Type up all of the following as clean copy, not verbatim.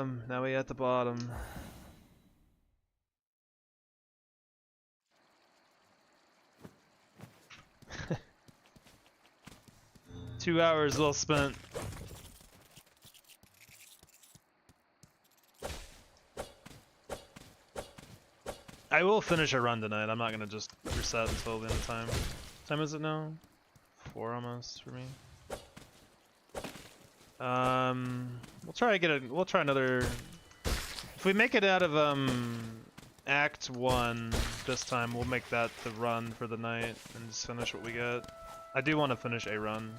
bottom. Now we at the bottom. Two hours well spent. I will finish a run tonight. I'm not gonna just reset until the end of time. What time is it now? 4 almost for me. We'll try to get a. We'll try another. If we make it out of Act 1 this time, we'll make that the run for the night and just finish what we get. I do want to finish a run.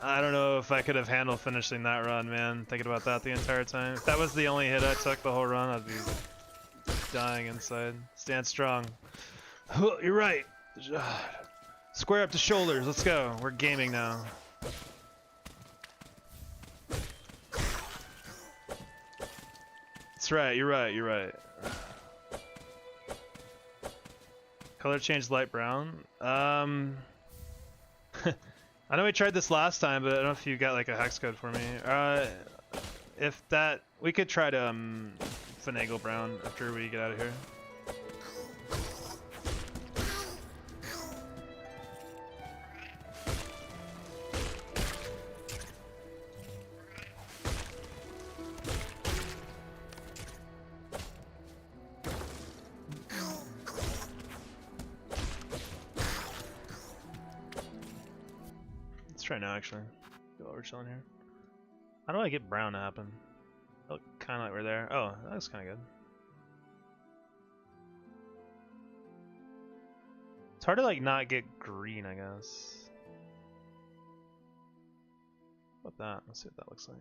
I don't know if I could have handled finishing that run, man. Thinking about that the entire time. If that was the only hit I took the whole run, I'd be dying inside. Stand strong. You're right. Square up to shoulders. Let's go. We're gaming now. That's right. You're right. You're right. Color change light brown. I know we tried this last time, but I don't know if you got like a hex code for me. If that, we could try to finagle brown after we get out of here. Try now, actually. While we're chilling here. How do I get brown to happen? Look kind of like we're there. Oh, that looks kind of good. It's hard to like not get green, I guess. What about that? Let's see what that looks like.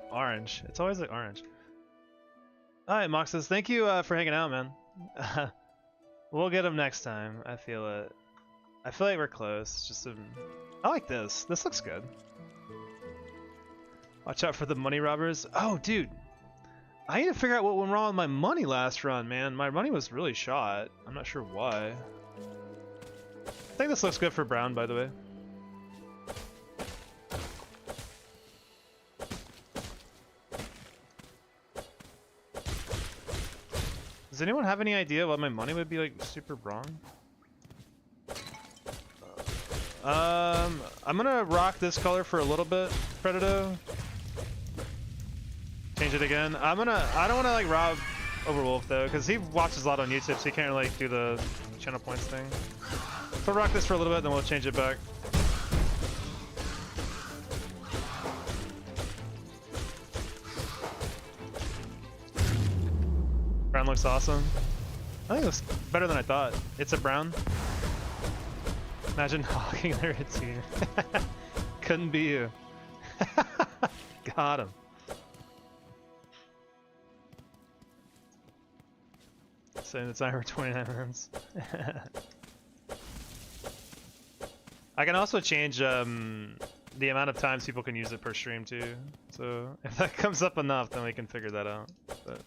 Orange. It's always like orange. Alright, Moxus, thank you for hanging out, man. We'll get him next time. I feel it. I feel like we're close. I like this. This looks good. Watch out for the money robbers. Oh, dude. I need to figure out what went wrong with my money last run, man. My money was really shot. I'm not sure why. I think this looks good for brown, by the way. Does anyone have any idea what my money would be like super wrong? I'm gonna rock this color for a little bit, Predato. Change it again. I don't wanna like rob Overwolf though, because he watches a lot on YouTube, so he can't really do the channel points thing. So rock this for a little bit, then we'll change it back. Brown looks awesome. I think it looks better than I thought. It's a brown. Imagine hogging their team. Couldn't be you. Got him. Saying the timer 29 rounds. I can also change the amount of times people can use it per stream too. So if that comes up enough, then we can figure that out. But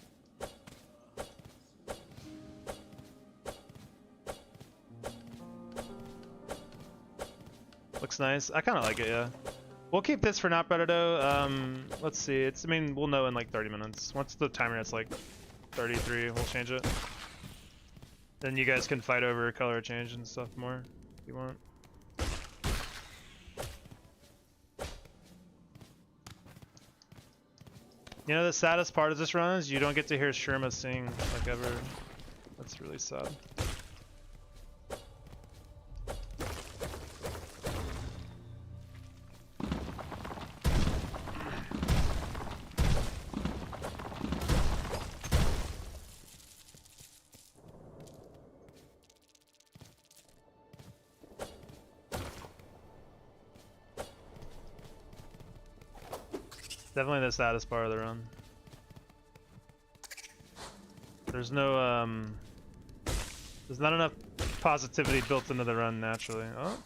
looks nice. I kind of like it, yeah. We'll keep this for now, Predato. Let's see. I mean, we'll know in like 30 minutes. Once the timer hits like 33, we'll change it. Then you guys can fight over color change and stuff more if you want. You know, the saddest part of this run is you don't get to hear Sherma sing like ever. That's really sad. Definitely the saddest part of the run. There's no there's not enough positivity built into the run naturally. Oh,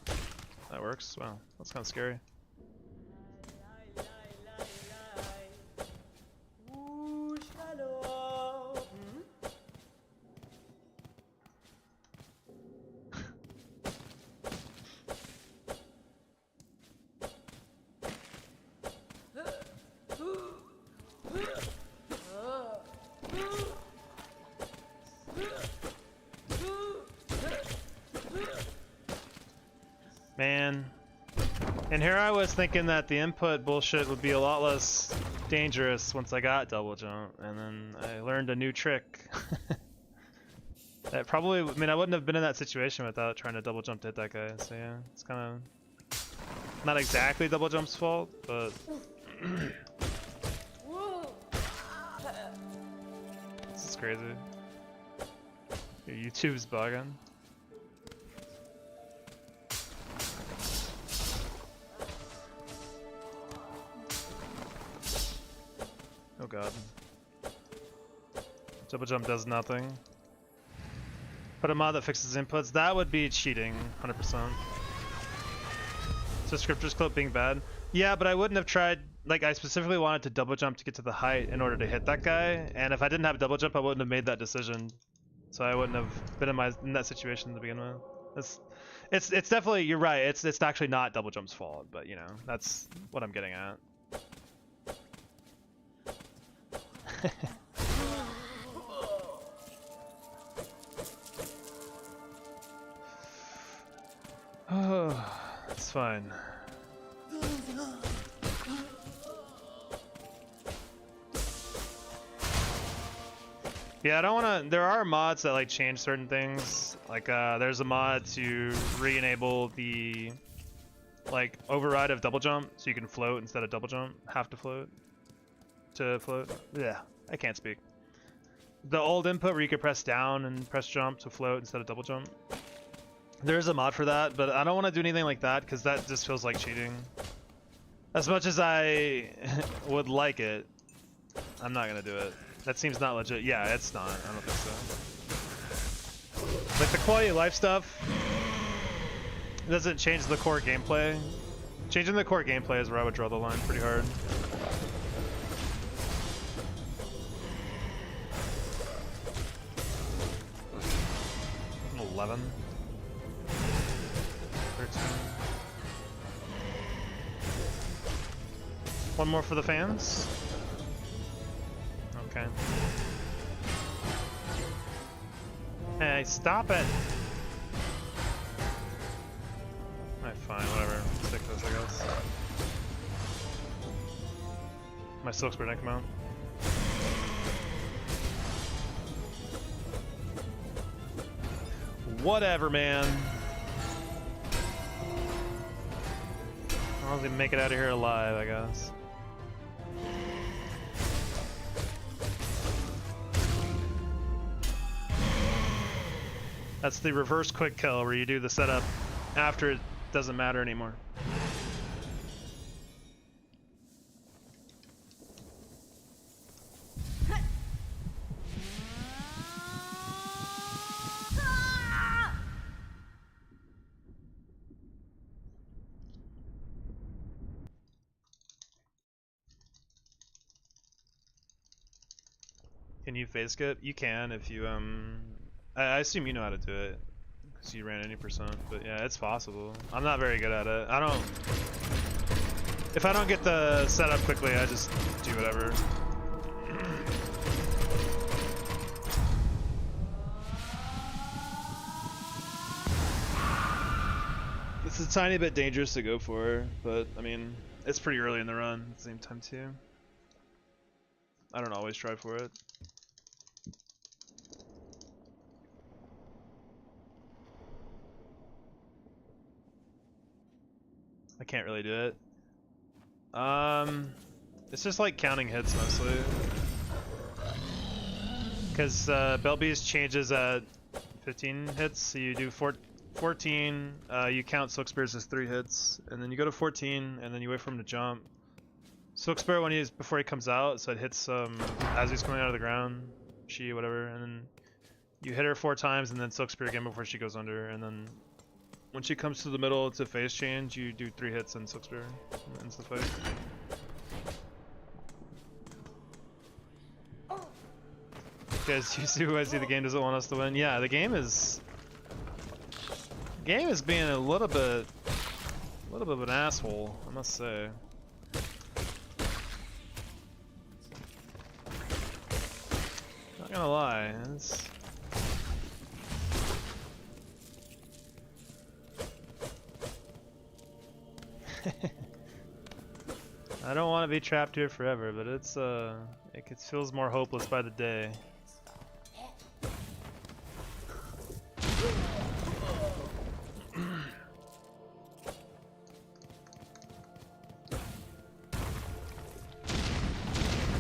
that works. Wow, that's kind of scary. Man. And here I was thinking that the input bullshit would be a lot less dangerous once I got double jump, and then I learned a new trick. That probably, I mean, I wouldn't have been in that situation without trying to double jump to hit that guy, so yeah, it's kind of not exactly double jump's fault, but this is crazy. Your YouTube's bugging. Oh god. Double jump does nothing. Put a mod that fixes inputs. That would be cheating, 100%. So scripters clip being bad. Yeah, but I wouldn't have tried, like I specifically wanted to double jump to get to the height in order to hit that guy, and if I didn't have double jump I wouldn't have made that decision. So I wouldn't have been in that situation to begin with. It's definitely, you're right, it's actually not double jump's fault, but you know, that's what I'm getting at. Oh, it's fine. Yeah, I don't want to. There are mods that like change certain things. Like there's a mod to re-enable the like override of double jump, so you can float instead of double jump. Have to float to float. Yeah, I can't speak. The old input where you could press down and press jump to float instead of double jump. There's a mod for that, but I don't want to do anything like that because that just feels like cheating. As much as I would like it, I'm not gonna do it. That seems not legit. Yeah, it's not. I don't think so. Like the quality of life stuff doesn't change the core gameplay. Changing the core gameplay is where I would draw the line pretty hard. I'm 11. 13. One more for the fans. Okay. Hey, stop it! Alright, fine, whatever. Stick this, I guess. My Silksong didn't come out. Whatever, man. I'll make it out of here alive, I guess. That's the reverse quick kill where you do the setup after it doesn't matter anymore. Can you phase skip? You can if you I assume you know how to do it because you ran any percent, but yeah, it's possible. I'm not very good at it. If I don't get the setup quickly, I just do whatever. It's a tiny bit dangerous to go for, but I mean, it's pretty early in the run at the same time too. I don't always try for it. I can't really do it. It's just like counting hits mostly. Because Bell Beast changes at 15 hits, so you do 14, you count Silk Spears as 3 hits, and then you go to 14, and then you wait for him to jump. Silk Spear before he comes out, so it hits as he's coming out of the ground, she, whatever, and then you hit her 4 times, and then Silk Spear again before she goes under, and then when she comes to the middle to phase change, you do 3 hits and Silk Spear and ends the fight. Because you see who I see the game doesn't want us to win. Yeah, the game is being a little bit of an asshole, I must say. Not gonna lie, it's I don't want to be trapped here forever, but it feels more hopeless by the day.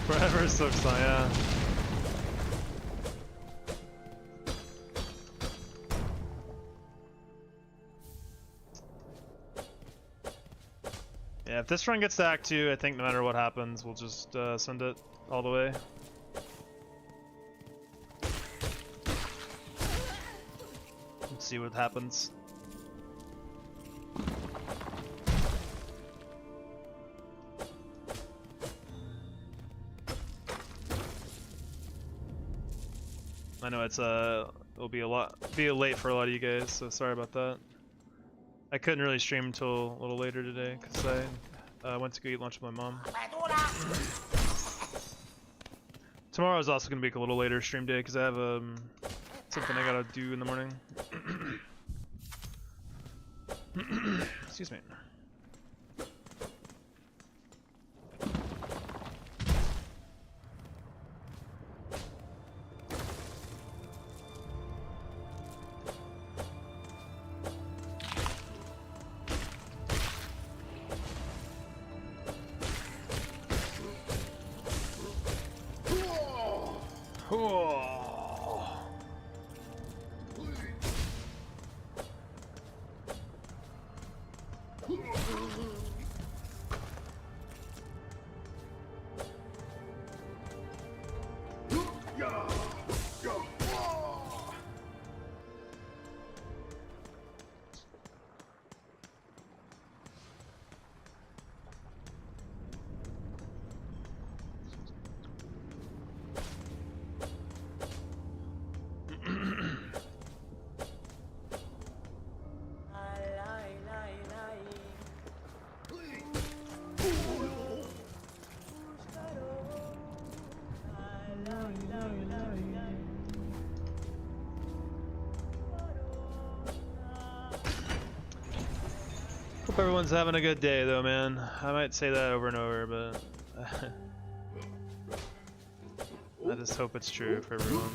Forever Silksong, yeah. Yeah, if this run gets to Act 2, I think no matter what happens, we'll just send it all the way. Let's see what happens. I know it'll be late for a lot of you guys, so sorry about that. I couldn't really stream until a little later today because I went to go eat lunch with my mom. Tomorrow is also gonna be a little later stream day because I have something I gotta do in the morning. Excuse me. Hope everyone's having a good day though, man. I might say that over and over, but I just hope it's true for everyone.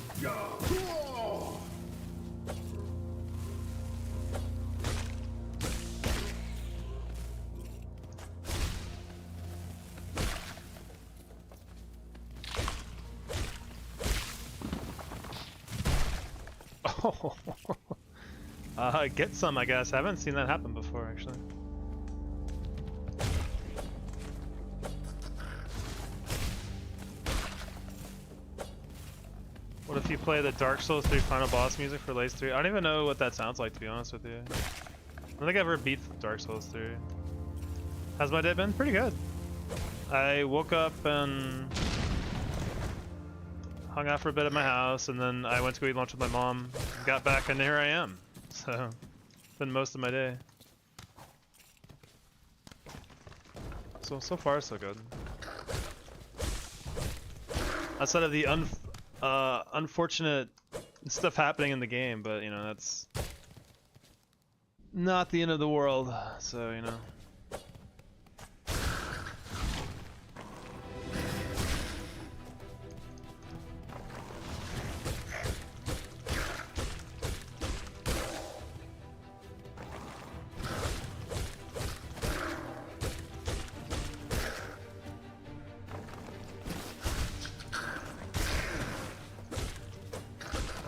Oh, get some, I guess. I haven't seen that happen before, actually. What if you play the Dark Souls 3 final boss music for Lace 3? I don't even know what that sounds like, to be honest with you. I don't think I've ever beat Dark Souls 3. How's my day been? Pretty good. I woke up and hung out for a bit at my house, and then I went to go eat lunch with my mom, got back, and here I am. So, been most of my day. So far, so good. Outside of the unfortunate stuff happening in the game, but you know, that's not the end of the world, so you know.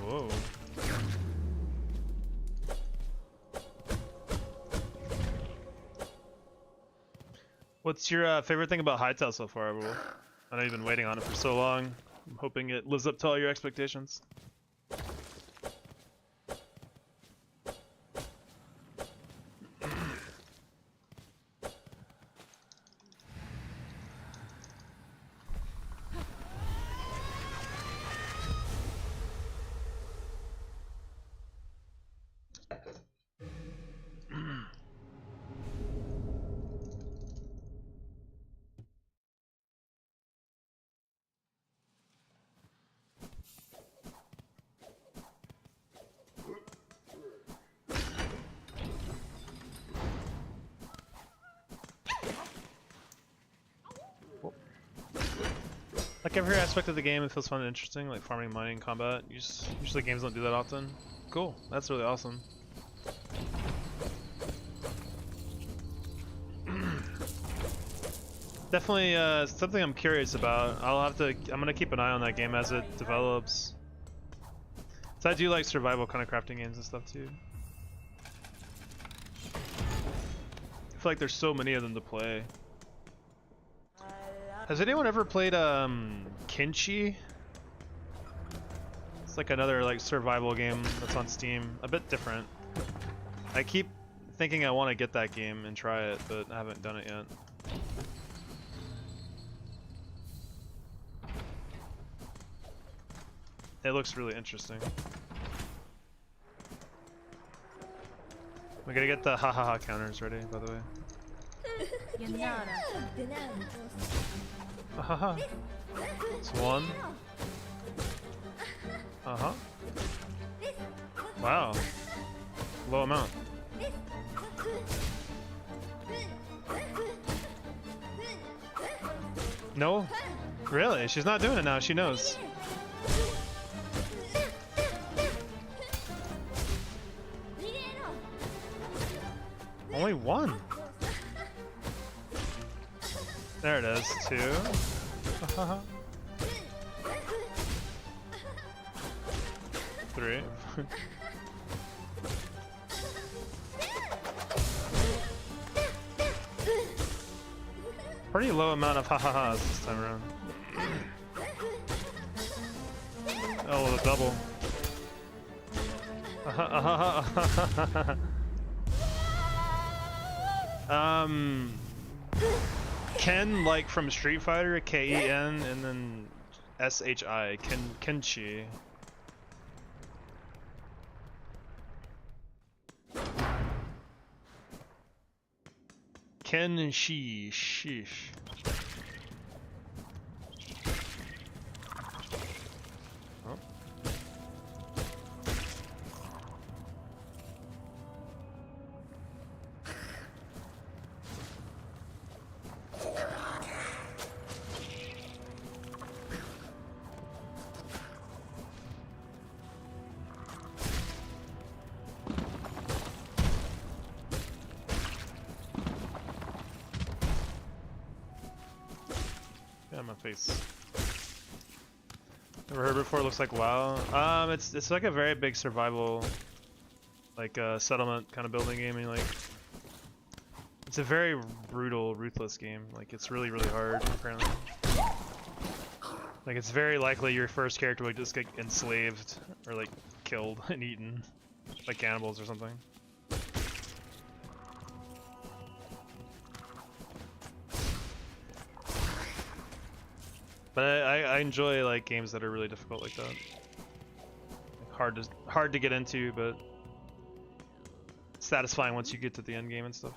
Whoa. What's your favorite thing about Hightail so far, Will? I know you've been waiting on it for so long. I'm hoping it lives up to all your expectations. Like every aspect of the game, it feels fun and interesting, like farming, mining, combat. Usually games don't do that often. Cool, that's really awesome. Definitely something I'm curious about. I'm gonna keep an eye on that game as it develops. So I do like survival kind of crafting games and stuff too. I feel like there's so many of them to play. Has anyone ever played Kinchi? It's like another like survival game that's on Steam. A bit different. I keep thinking I want to get that game and try it, but I haven't done it yet. It looks really interesting. We gotta get the ha ha ha counters ready, by the way. Ha. It's one. Uh-huh. Wow. Low amount. No? Really? She's not doing it now, she knows. Only one. There it is, two. Three. Pretty low amount of ha-ha-has this time around. Oh, the double. Ken, like from Street Fighter, K-E-N, and then S-H-I, Kenshi. Kenshi, sheesh. Oh. Yeah, my face. Never heard before. Looks like WoW. It's like a very big survival, like settlement kind of building game. And like, it's a very brutal, ruthless game. Like, it's really hard apparently. Like, it's very likely your first character would just get enslaved or like killed and eaten, like cannibals or something. But I enjoy like games that are really difficult like that. Like hard to get into, but satisfying once you get to the end game and stuff.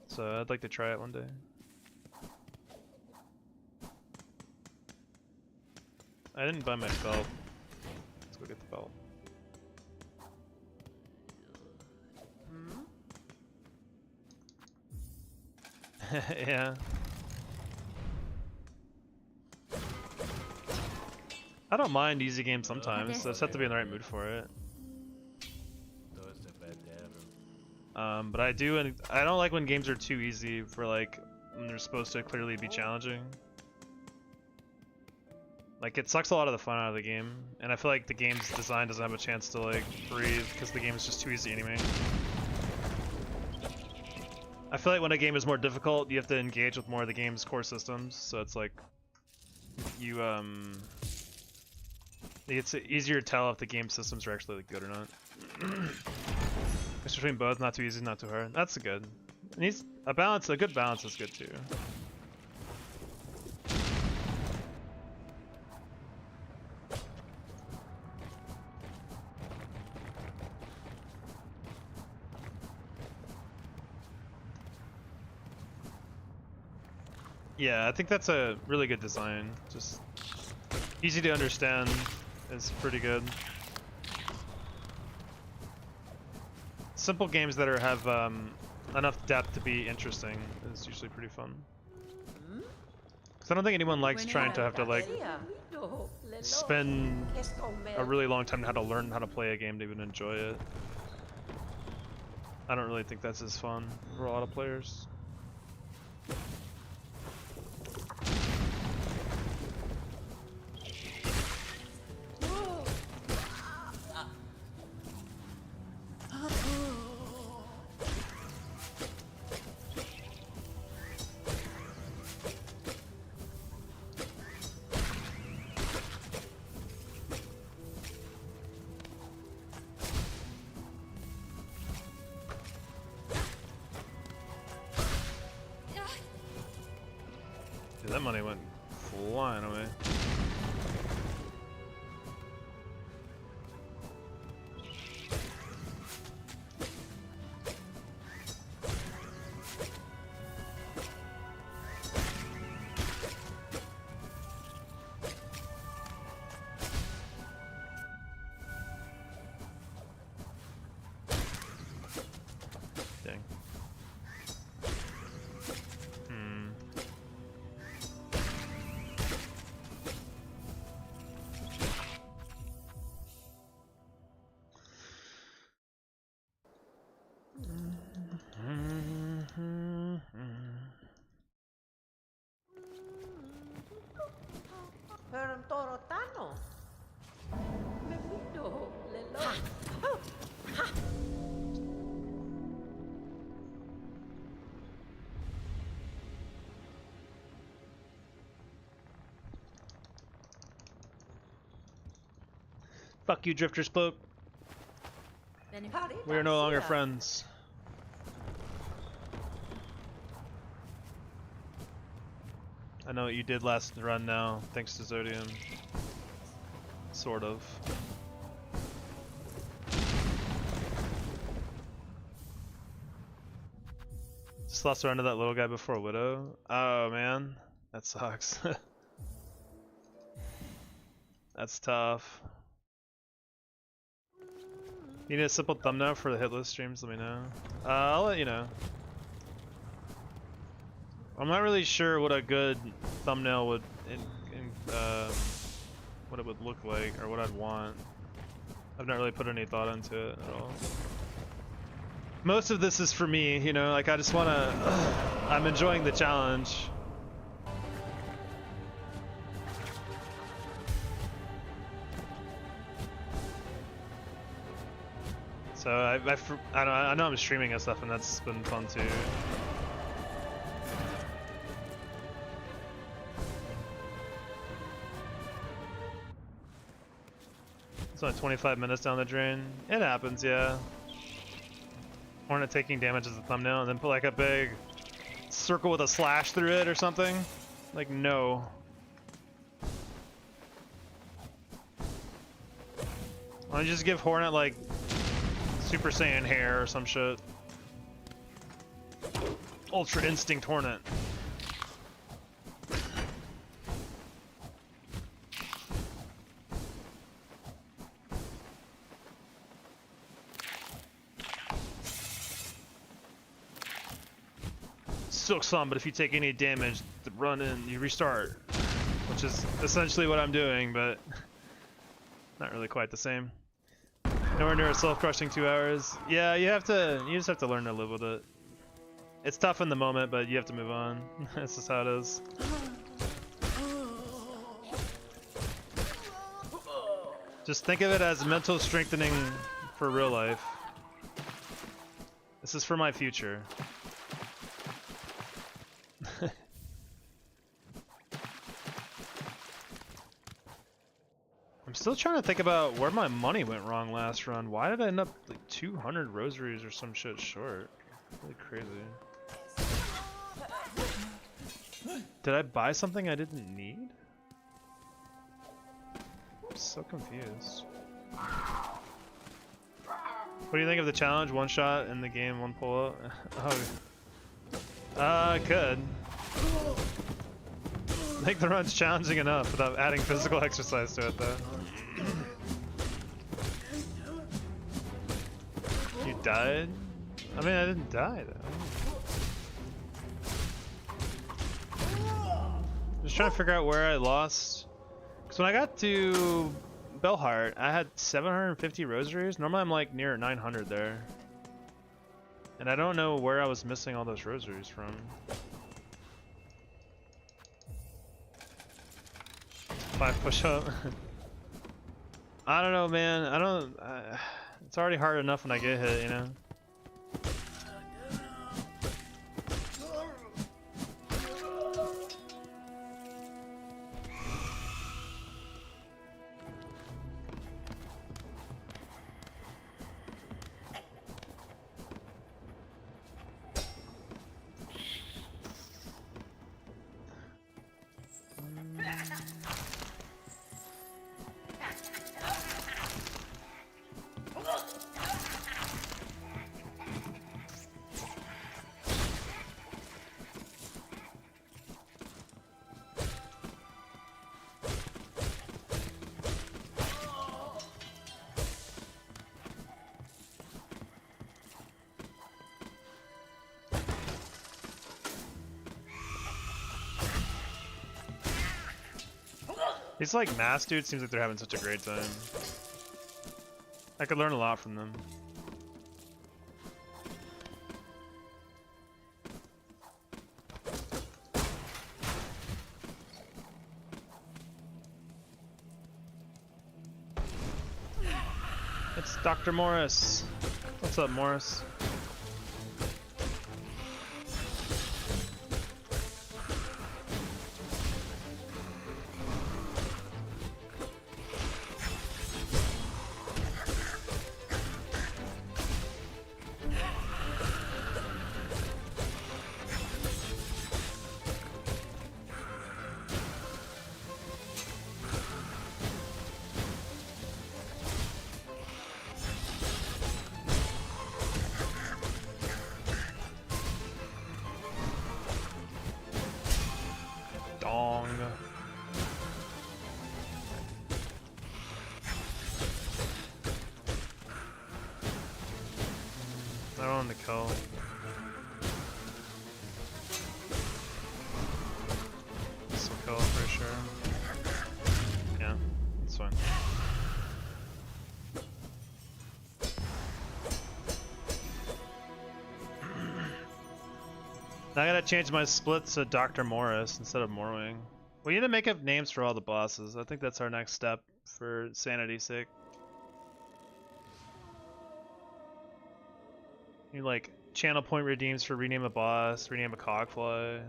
So I'd like to try it one day. I didn't buy my belt. Let's go get the belt. Yeah. I don't mind easy games sometimes, so I just have to be in the right mood for it. But I do, and I don't like when games are too easy for like when they're supposed to clearly be challenging. Like, it sucks a lot of the fun out of the game, and I feel like the game's design doesn't have a chance to like breathe because the game is just too easy anyway. I feel like when a game is more difficult, you have to engage with more of the game's core systems, so it's like you it's easier to tell if the game systems are actually like, good or not. It's between both, not too easy, not too hard. That's good. It needs a balance. A good balance is good too. Yeah, I think that's a really good design. Just easy to understand is pretty good. Simple games that have enough depth to be interesting is usually pretty fun. Because I don't think anyone likes trying to have to like spend a really long time how to learn how to play a game to even enjoy it. I don't really think that's as fun for a lot of players. Dude, that money went flying away. Dang. Fuck you, Drifter Spoke. We are no longer friends. I know what you did last run now, thanks to Zodium. Sort of. Just lost a run to that little guy before Widow. Oh man, that sucks. That's tough. You need a simple thumbnail for the Hitless streams, let me know. I'll let you know. I'm not really sure what a good thumbnail would, what it would look like, or what I'd want. I've not really put any thought into it at all. Most of this is for me, you know, like I just wanna, I'm enjoying the challenge. So I know I'm streaming and stuff, and that's been fun too. It's only 25 minutes down the drain. It happens, yeah. Hornet taking damage as a thumbnail, and then put like a big circle with a slash through it or something. Like, no. Why don't you just give Hornet like Super Saiyan hair or some shit? Ultra Instinct Hornet. Silksong, but if you take any damage, the run in, you restart. Which is essentially what I'm doing, but not really quite the same. Nowhere near a self-crushing 2 hours. Yeah, you just have to learn to live with it. It's tough in the moment, but you have to move on. That's just how it is. Just think of it as mental strengthening for real life. This is for my future. I'm still trying to think about where my money went wrong last run. Why did I end up like 200 rosaries or some shit short? Really crazy. Did I buy something I didn't need? I'm so confused. What do you think of the challenge? One shot in the game, one pull up? Oh. I could. I think the run's challenging enough without adding physical exercise to it though. You died? I mean, I didn't die though. Just trying to figure out where I lost. Because when I got to Belheart, I had 750 rosaries. Normally I'm like near 900 there. And I don't know where I was missing all those rosaries from. 5 push-up. I don't know, man. I don't... it's already hard enough when I get hit, you know? These like mass dudes seems like they're having such a great time. I could learn a lot from them. It's Dr. Morris. What's up, Morris? On the kill. This will kill for sure. Yeah, that's fine. Now I gotta change my splits to Dr. Morris instead of Morwing. We need to make up names for all the bosses. I think that's our next step for sanity's sake. You like channel point redeems for rename a boss, rename a cogfly.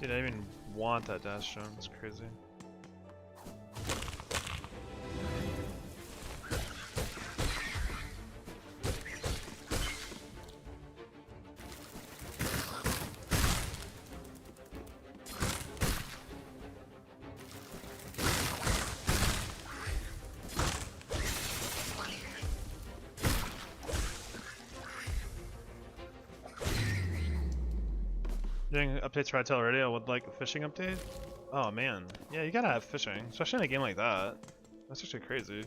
Dude, I didn't even want that dash jump, it's crazy. Doing updates for Hytale already. I would like a fishing update. Oh man, yeah, you gotta have fishing, especially in a game like that. That's actually crazy.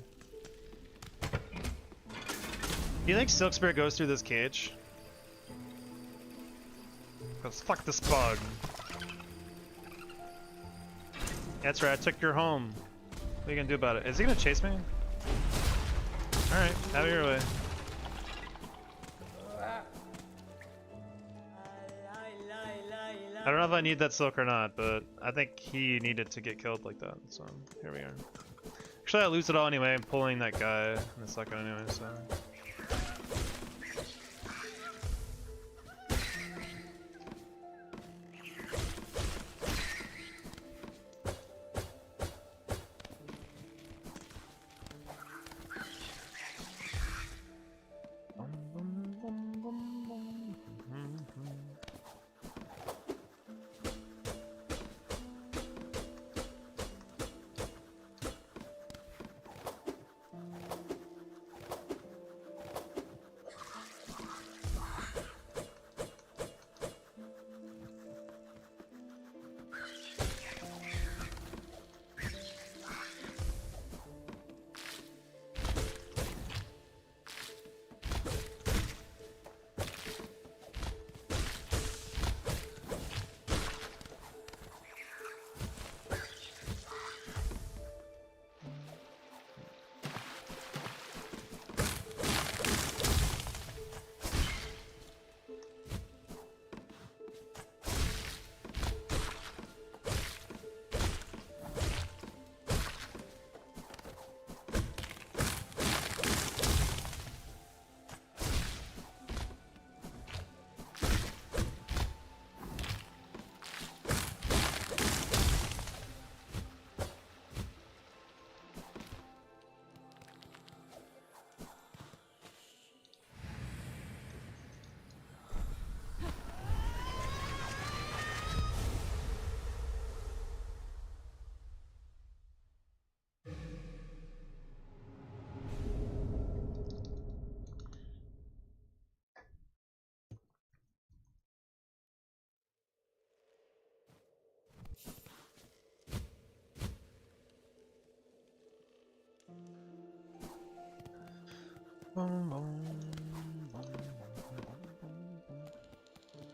Do you think Silk Spirit goes through this cage? Cause fuck this bug. That's right, I took your home. What are you gonna do about it? Is he gonna chase me? Alright, have it your way. I don't know if I need that silk or not, but I think he needed to get killed like that, so here we are. Actually, I lose it all anyway. I'm pulling that guy in a second anyway, so.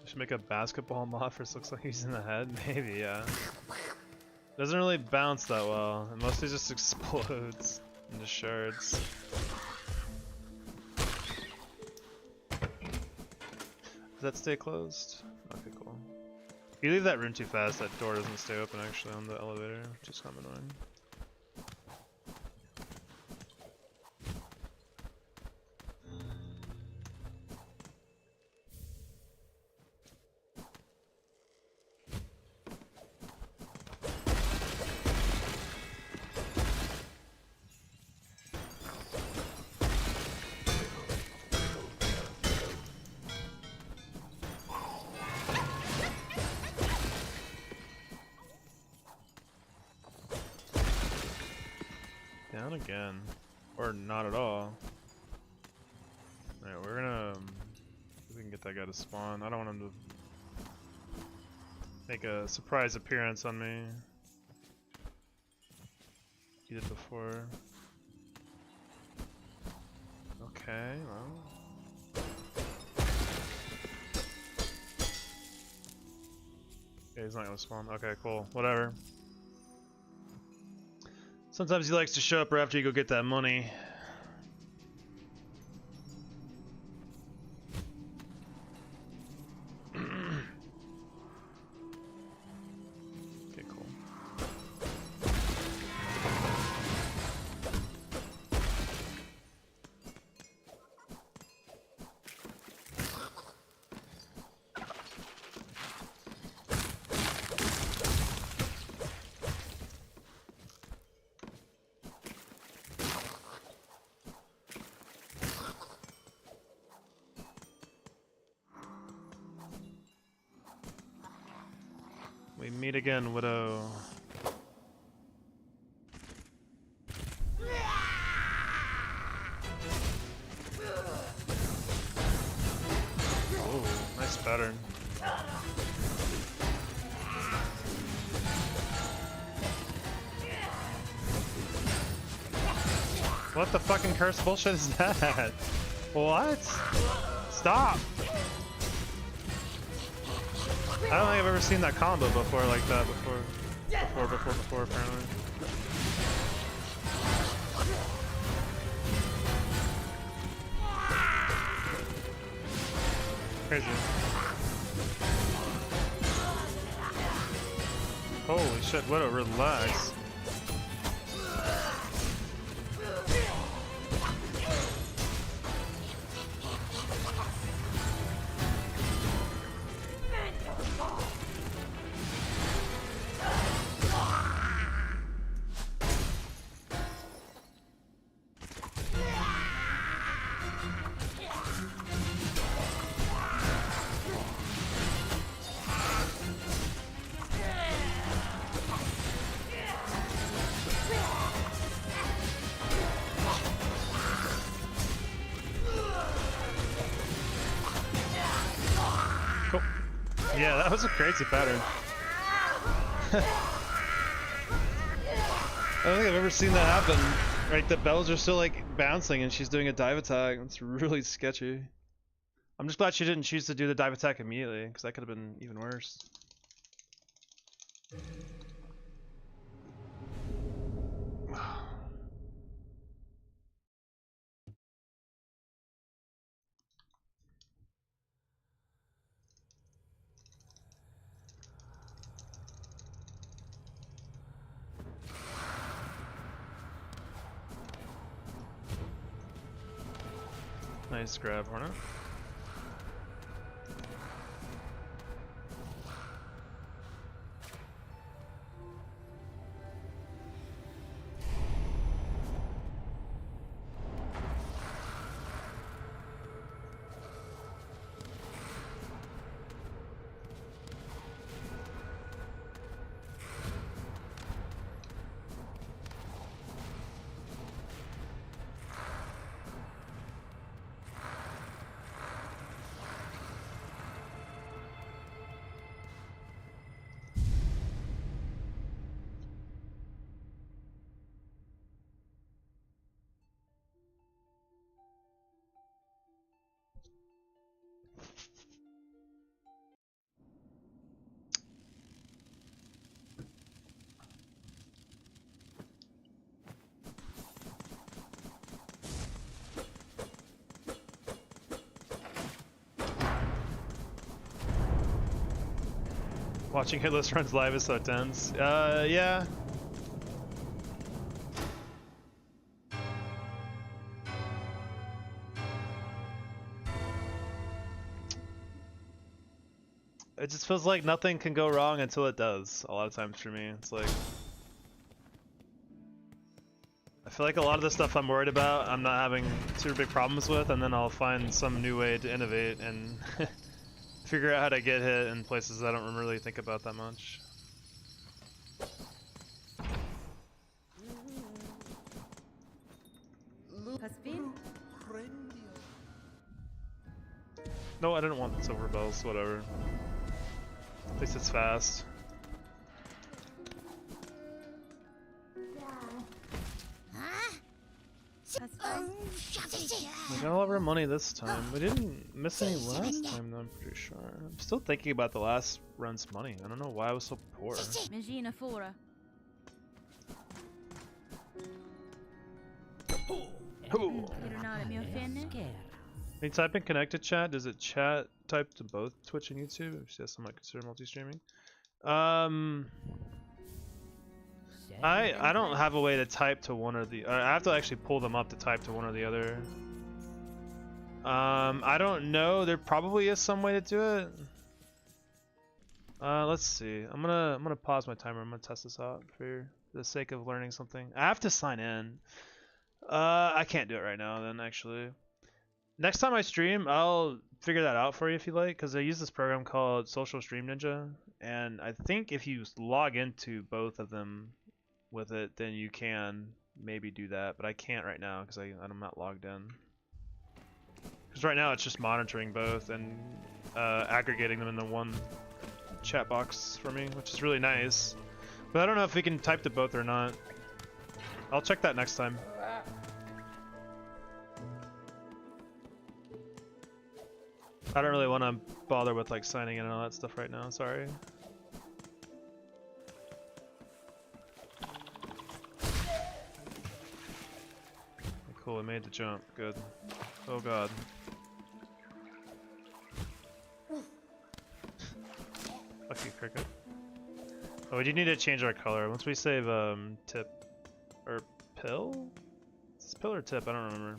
Should make a basketball mod for Silksong using the head? Maybe, yeah. Doesn't really bounce that well. It mostly just explodes into shards. Does that stay closed? Okay, cool. If you leave that room too fast, that door doesn't stay open actually on the elevator, which is kind of annoying. Down again. Or not at all. Alright, we're gonna... see if we can get that guy to spawn. I don't want him to make a surprise appearance on me. He did before. Okay, well... yeah, he's not gonna spawn. Okay, cool. Whatever. Sometimes he likes to show up right after you go get that money. Okay, cool. We meet again, Widow. Oh, nice pattern. What the fucking curse bullshit is that? What? Stop! I don't think I've ever seen that combo before like that before apparently. Crazy. Holy shit, Widow, relax. Yeah, that was a crazy pattern. I don't think I've ever seen that happen. Right, the bells are still like bouncing and she's doing a dive attack. It's really sketchy. I'm just glad she didn't choose to do the dive attack immediately, because that could have been even worse. Nice grab, Hornet. Watching Hitless runs live is so tense. Yeah. It just feels like nothing can go wrong until it does. A lot of times for me, it's like I feel like a lot of the stuff I'm worried about, I'm not having super big problems with, and then I'll find some new way to innovate and figure out how to get hit in places I don't really think about that much. No, I didn't want silver bells, whatever. At least it's fast. We got all of our money this time. We didn't miss any last time though, I'm pretty sure. I'm still thinking about the last run's money. I don't know why I was so poor. When you type in connected chat, does it chat type to both Twitch and YouTube? If yes, I might consider multi-streaming. I don't have a way to type to one or the. I have to actually pull them up to type to one or the other. I don't know. There probably is some way to do it. Let's see. I'm gonna pause my timer. I'm gonna test this out for the sake of learning something. I have to sign in. I can't do it right now. Then actually, next time I stream, I'll figure that out for you if you like, because I use this program called Social Stream Ninja, and I think if you log into both of them with it, then you can maybe do that, but I can't right now because I'm not logged in. Because right now it's just monitoring both and aggregating them into one chat box for me, which is really nice. But I don't know if we can type to both or not. I'll check that next time. I don't really want to bother with like signing in and all that stuff right now, sorry. Cool, we made the jump. Good. Oh god. Fuck you, Cricket. Oh, we do need to change our color. Once we save tip or pill? Is this pill or tip? I don't remember.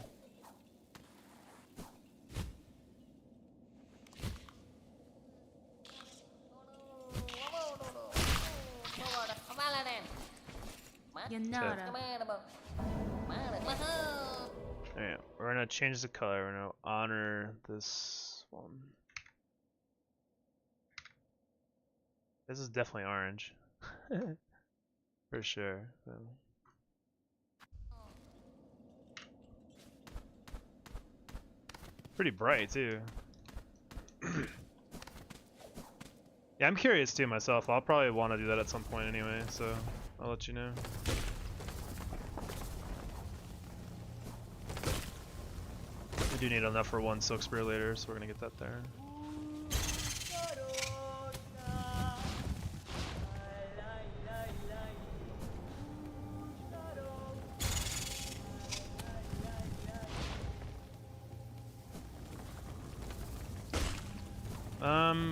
Alright, we're gonna change the color. We're gonna honor this one. This is definitely orange. For sure. Pretty bright too. Yeah, I'm curious too myself. I'll probably want to do that at some point anyway, so I'll let you know. We do need enough for one Silk Spear later, so we're gonna get that there.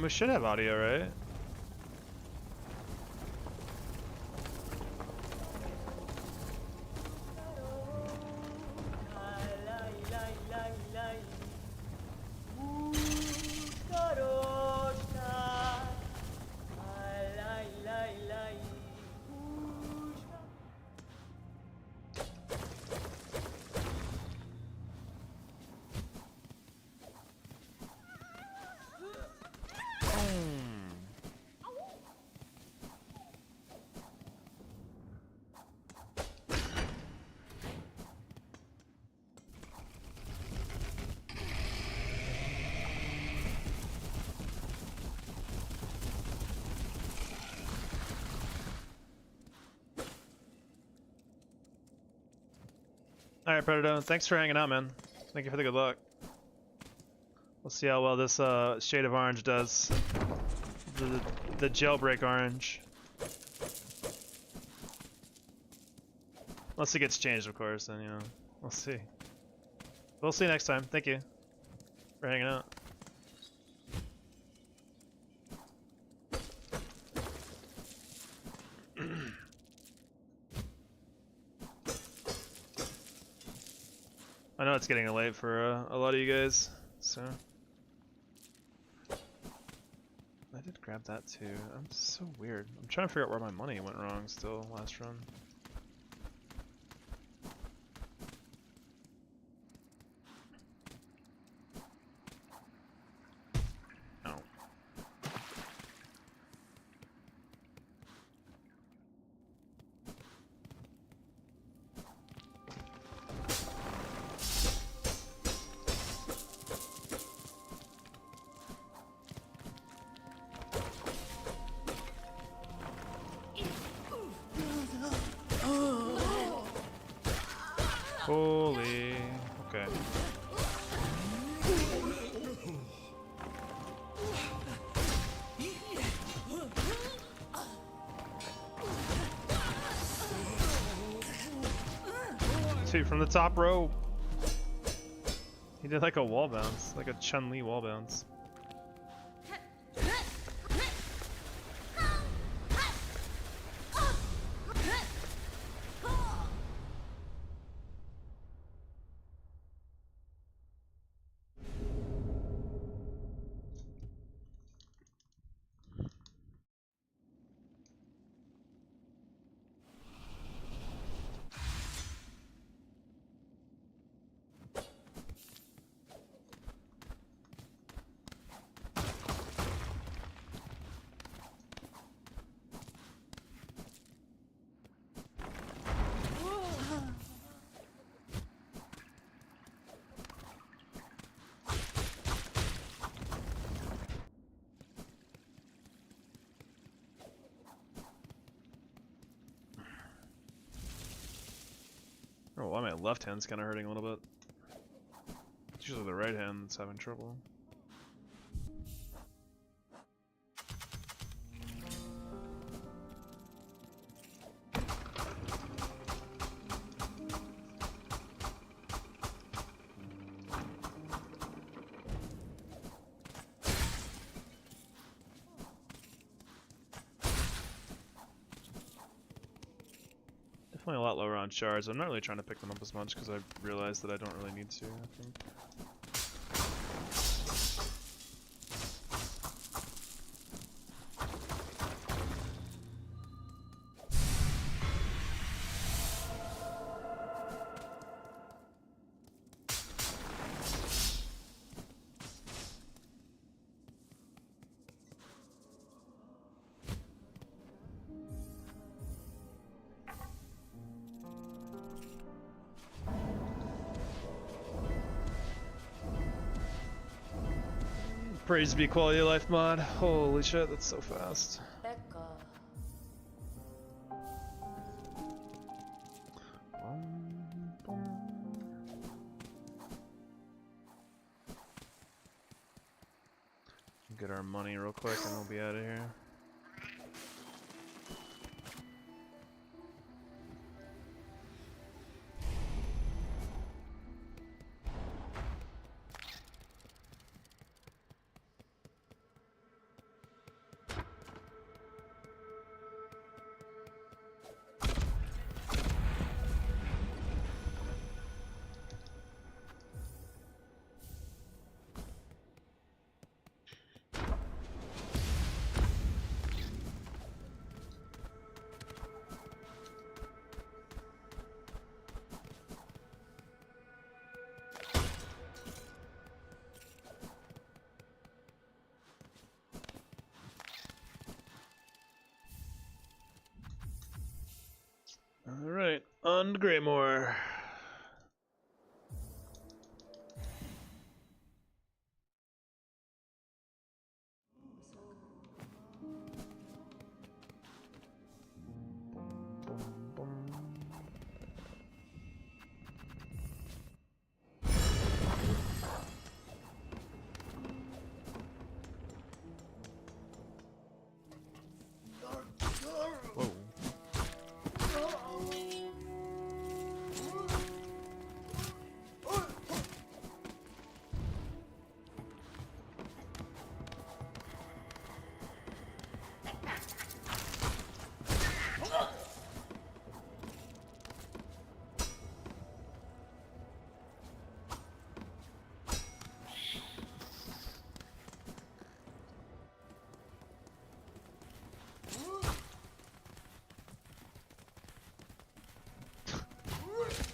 We should have audio, right? Alright, Predator, thanks for hanging out, man. Thank you for the good luck. We'll see how well this shade of orange does. The jailbreak orange. Unless it gets changed, of course, then, you know, we'll see. We'll see next time. Thank you for hanging out. I know it's getting late for a lot of you guys, so... I did grab that too. I'm so weird. I'm trying to figure out where my money went wrong still last run. Oh. Holy. Okay. Two from the top row. He did like a wall bounce, like a Chun-Li wall bounce. Oh, why my left hand's kind of hurting a little bit. It's usually the right hand that's having trouble. Definitely a lot lower on shards. I'm not really trying to pick them up as much because I realized that I don't really need to, I think. Praise be quality of life mod. Holy shit, that's so fast. Get our money real quick and we'll be out of here. Alright, on to Greymore.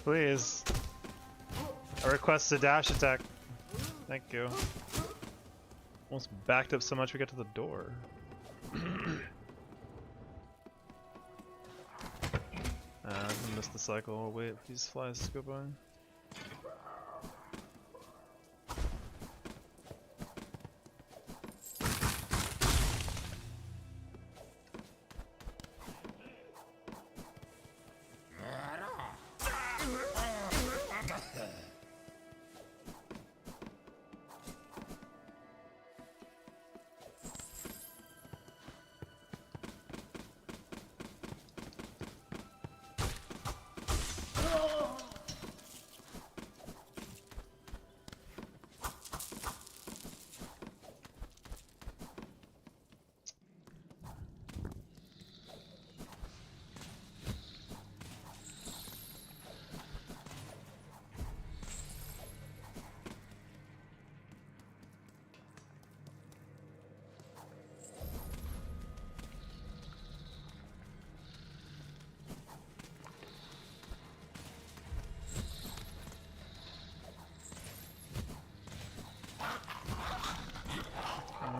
Please. I request a dash attack. Thank you. Almost backed up so much we got to the door. I missed the cycle. I'll wait for these flies to go by.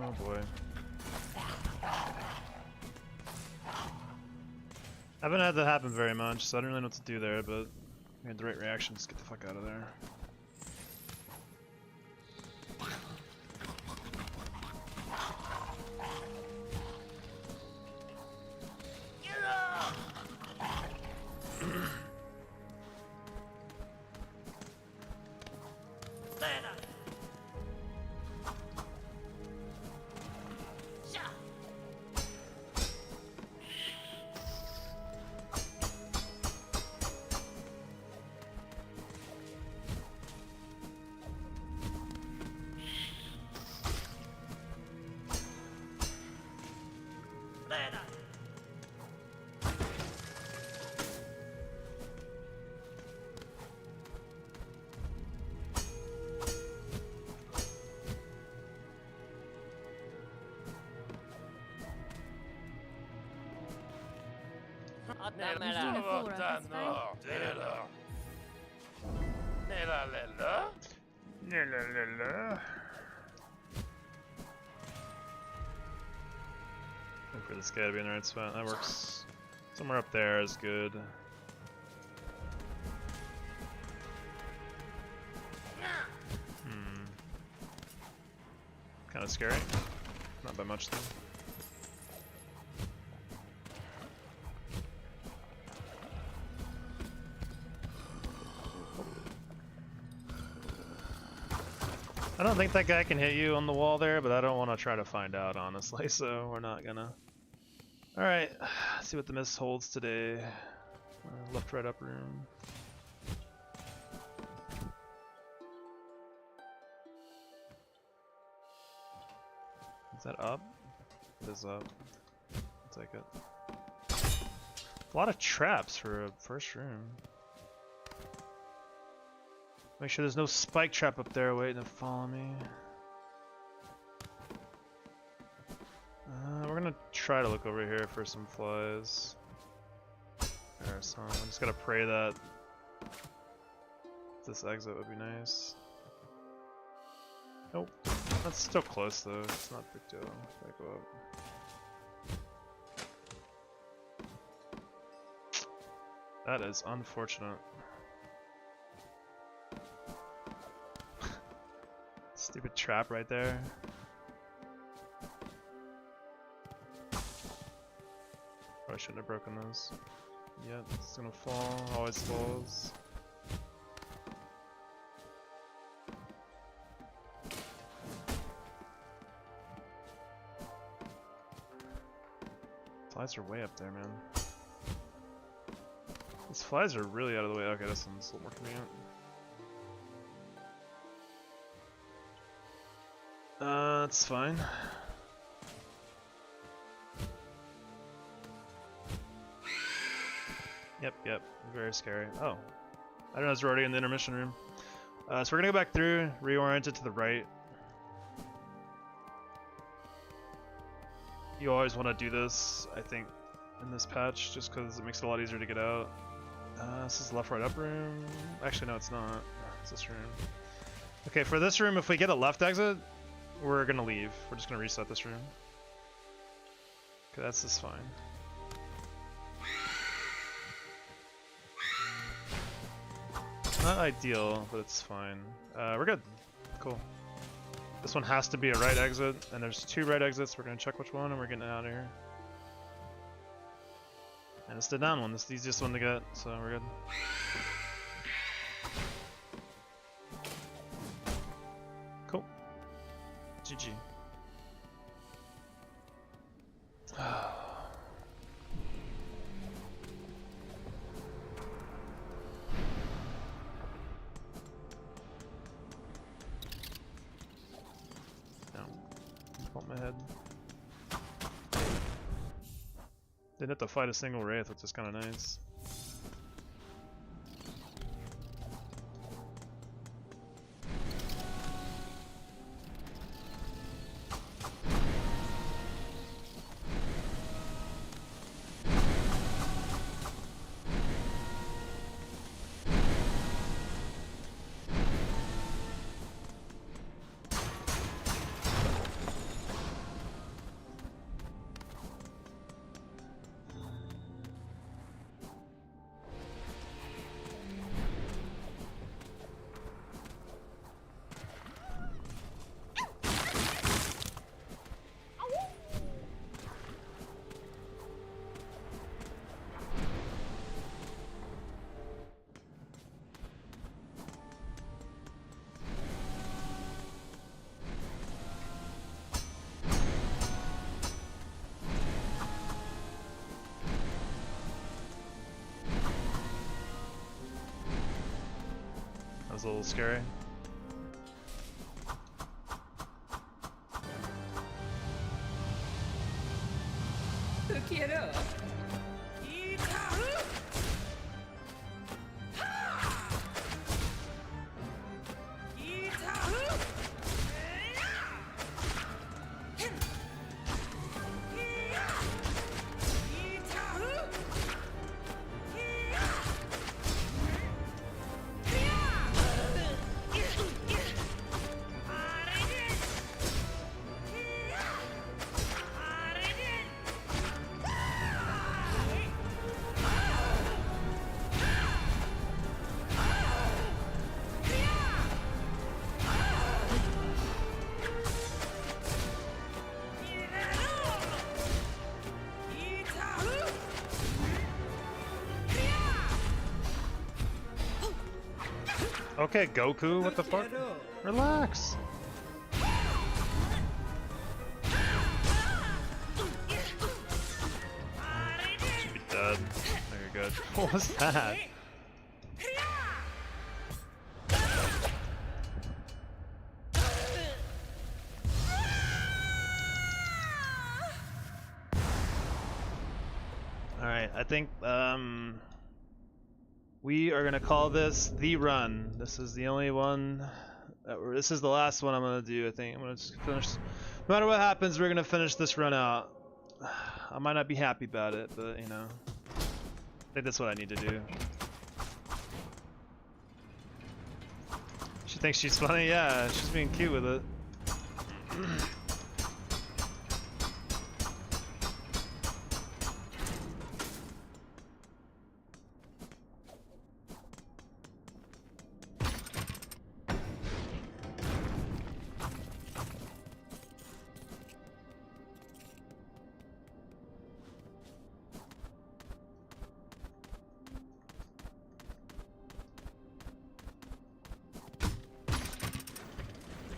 Oh boy. I haven't had that happen very much, so I don't really know what to do there, but I made the right reaction. Just get the fuck out of there. Wait for this guy to be in the right spot. That works. Somewhere up there is good. Kind of scary. Not by much though. I don't think that guy can hit you on the wall there, but I don't want to try to find out, honestly, so we're not gonna. Alright, see what the mist holds today. Left, right, up room. Is that up? It is up. I'll take it. A lot of traps for a first room. Make sure there's no spike trap up there waiting to follow me. We're gonna try to look over here for some flies. There's some. I just gotta pray that this exit would be nice. Nope. That's still close though. It's not a big deal. I go up. That is unfortunate. Stupid trap right there. Probably shouldn't have broken those. Yep, it's gonna fall. Always falls. Flies are way up there, man. These flies are really out of the way. Okay, this one's a little more convenient. That's fine. Yep, very scary. Oh, I didn't know we're already in the intermission room. So we're gonna go back through, reorient it to the right. You always want to do this, I think, in this patch, just because it makes it a lot easier to get out. This is left, right, up room. Actually, no, it's not. It's this room. Okay, for this room, if we get a left exit, we're gonna leave. We're just gonna reset this room. Okay, that's just fine. Not ideal, but it's fine. We're good. Cool. This one has to be a right exit, and there's 2 right exits. We're gonna check which one, and we're getting out of here. And it's the down one. This is the easiest one to get, so we're good. Cool. GG. My head. Didn't have to fight a single wraith, which is kind of nice. That was a little scary. Okay, Goku, what the fuck? Relax! Should be dead. Oh, you're good. What was that? Alright, I think, we are gonna call this the run. This is the only one this is the last one I'm gonna do, I think. I'm gonna just finish. No matter what happens, we're gonna finish this run out. I might not be happy about it, but you know. I think that's what I need to do. She thinks she's funny? Yeah, she's being cute with it.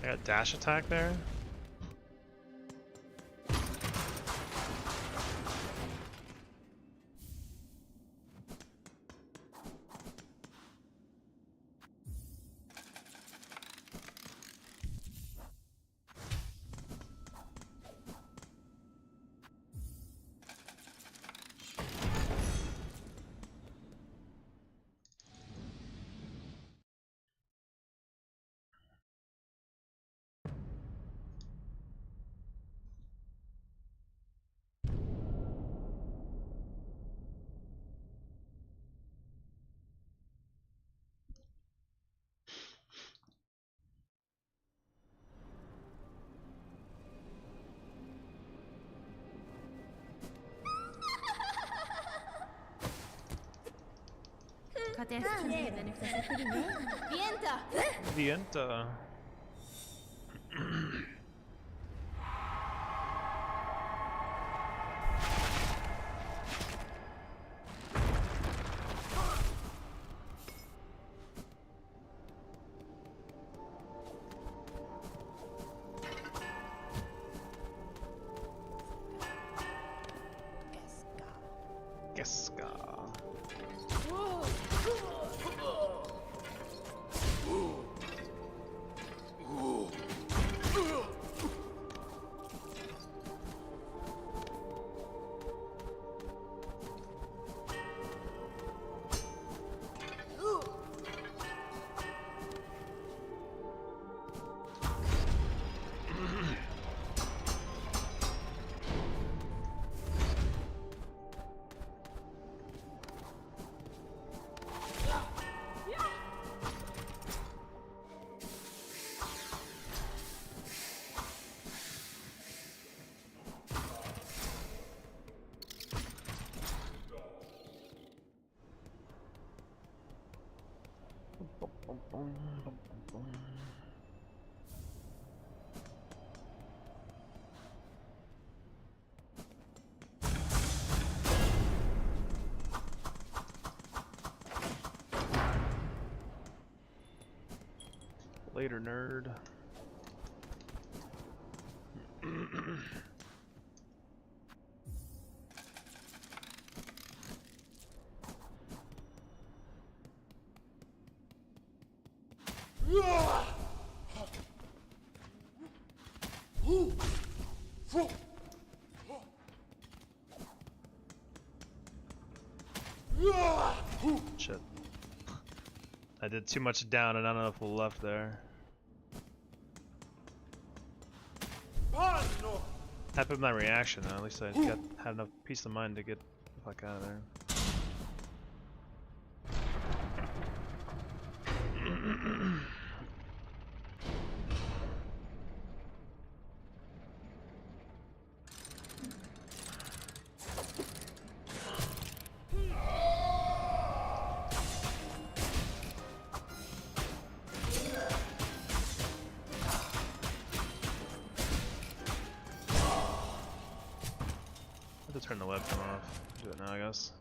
I got dash attack there. Vienta. Geska. Later, nerd. Shit. I did too much down and not enough left there. Happy with my reaction though, at least I had enough peace of mind to get the fuck out of there. Turn the webcam off. Do it now, I guess.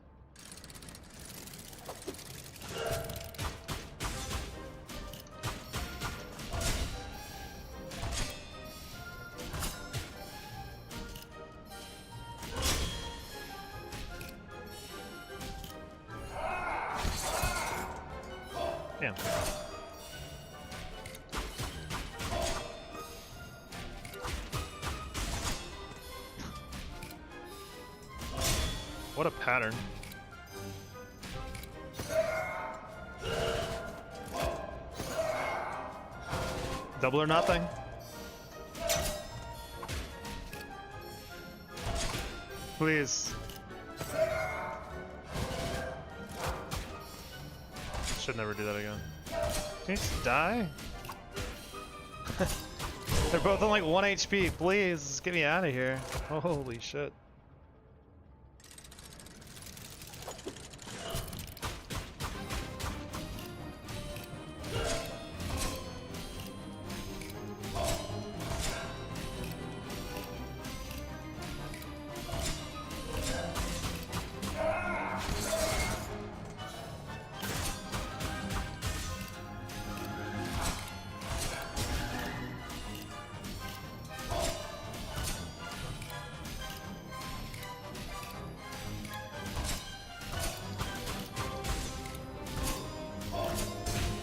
Damn. What a pattern. Double or nothing? Please. Should never do that again. Can you just die? They're both on like 1 HP. Please, get me out of here. Holy shit.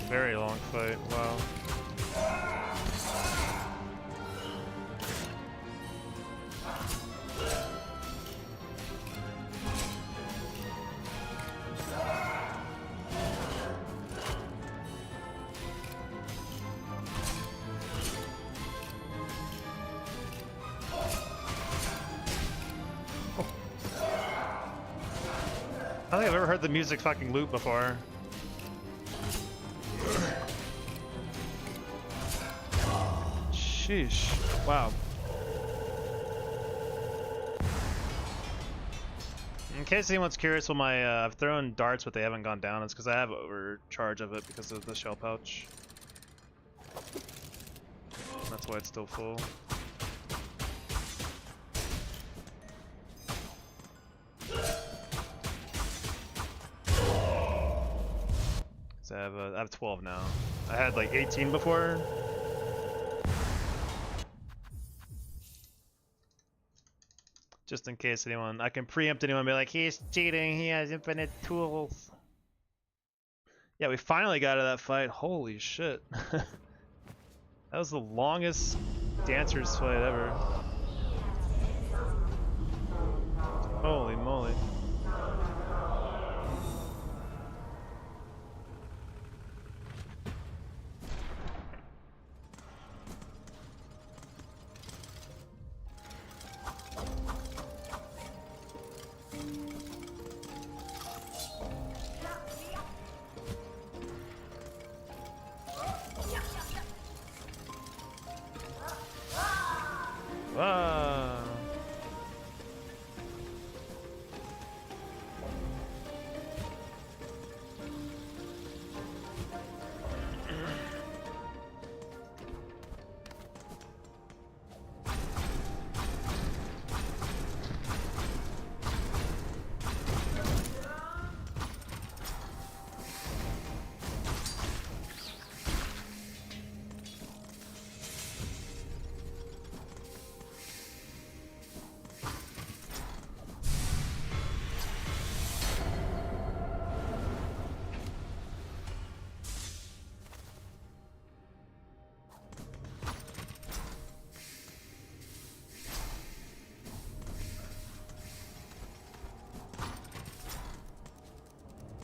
Very long fight, wow. I don't think I've ever heard the music fucking loop before. Sheesh. Wow. In case anyone's curious, well, my I've thrown darts, but they haven't gone down. It's because I have overcharge of it because of the shell pouch. That's why it's still full. So I have 12 now. I had like 18 before. Just in case anyone, I can preempt anyone and be like, he's cheating, he has infinite tools. Yeah, we finally got out of that fight. Holy shit. That was the longest dancers fight ever. Holy moly. Wow.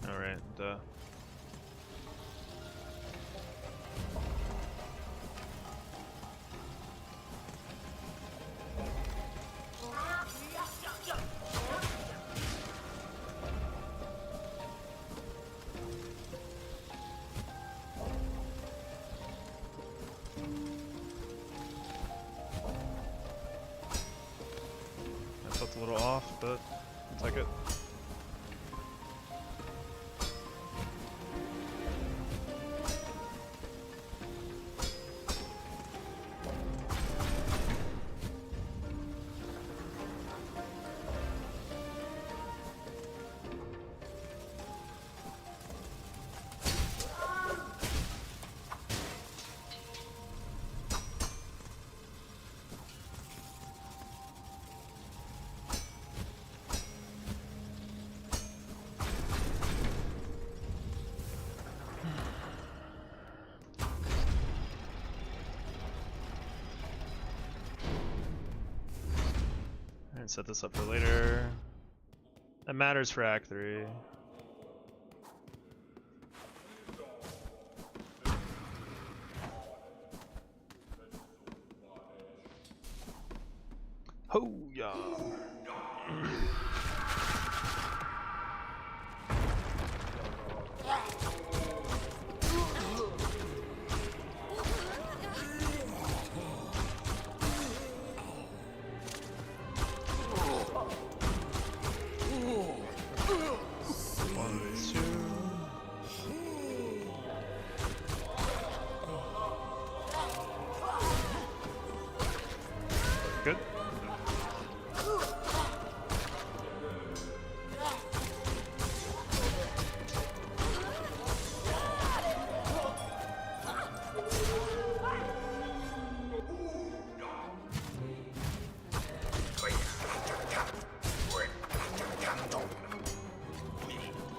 Alright, duh. I felt a little off, but I'll take it. And set this up for later. That matters for Act 3. Ho ya. Good.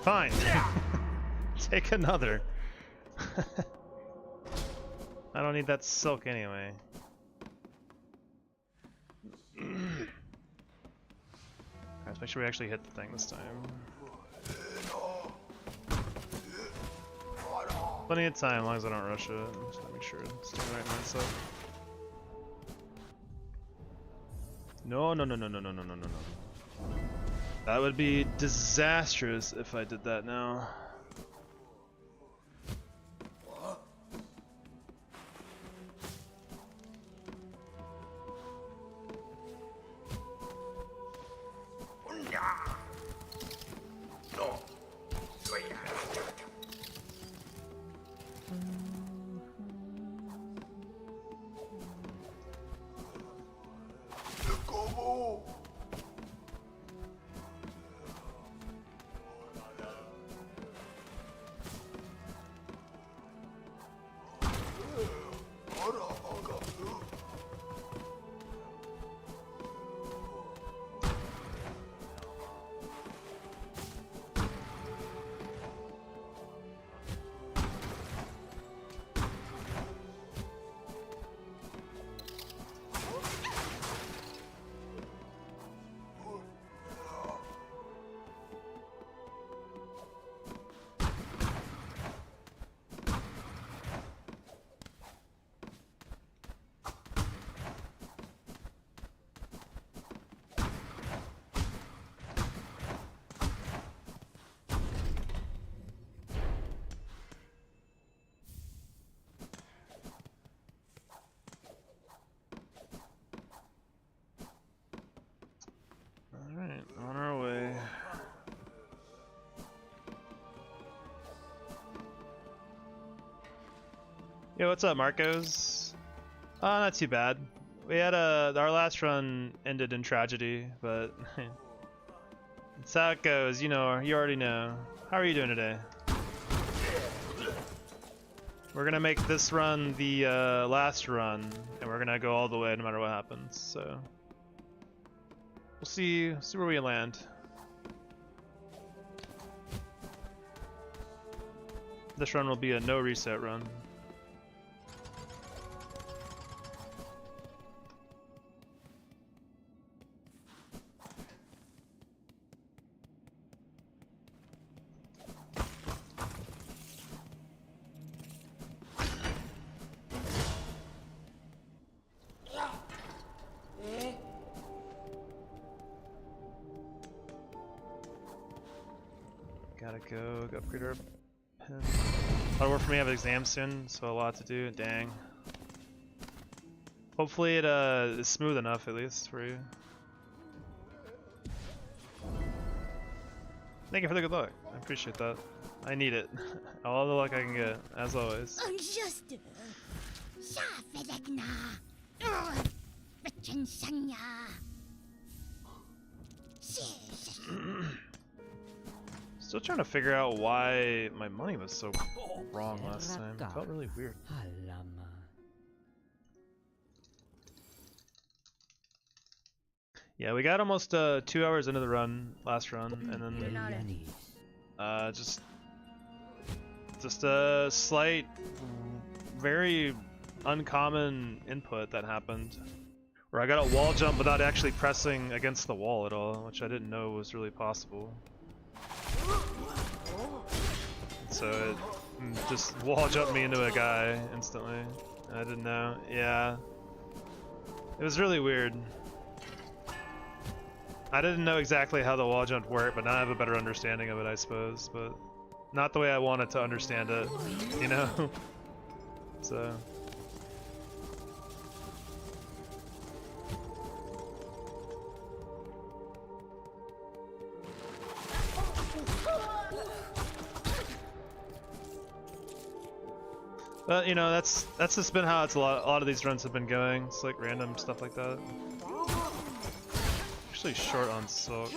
Fine. Take another. I don't need that silk anyway. Let's make sure we actually hit the thing this time. Plenty of time, as long as I don't rush it. Just to make sure it's doing the right mindset. No, no, no, no, no, no, no, no, no, no. That would be disastrous if I did that now. Alright, on our way. Yo, what's up, Marcos? Not too bad. We had our last run ended in tragedy, but it's how it goes, you know, you already know. How are you doing today? We're gonna make this run the last run, and we're gonna go all the way no matter what happens, so we'll see where we land. This run will be a no reset run. Gotta go upgrade our pen. A lot of work for me. I have exams soon, so a lot to do. Dang. Hopefully it is smooth enough at least for you. Thank you for the good luck. I appreciate that. I need it. All the luck I can get, as always. Still trying to figure out why my money was so wrong last time. It felt really weird. Yeah, we got almost 2 hours into the run, last run, and then just a slight, very uncommon input that happened, where I got a wall jump without actually pressing against the wall at all, which I didn't know was really possible. So it just wall jumped me into a guy instantly. I didn't know. Yeah. It was really weird. I didn't know exactly how the wall jump worked, but now I have a better understanding of it, I suppose. But not the way I wanted to understand it, you know? So... But you know, that's just been how a lot of these runs have been going. It's like random stuff like that. Actually short on silk.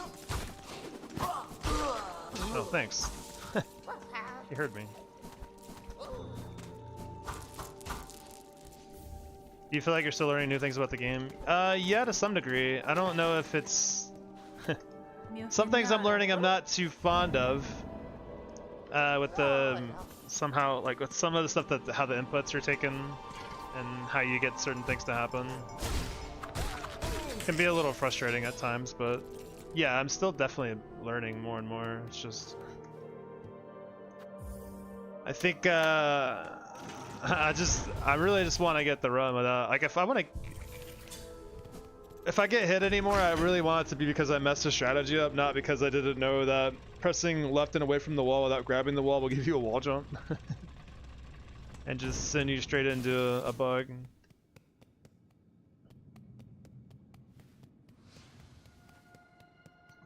Oh, thanks. You heard me. Do you feel like you're still learning new things about the game? Yeah, to some degree. I don't know if it's... Some things I'm learning I'm not too fond of. With the... Somehow, like with some of the stuff how the inputs are taken and how you get certain things to happen. It can be a little frustrating at times, but yeah, I'm still definitely learning more and more. It's just... I think, I really just want to get the run without, like if I get hit anymore, I really want it to be because I messed the strategy up, not because I didn't know that pressing left and away from the wall without grabbing the wall will give you a wall jump. And just send you straight into a bug.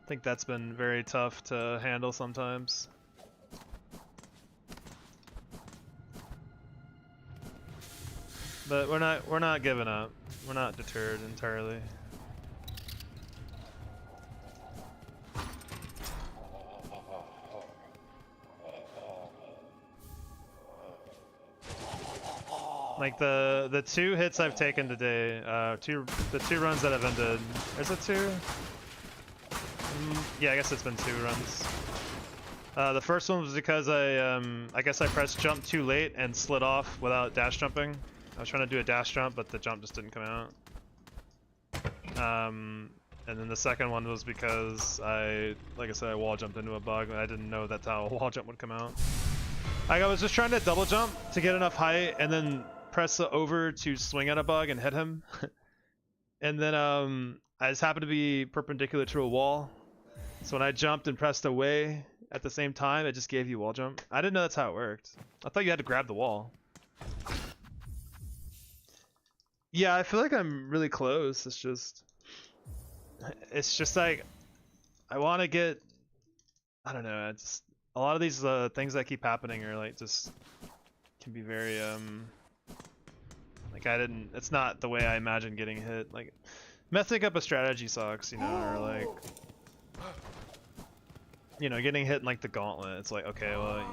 I think that's been very tough to handle sometimes. But we're not giving up. We're not deterred entirely. Like the 2 hits I've taken today, the 2 runs that have ended. Is it 2? Yeah, I guess it's been 2 runs. The first one was because I guess I pressed jump too late and slid off without dash jumping. I was trying to do a dash jump, but the jump just didn't come out. And then the second one was because like I said, I wall jumped into a bug and I didn't know that's how a wall jump would come out. I was just trying to double jump to get enough height and then press the over to swing at a bug and hit him. And then I just happened to be perpendicular to a wall. So when I jumped and pressed away at the same time, it just gave you wall jump. I didn't know that's how it worked. I thought you had to grab the wall. Yeah, I feel like I'm really close. It's just like I want to get. I don't know. It's a lot of these things that keep happening are like just can be very like it's not the way I imagined getting hit. Like messing up a strategy sucks, you know, or like getting hit in like the gauntlet. It's like, okay, well,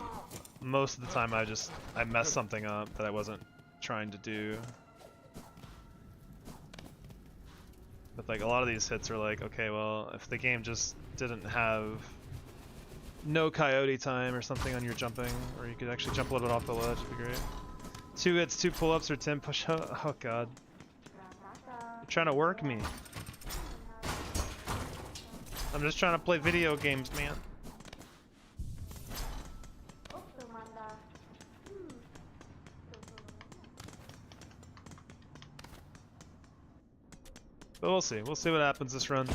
most of the time I messed something up that I wasn't trying to do. But like a lot of these hits are like, okay, well, if the game just didn't have no coyote time or something on your jumping, or you could actually jump a little bit off the ledge, it'd be great. 2 hits, 2 pull-ups, or 10 push-ups. Oh god. You're trying to work me. I'm just trying to play video games, man. But we'll see. We'll see what happens this run.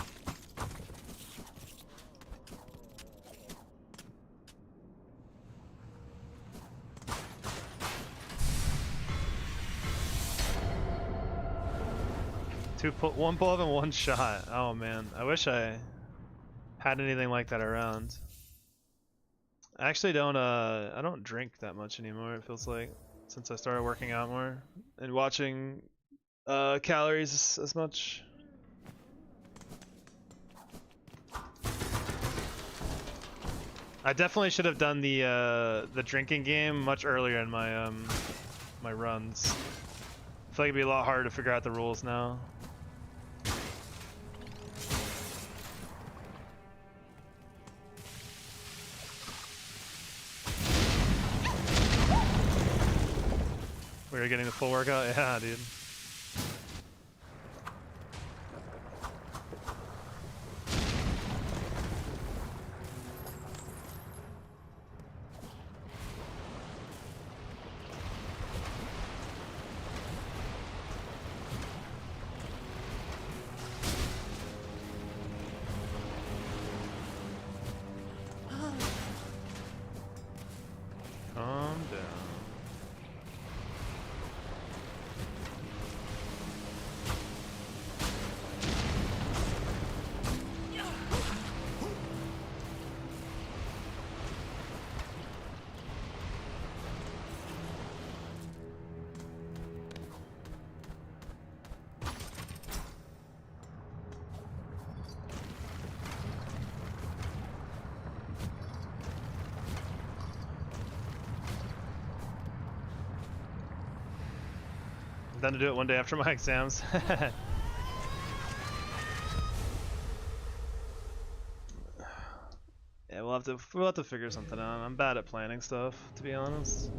One pull up and 1 shot. Oh man, I wish I had anything like that around. I actually don't. I don't drink that much anymore. It feels like since I started working out more and watching calories as much. I definitely should have done the drinking game much earlier in my my runs. I feel like it'd be a lot harder to figure out the rules now. We were getting the full workout? Yeah, dude. Calm down. Done to do it one day after my exams. Yeah, we'll have to figure something out. I'm bad at planning stuff, to be honest.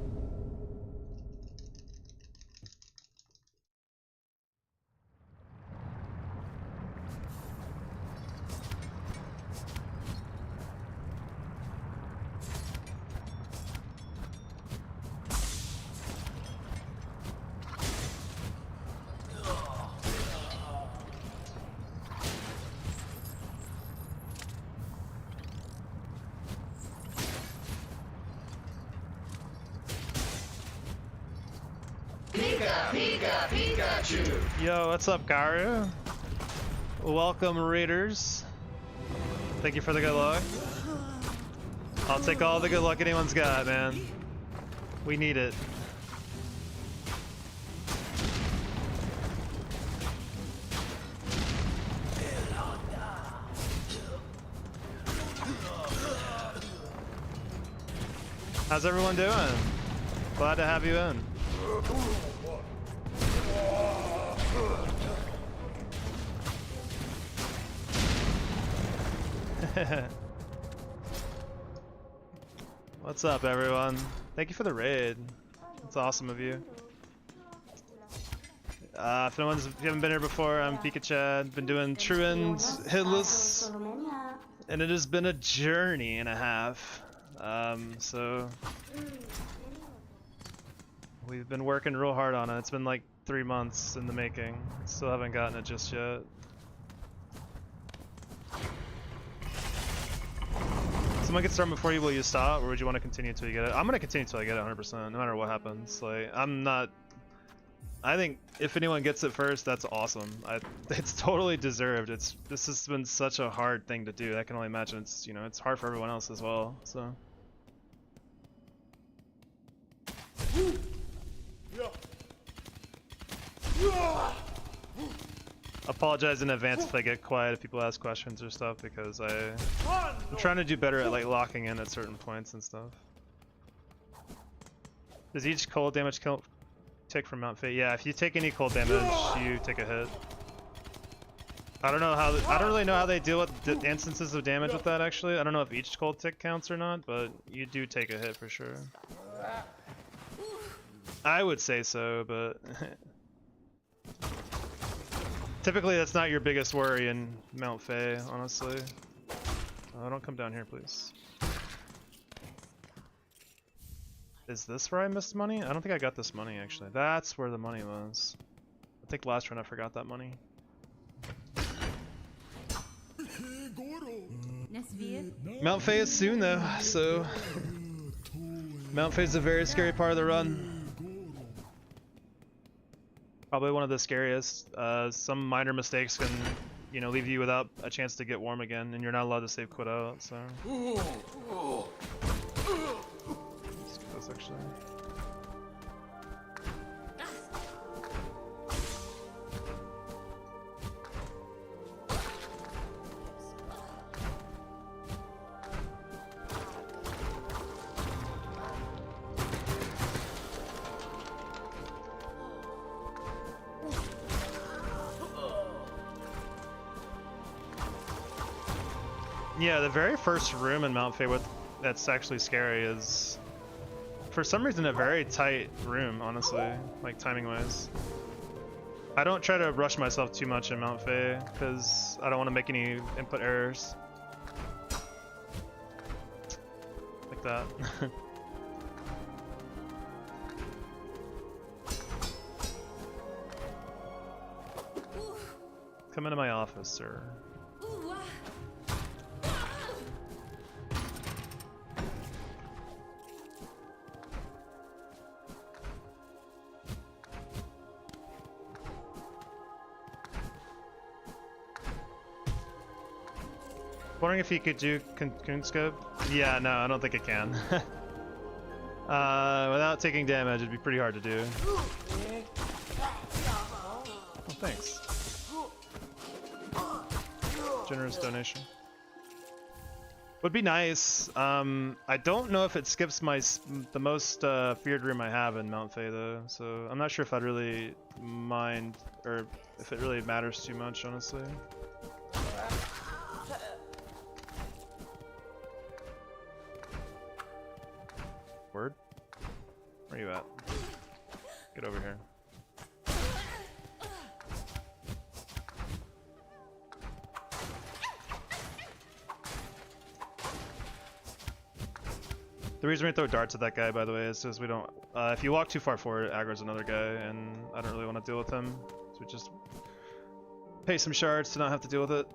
Pikachu! Yo, what's up, Garu? Welcome, Raiders. Thank you for the good luck. I'll take all the good luck anyone's got, man. We need it. How's everyone doing? Glad to have you in. What's up, everyone? Thank you for the raid. It's awesome of you. If you haven't been here before, I'm Pika. Been doing Truan's Hitless, and it has been a journey and a half. So we've been working real hard on it. It's been like 3 months in the making. Still haven't gotten it just yet. Someone can start before you. Will you stop, or would you want to continue until you get it? I'm gonna continue until I get it 100%, no matter what happens. Like, I'm not. I think if anyone gets it first, that's awesome. It's totally deserved. This has been such a hard thing to do. I can only imagine it's it's hard for everyone else as well. So. Apologize in advance if I get quiet if people ask questions or stuff, because I'm trying to do better at like locking in at certain points and stuff. Does each cold damage take from Mount Fate? Yeah, if you take any cold damage, you take a hit. I don't really know how they deal with the instances of damage with that actually. I don't know if each cold tick counts or not, but you do take a hit for sure. I would say so, but typically that's not your biggest worry in Mount Fate, honestly. Oh, don't come down here, please. Is this where I missed money? I don't think I got this money, actually. That's where the money was. I think last run I forgot that money. Mount Fate is soon, though, so... Mount Fate is a very scary part of the run. Probably one of the scariest. Some minor mistakes can, leave you without a chance to get warm again, and you're not allowed to save quit out, so... Let's get this, actually. Yeah, the very first room in Mount Fate that's actually scary is, for some reason, a very tight room, honestly, like timing-wise. I don't try to rush myself too much in Mount Fate, because I don't want to make any input errors. Like that. Come into my office, sir. Wondering if you could do cocoon scope? Yeah, no, I don't think it can. Without taking damage, it'd be pretty hard to do. Oh, thanks. Generous donation. Would be nice. I don't know if it skips the most feared room I have in Mount Fate though, so I'm not sure if I'd really mind, or if it really matters too much, honestly. Word? Where are you at? Get over here. The reason we throw darts at that guy, by the way, is because we don't... if you walk too far forward, it aggro's another guy, and I don't really want to deal with him. So we just pay some shards to not have to deal with it.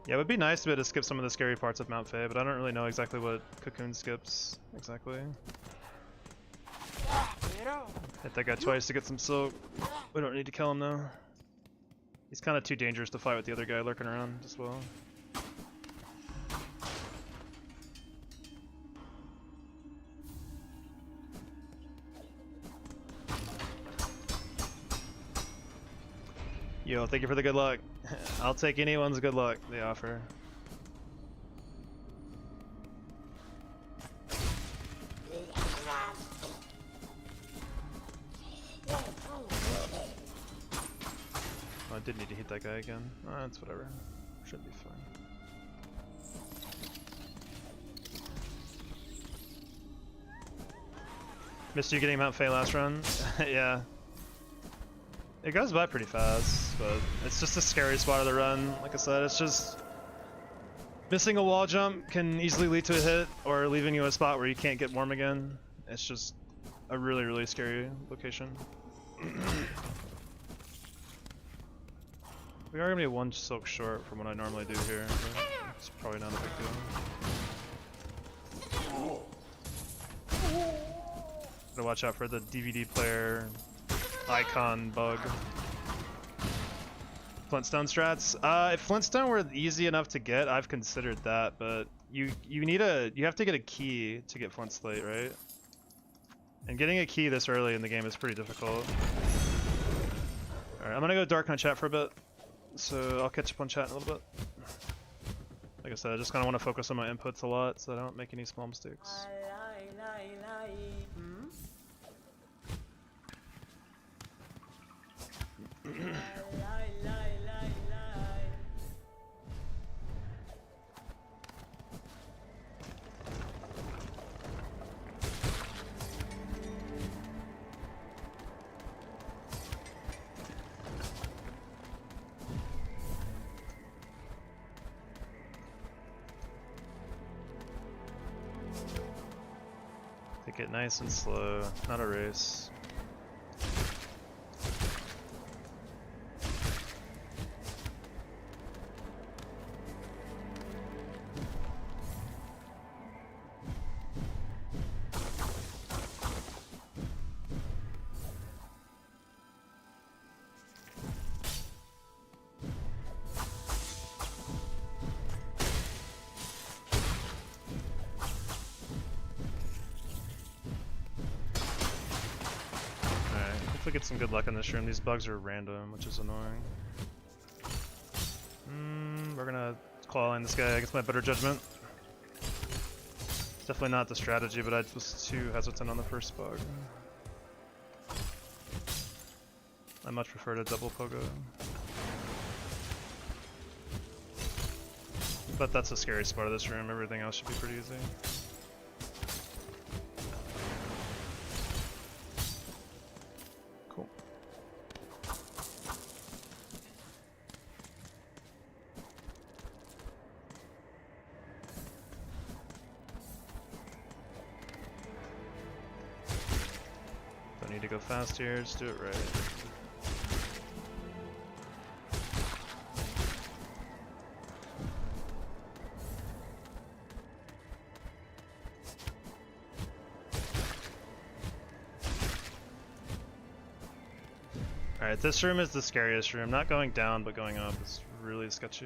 Yeah, it would be nice to be able to skip some of the scary parts of Mount Fate, but I don't really know exactly what Cocoon skips, exactly. Hit that guy twice to get some silk. We don't need to kill him though. He's kind of too dangerous to fight with the other guy lurking around as well. Yo, thank you for the good luck. I'll take anyone's good luck they offer. Oh, I did need to hit that guy again. Oh, that's whatever. Should be fine. Missed you getting Mount Fay last run? Yeah. It goes by pretty fast, but it's just a scary spot of the run. Like I said, it's just... Missing a wall jump can easily lead to a hit, or leaving you in a spot where you can't get warm again. It's just a really, really scary location. We are gonna be one silk short from what I normally do here, but it's probably not a big deal. Gotta watch out for the DVD player icon bug. Flintstone strats. If Flintstone were easy enough to get, I've considered that, but you have to get a key to get Flint Slate, right? And getting a key this early in the game is pretty difficult. Alright, I'm gonna go dark on chat for a bit, so I'll catch up on chat in a little bit. Like I said, I just kind of want to focus on my inputs a lot so I don't make any small mistakes. Take it nice and slow, not a race. Get some good luck in this room. These bugs are random, which is annoying. We're gonna claw line this guy against my better judgment. Definitely not the strategy, but I was too hesitant on the first bug. I much prefer to double pogo. But that's the scariest part of this room. Everything else should be pretty easy. Fast here, just do it right. Alright, this room is the scariest room. Not going down, but going up is really sketchy.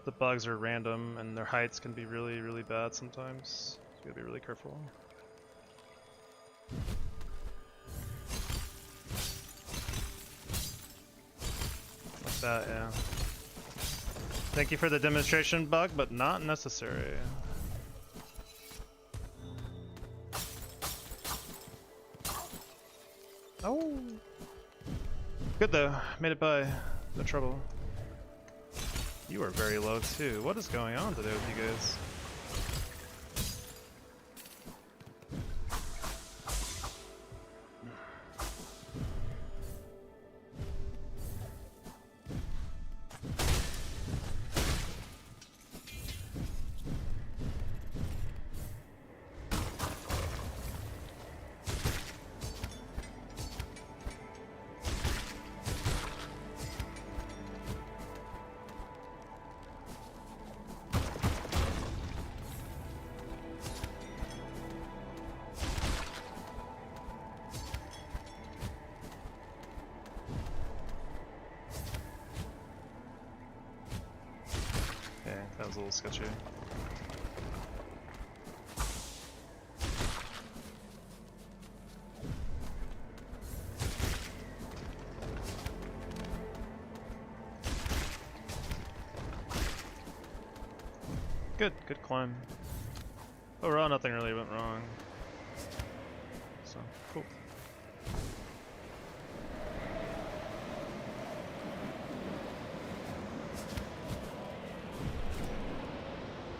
The bugs are random, and their heights can be really, really bad sometimes. So you gotta be really careful. That, yeah. Thank you for the demonstration bug, but not necessary. Oh! Good though, made it by. No trouble. You are very low too. What is going on today with you guys? That was a little sketchy. Good climb. Overall, nothing really went wrong. So, cool.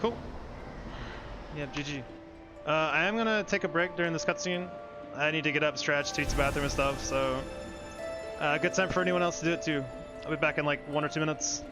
Cool. Yeah, GG. I am gonna take a break during this cutscene. I need to get up, stretch, to use the bathroom and stuff, so... good time for anyone else to do it too. I'll be back in like 1 or 2 minutes.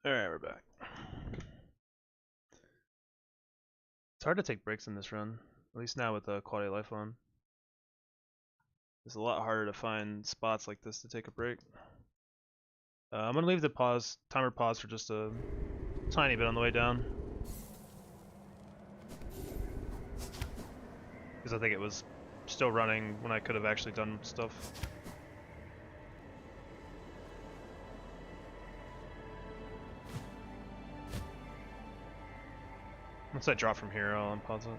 Alright, we're back. It's hard to take breaks in this run, at least now with the quality of life on. It's a lot harder to find spots like this to take a break. I'm gonna leave the timer pause for just a tiny bit on the way down. Because I think it was still running when I could have actually done stuff. Once I drop from here, I'll unpause it.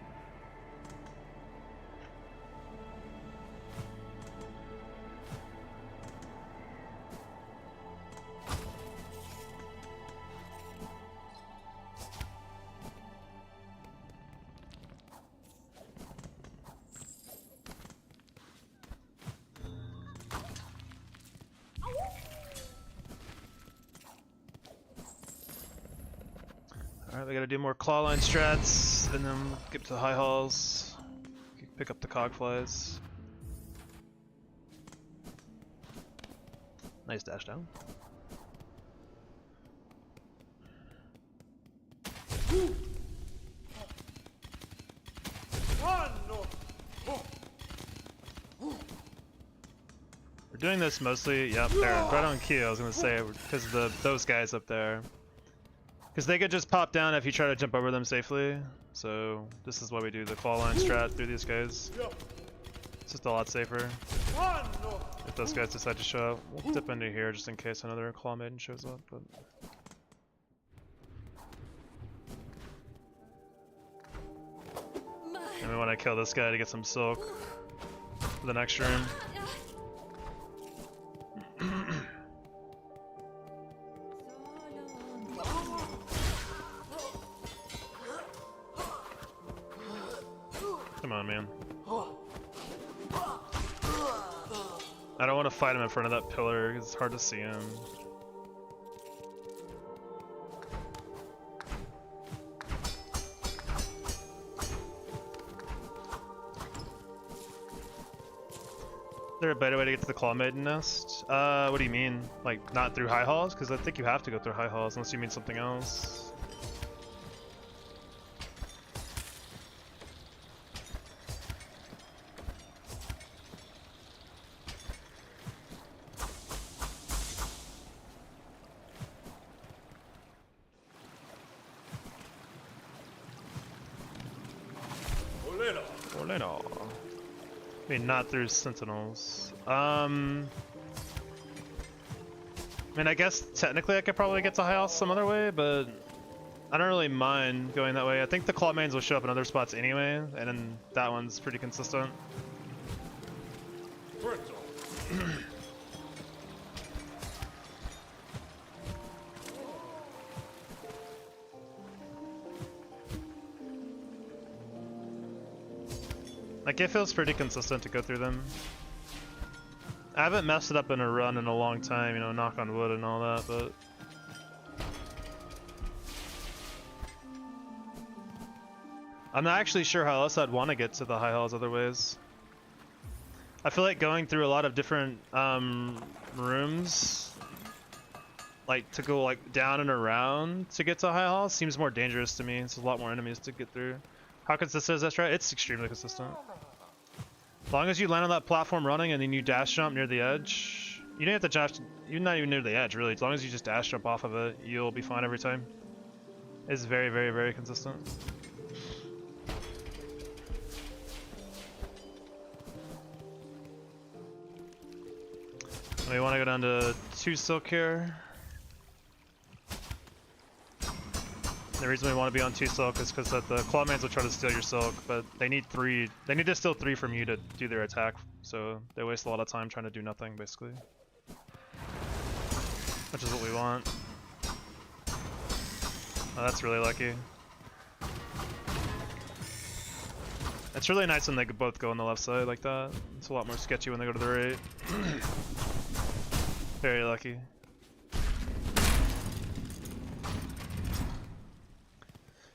Alright, we gotta do more claw line strats, and then get to the high halls, pick up the cog flies. Nice dash down. We're doing this mostly, yep, there, right on cue, I was gonna say, because of those guys up there. Because they could just pop down if you try to jump over them safely. So this is why we do the claw line strat through these guys. It's just a lot safer. If those guys decide to show up, we'll dip into here just in case another claw maiden shows up. But and we want to kill this guy to get some silk for the next room. Come on, man. I don't want to fight him in front of that pillar because it's hard to see him. Is there a better way to get to the Claw Maiden nest? What do you mean? Like, not through high halls? Because I think you have to go through high halls unless you mean something else. I mean, not through sentinels. I mean, I guess technically I could probably get to high house some other way, but I don't really mind going that way. I think the claw mains will show up in other spots anyway, and then that one's pretty consistent. Like, it feels pretty consistent to go through them. I haven't messed it up in a run in a long time, you know, knock on wood and all that, but... I'm not actually sure how else I'd want to get to the high halls other ways. I feel like going through a lot of different rooms, like to go like down and around to get to high halls, seems more dangerous to me. There's a lot more enemies to get through. How consistent is that strat? It's extremely consistent. As long as you land on that platform running and then you dash jump near the edge, you don't have to dash, you're not even near the edge really. As long as you just dash jump off of it, you'll be fine every time. It's very, very, very consistent. We want to go down to 2 silk here. The reason we want to be on 2 silk is because the clawmans will try to steal your silk, but they need 3. They need to steal 3 from you to do their attack, so they waste a lot of time trying to do nothing, basically. Which is what we want. Oh, that's really lucky. It's really nice when they both go on the left side like that. It's a lot more sketchy when they go to the right. Very lucky.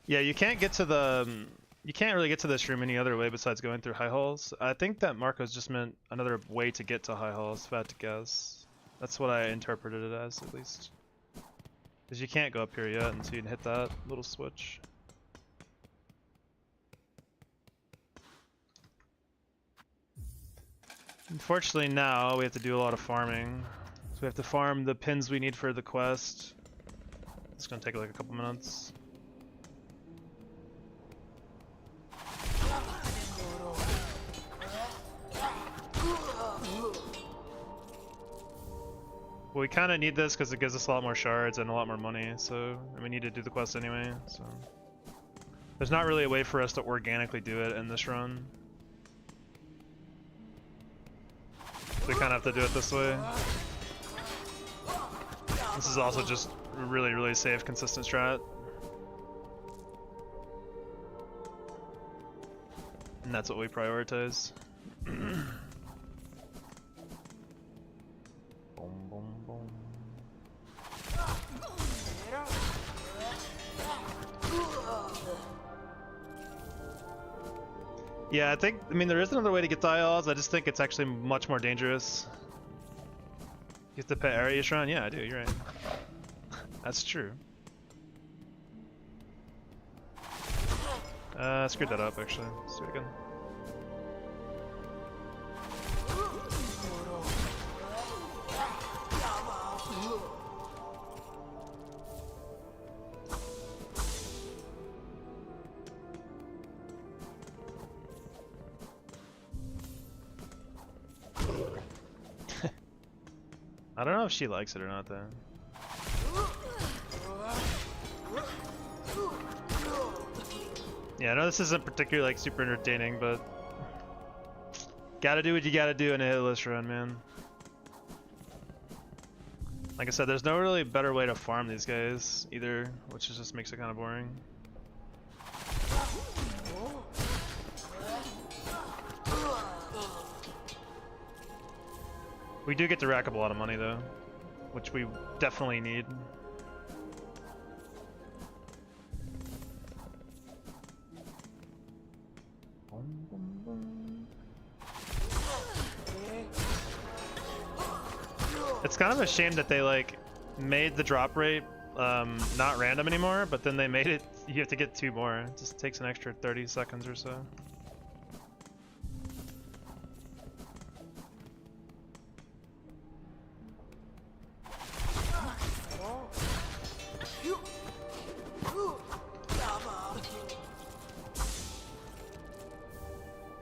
Yeah, you can't get to the... you can't really get to this room any other way besides going through high halls. I think that Marco's just meant another way to get to high halls, if I had to guess. That's what I interpreted it as, at least. Because you can't go up here yet until you hit that little switch. Unfortunately now, we have to do a lot of farming. So we have to farm the pins we need for the quest. It's gonna take like a couple minutes. Well, we kind of need this because it gives us a lot more shards and a lot more money, so and we need to do the quest anyway, so... There's not really a way for us to organically do it in this run. So we kind of have to do it this way. This is also just really, really safe, consistent strat. And that's what we prioritize. Boom, boom, boom. Yeah, I mean, there is another way to get dials. I just think it's actually much more dangerous. You have to pet area shrine? Yeah, I do, you're right. That's true. Screwed that up actually. Let's do it again. I don't know if she likes it or not though. Yeah, I know this isn't particularly like super entertaining, but gotta do what you gotta do in a hitless run, man. Like I said, there's no really better way to farm these guys either, which just makes it kind of boring. We do get to rack up a lot of money though, which we definitely need. It's kind of a shame that they like made the drop rate not random anymore, but then they made it you have to get 2 more. It just takes an extra 30 seconds or so.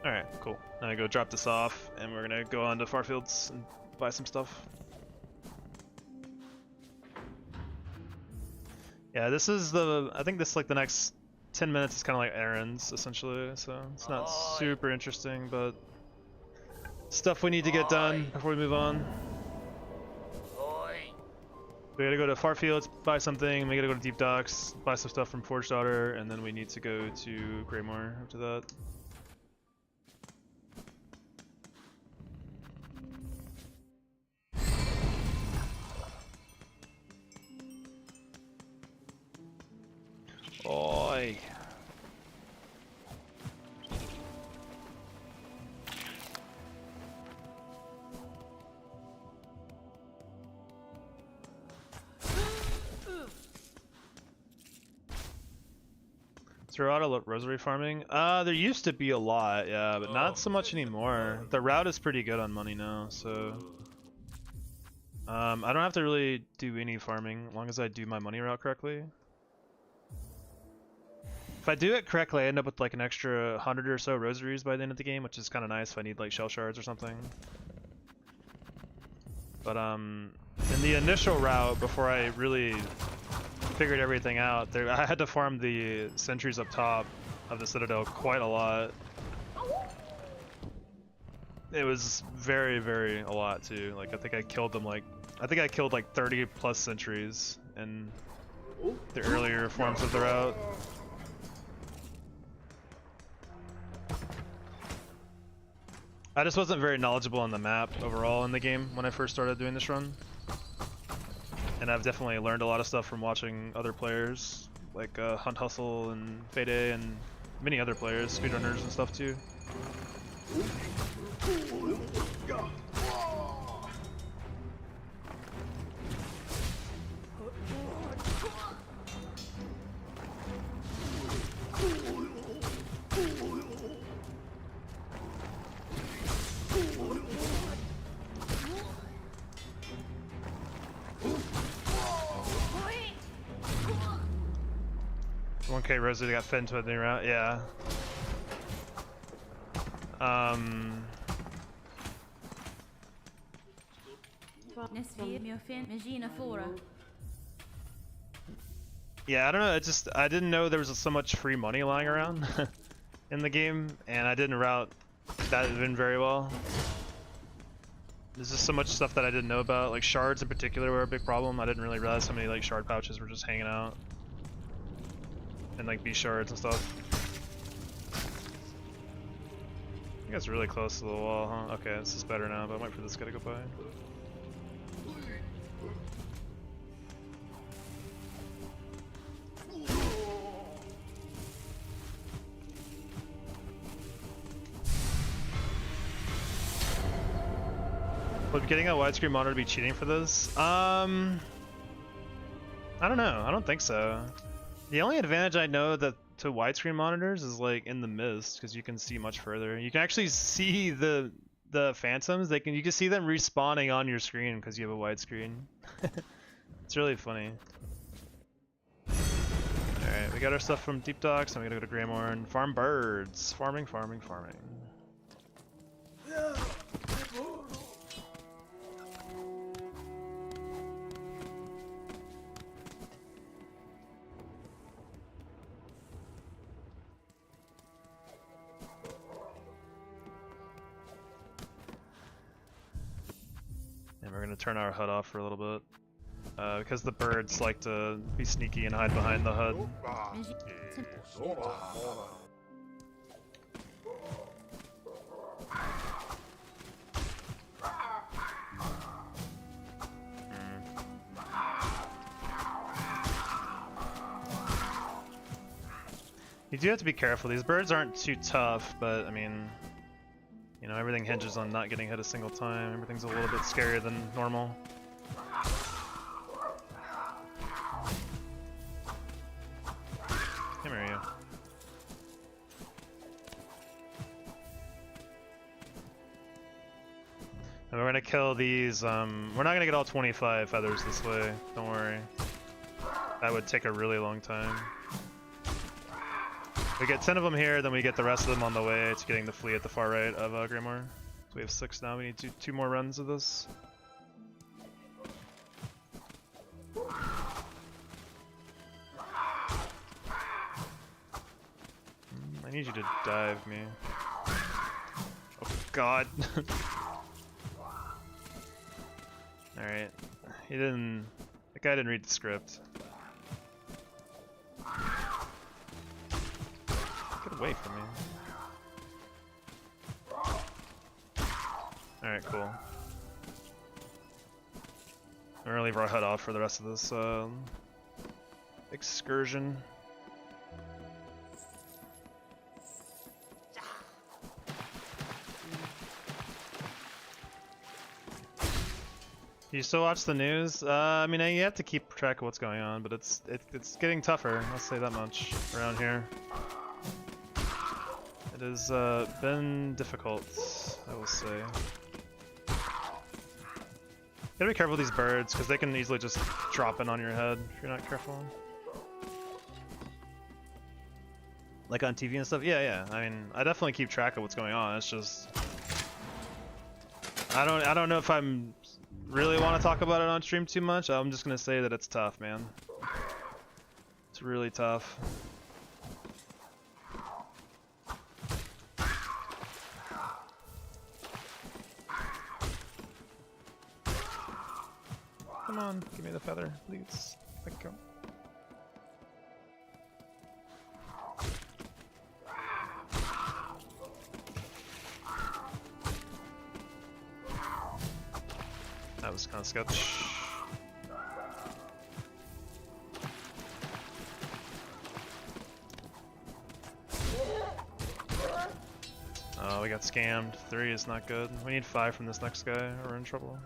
Alright, cool. Now I go drop this off, and we're gonna go on to Farfields and buy some stuff. Yeah, this is the. I think this like the next 10 minutes is kind of like errands essentially, so it's not super interesting, but stuff we need to get done before we move on. We gotta go to Farfields, buy something. We gotta go to Deep Docks, buy some stuff from Forge Daughter, and then we need to go to Greymoor after that. Oi. Is there a lot of rosary farming? There used to be a lot, yeah, but not so much anymore. The route is pretty good on money now, so I don't have to really do any farming as long as I do my money route correctly. If I do it correctly, I end up with like an extra 100 or so rosaries by the end of the game, which is kind of nice if I need like shell shards or something. But in the initial route, before I really figured everything out, I had to farm the sentries up top of the Citadel quite a lot. It was very, very a lot too. Like I think I killed them like 30 plus sentries in the earlier forms of the route. I just wasn't very knowledgeable on the map overall in the game when I first started doing this run. And I've definitely learned a lot of stuff from watching other players, like Hunt Hustle and Fayday and many other players, speedrunners and stuff too. Okay, Rosie got fed into a new route, yeah. Yeah, I don't know, I didn't know there was so much free money lying around in the game, and I didn't route that in very well. There's just so much stuff that I didn't know about, like shards in particular were a big problem. I didn't really realize how many like shard pouches were just hanging out. And like B shards and stuff. I think it's really close to the wall, huh? Okay, this is better now, but I'm waiting for this guy to go by. Would getting a widescreen monitor be cheating for this? I don't know. I don't think so. The only advantage I know that to widescreen monitors is like in the mist, because you can see much further. You can actually see the phantoms. You can see them respawning on your screen because you have a widescreen. It's really funny. All right, we got our stuff from Deep Docks, and we gotta go to Greymoor and farm birds. Farming. And we're gonna turn our HUD off for a little bit. Because the birds like to be sneaky and hide behind the HUD. You do have to be careful. These birds aren't too tough, but I mean, you know, everything hinges on not getting hit a single time. Everything's a little bit scarier than normal. Come here, you. And we're gonna kill these. We're not gonna get all 25 feathers this way. Don't worry. That would take a really long time. We get 10 of them here, then we get the rest of them on the way to getting the flea at the far right of Greymoor. So we have 6 now. We need two more runs of this. I need you to dive me. Oh god. Alright. He didn't... That guy didn't read the script. Get away from me. Alright, cool. I'm gonna leave our hut off for the rest of this excursion. You still watch the news? I mean, you have to keep track of what's going on, but it's getting tougher. I'll say that much around here. It has been difficult, I will say. Gotta be careful with these birds, because they can easily just drop in on your head if you're not careful. Like on TV and stuff? Yeah. I mean, I definitely keep track of what's going on. It's just I don't know if I'm really want to talk about it on stream too much. I'm just gonna say that it's tough, man. It's really tough. Come on, give me the feather, please. Thank you. That was kind of sketch. Oh, we got scammed. 3 is not good. We need 5 from this next guy, or we're in trouble.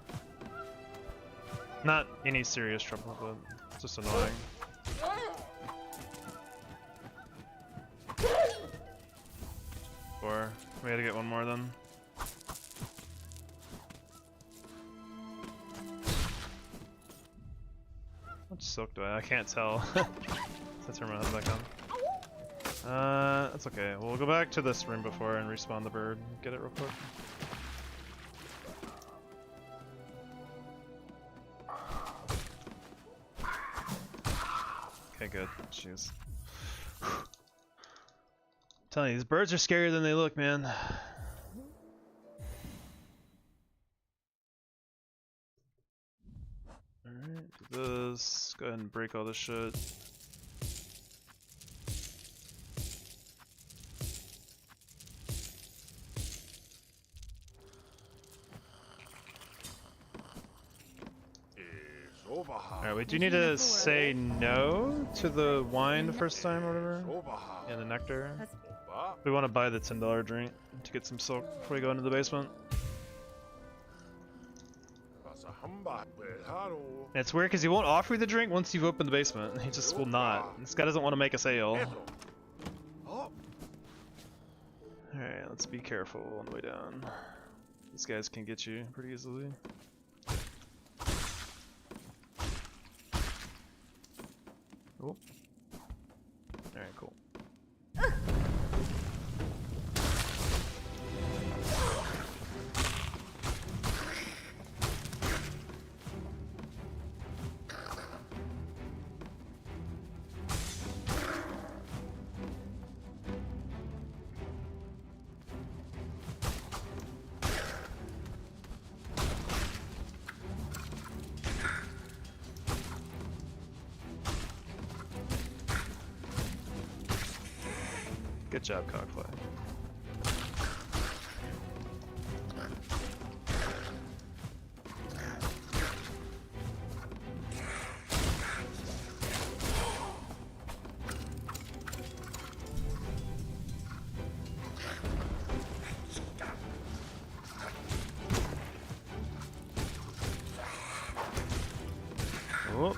Not any serious trouble, but it's just annoying. 4. We had to get one more then. How much silk do I? I can't tell. Let's turn my head back on. That's okay. We'll go back to this room before and respawn the bird. Get it real quick. Okay, good. Jeez. I'm telling you, these birds are scarier than they look, man. Alright, do this. Go ahead and break all this shit. Alright, we do need to say no to the wine the first time or whatever. And the nectar. We want to buy the $10 drink to get some silk before we go into the basement. And it's weird because he won't offer you the drink once you've opened the basement. He just will not. This guy doesn't want to make a sale. Alright, let's be careful on the way down. These guys can get you pretty easily. Oh. Alright, cool. Good job, Cockfly. Oh.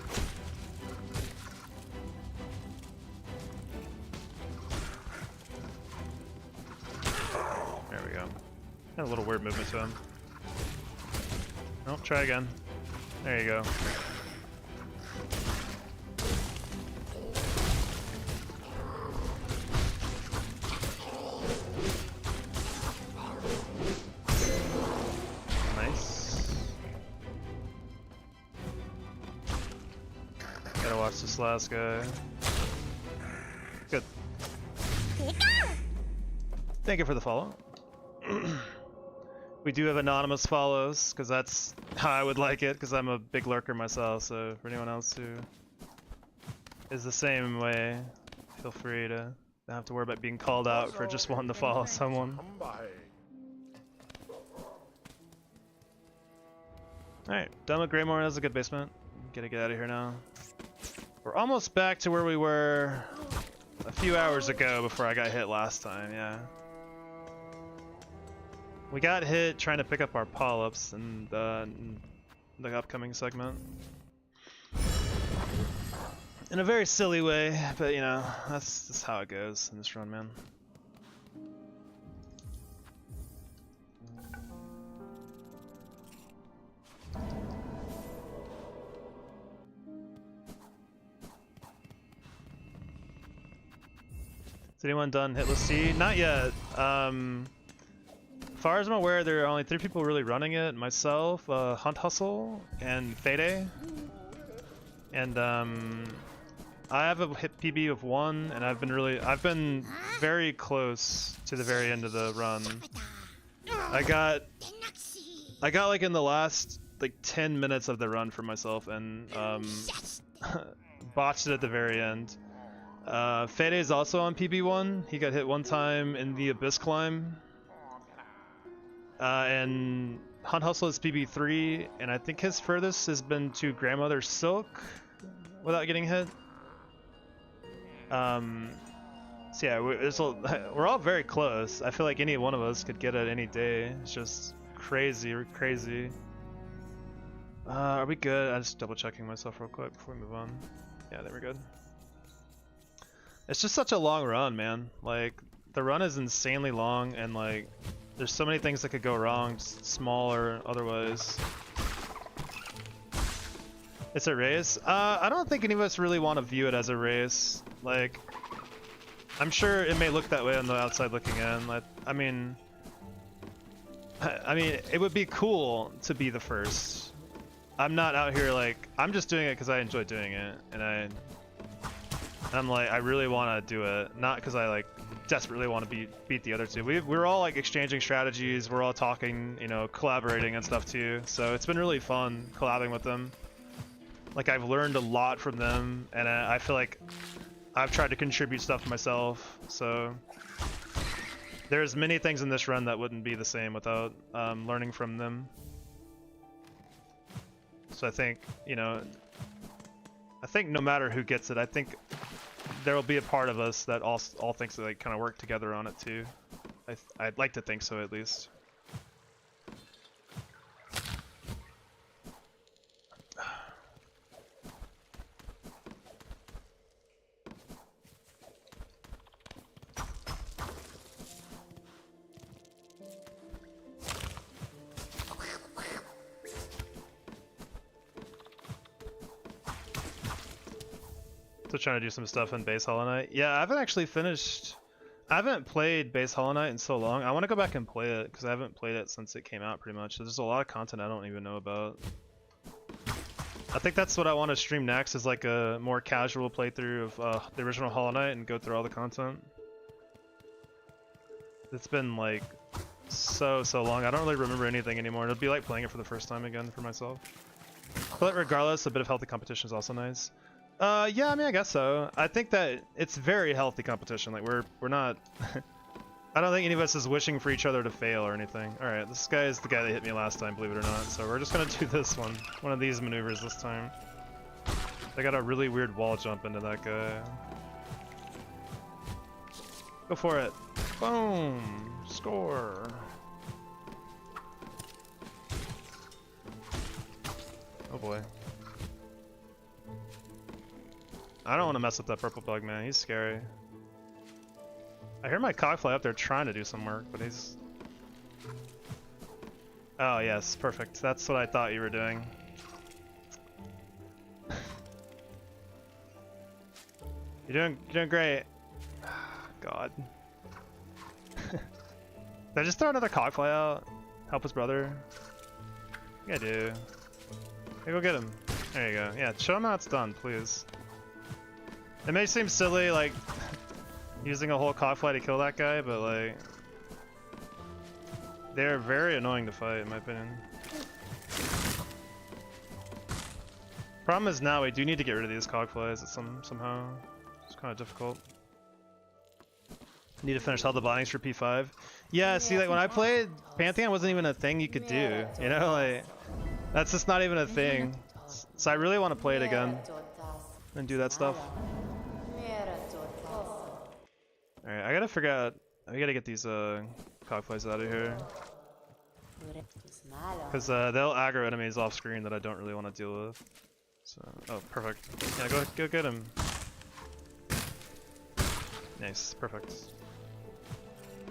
Had a little weird movement to him. Nope, try again. There you go. Nice. Gotta watch this last guy. Good. Thank you for the follow. We do have anonymous follows, because that's how I would like it, because I'm a big lurker myself, so for anyone else who is the same way, feel free to not have to worry about being called out for just wanting to follow someone. Alright, done with Greymore. That's a good basement. Gotta get out of here now. We're almost back to where we were a few hours ago before I got hit last time, yeah. We got hit trying to pick up our polyps in the upcoming segment. In a very silly way, but you know, that's how it goes in this run, man. Has anyone done Hitless C? Not yet. As far as I'm aware, there are only 3 people really running it. Myself, Hunt Hustle, and Fede. And I have a hit PB of 1, and I've been very close to the very end of the run. I got like in the last like 10 minutes of the run for myself, and botched it at the very end. Fede is also on PB1. He got hit 1 time in the Abyss Climb. And Hunt Hustle is PB3, and I think his furthest has been to Grandmother Silk without getting hit. So yeah, we're all very close. I feel like any one of us could get it any day. It's just crazy, crazy. Are we good? I'm just double checking myself real quick before we move on. Yeah, there we're good. It's just such a long run, man. Like, the run is insanely long, and like, there's so many things that could go wrong, small or otherwise. It's a race? I don't think any of us really want to view it as a race. Like, I'm sure it may look that way on the outside looking in. Like, I mean, it would be cool to be the first. I'm not out here like, I'm just doing it because I enjoy doing it, and I'm like, I really want to do it, not because I like desperately want to beat the other 2. We're all like exchanging strategies, we're all talking, you know, collaborating and stuff too. So it's been really fun collabing with them. Like, I've learned a lot from them, and I feel like I've tried to contribute stuff myself. So there's many things in this run that wouldn't be the same without learning from them. So I think, you know, no matter who gets it, I think there will be a part of us that all thinks that they kind of work together on it too. I'd like to think so, at least. Still trying to do some stuff in Base Hollow Knight. Yeah, I haven't actually finished. I haven't played Base Hollow Knight in so long. I want to go back and play it because I haven't played it since it came out pretty much. There's a lot of content I don't even know about. I think that's what I want to stream next, is like a more casual playthrough of the original Hollow Knight and go through all the content. It's been like so long. I don't really remember anything anymore. It'll be like playing it for the first time again for myself. But regardless, a bit of healthy competition is also nice. Yeah, I mean, I guess so. I think that it's very healthy competition. Like, we're not... I don't think any of us is wishing for each other to fail or anything. Alright, this guy is the guy that hit me last time, believe it or not. So we're just gonna do this one. One of these maneuvers this time. I got a really weird wall jump into that guy. Go for it. Boom! Score! Oh boy. I don't want to mess with that purple bug, man. He's scary. I hear my cockfly up there trying to do some work, but he's... Oh, yes. Perfect. That's what I thought you were doing. You're doing great. God. Did I just throw another cockfly out? Help his brother? Yeah, I do. Hey, go get him. There you go. Yeah, show him how it's done, please. It may seem silly, like, using a whole cockfly to kill that guy, but, like, They're very annoying to fight, in my opinion. Problem is now we do need to get rid of these cogflies somehow. It's kind of difficult. Need to finish all the bindings for P5. Yeah, see, like when I played, Pantheon wasn't even a thing you could do. You know, like that's just not even a thing. So I really want to play it again and do that stuff. All right, I gotta figure out. I gotta get these cogflies out of here. Because they'll aggro enemies off screen that I don't really want to deal with. So, oh, perfect. Yeah, go get him. Nice, perfect.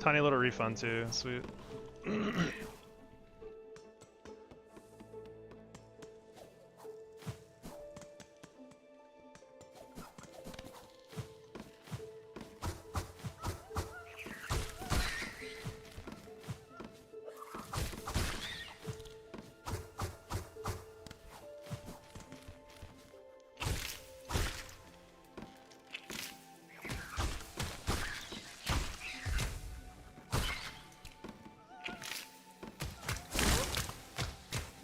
Tiny little refund too, sweet.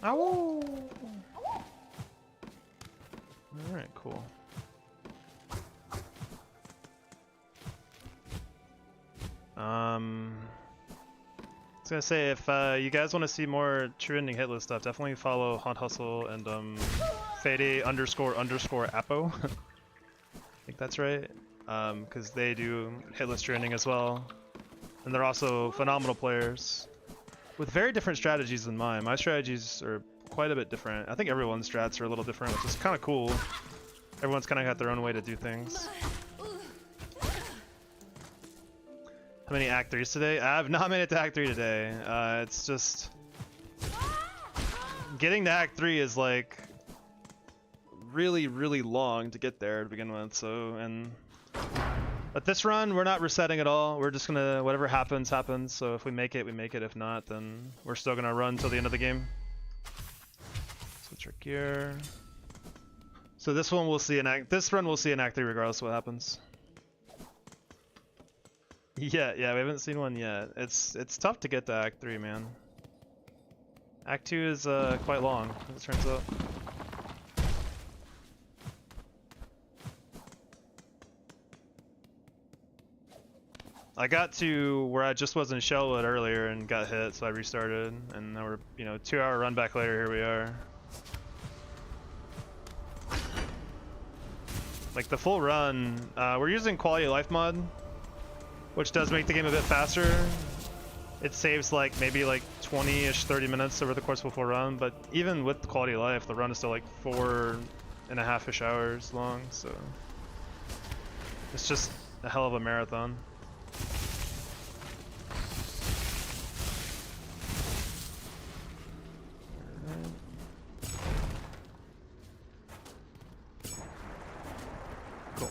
Ow! Alright, cool. I was gonna say, if you guys want to see more true ending hitless stuff, definitely follow Hunt Hustle and Fade__Apo. I think that's right. Because they do hitless true ending as well. And they're also phenomenal players. With very different strategies than mine. My strategies are quite a bit different. I think everyone's strats are a little different, which is kind of cool. Everyone's kind of got their own way to do things. How many Act 3s today? I have not made it to Act 3 today. It's just... Getting to Act 3 is like... really, really long to get there to begin with, so... But this run, we're not resetting at all. We're just gonna, whatever happens, happens. So if we make it, we make it. If not, then we're still gonna run till the end of the game. Switch our gear. So this one we'll see in this run we'll see in Act 3 regardless of what happens. Yeah, we haven't seen one yet. It's tough to get to Act 3, man. Act 2 is quite long, as it turns out. I got to where I just was in Shellwood earlier and got hit, so I restarted, and now we're, 2-hour run back later, here we are. Like the full run, we're using quality of life mod, which does make the game a bit faster. It saves like maybe like 20-ish, 30 minutes over the course of a full run, but even with quality of life, the run is still like 4.5-ish hours long, so it's just a hell of a marathon. Cool.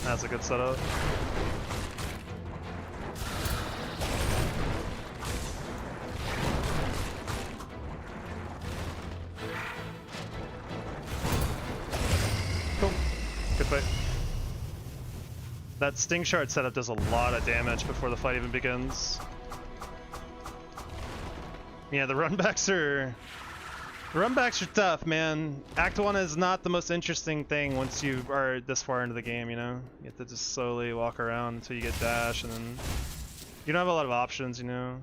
That's a good setup. Cool. Good fight. That Sting Shard setup does a lot of damage before the fight even begins. Yeah, the runbacks are tough, man. Act 1 is not the most interesting thing once you are this far into the game, you know? You have to just slowly walk around until you get dash, and then you don't have a lot of options, you know?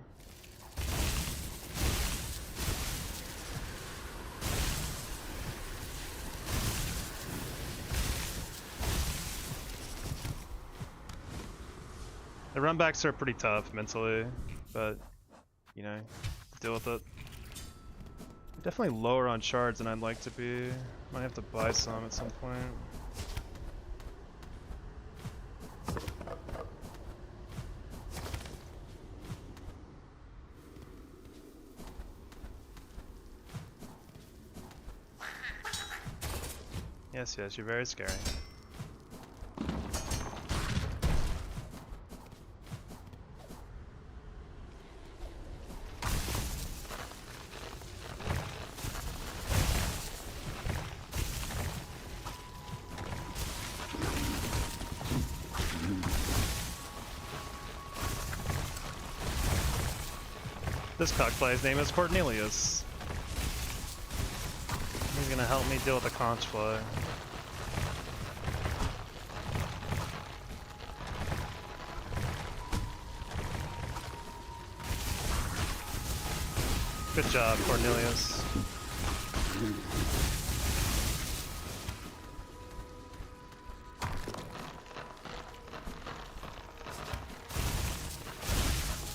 The runbacks are pretty tough mentally, but, deal with it. I'm definitely lower on shards than I'd like to be. Might have to buy some at some point. Yes, you're very scary. This cockfly's name is Cornelius. He's gonna help me deal with the conch fly. Good job, Cornelius.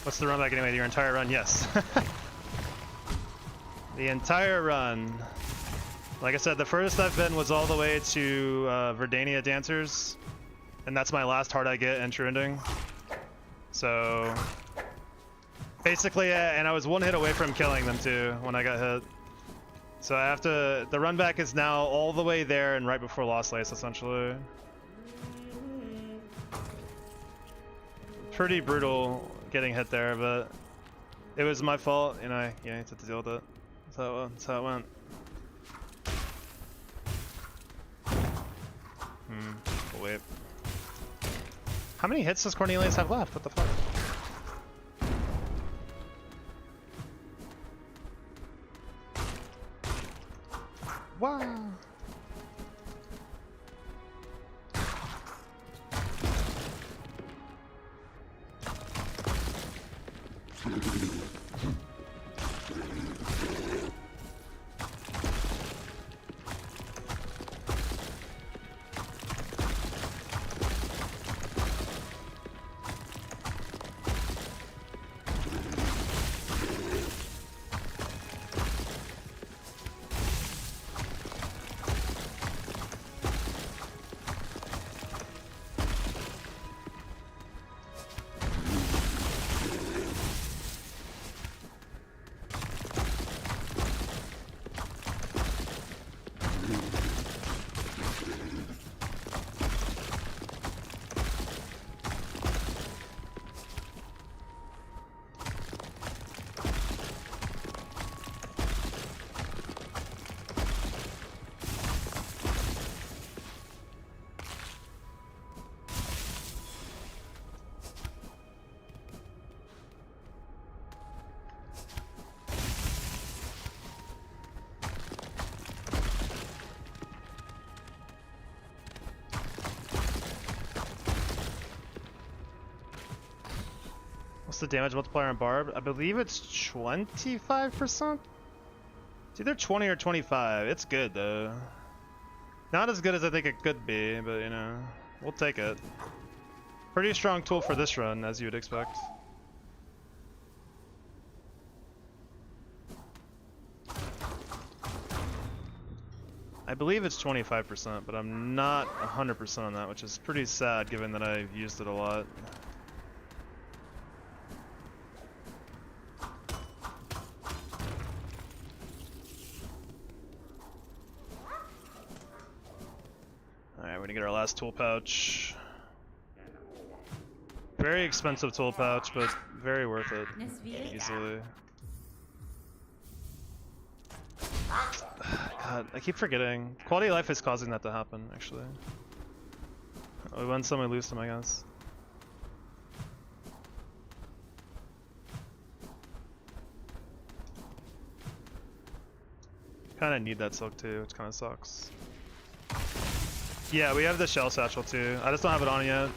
What's the run back anyway? Your entire run? Yes. The entire run. Like I said, the furthest I've been was all the way to Verdania Dancers, and that's my last hard I get in True Ending. So basically, and I was one hit away from killing them too when I got hit. So I have to. The run back is now all the way there and right before Lost Lace, essentially. Pretty brutal getting hit there, but it was my fault, and I had to deal with it. That's how it went. Wait. How many hits does Cornelius have left? What the fuck? Wow. What's the damage multiplier on Barb? I believe it's 25%? It's either 20 or 25. It's good though. Not as good as I think it could be, but you know, we'll take it. Pretty strong tool for this run, as you would expect. I believe it's 25%, but I'm not 100% on that, which is pretty sad given that I've used it a lot. Alright, we're gonna get our last tool pouch. Very expensive tool pouch, but very worth it. Easily. God, I keep forgetting. Quality of life is causing that to happen, actually. We win some, we lose some, I guess. Kinda need that silk too, which kinda sucks. Yeah, we have the shell satchel too. I just don't have it on yet.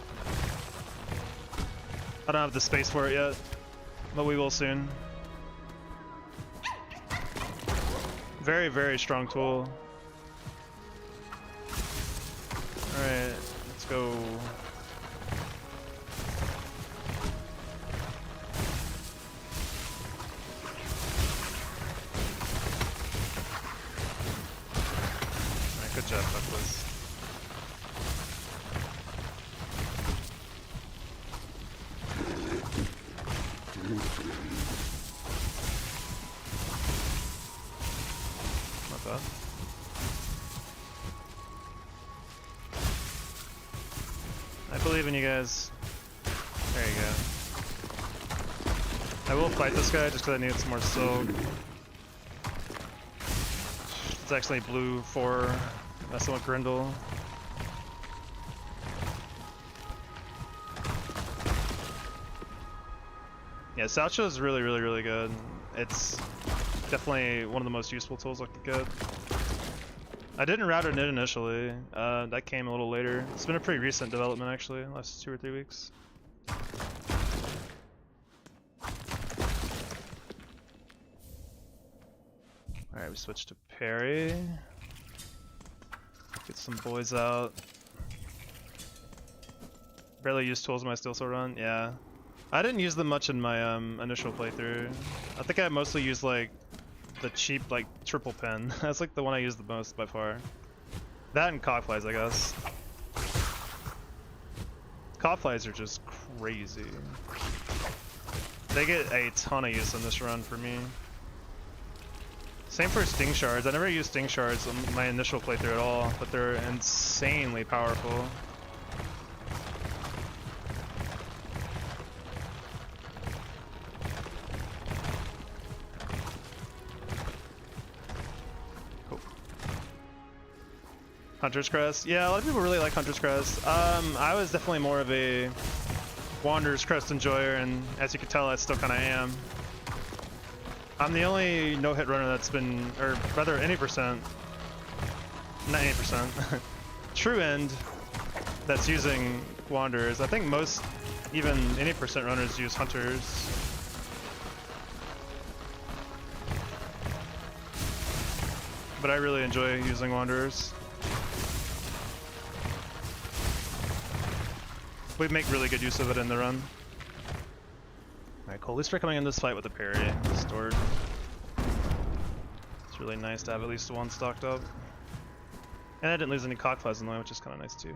I don't have the space for it yet, but we will soon. Very, very strong tool. Alright, let's go. Alright, good job, Hitless. Not bad. I believe in you guys. There you go. I will fight this guy just because I need some more silk. It's actually blue for messing with Grindle. Yeah, Salcho is really, really, really good. it's definitely one of the most useful tools I could get. I didn't route it in initially. That came a little later. It's been a pretty recent development actually, last 2 or 3 weeks. Alright, we switch to parry. Get some boys out. Barely used tools in my steel saw run, yeah. I didn't use them much in my initial playthrough. I think I mostly used like the cheap like triple pin. That's like the one I used the most by far. That and cockflies, I guess. Cockflies are just crazy. They get a ton of use in this run for me. Same for sting shards. I never used sting shards on my initial playthrough at all, but they're insanely powerful. Cool. Hunter's Crest. Yeah, a lot of people really like Hunter's Crest. I was definitely more of a Wanderer's Crest enjoyer, and as you can tell, I still kind of am. I'm the only no-hit runner that's been, or rather any percent, not 80%, true end that's using Wanderers. I think most, even any percent runners use Hunters. But I really enjoy using Wanderers. We make really good use of it in the run. Alright, cool. At least we're coming in this fight with a parry stored. It's really nice to have at least one stocked up. And I didn't lose any cockflies in the way, which is kind of nice too.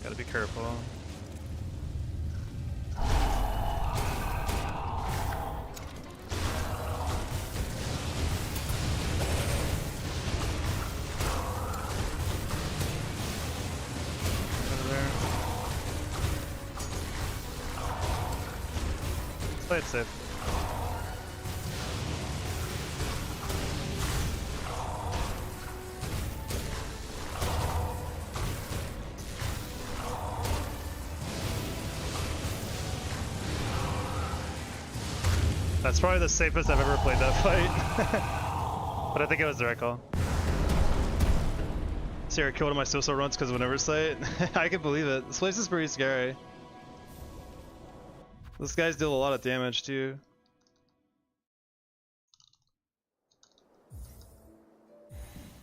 Gotta be careful. Over there. Let's play it safe. That's probably the safest I've ever played that fight. But I think it was the right call. Sarah killed one of my social runs because of an oversight. I can believe it. This place is pretty scary. Those guys deal a lot of damage too.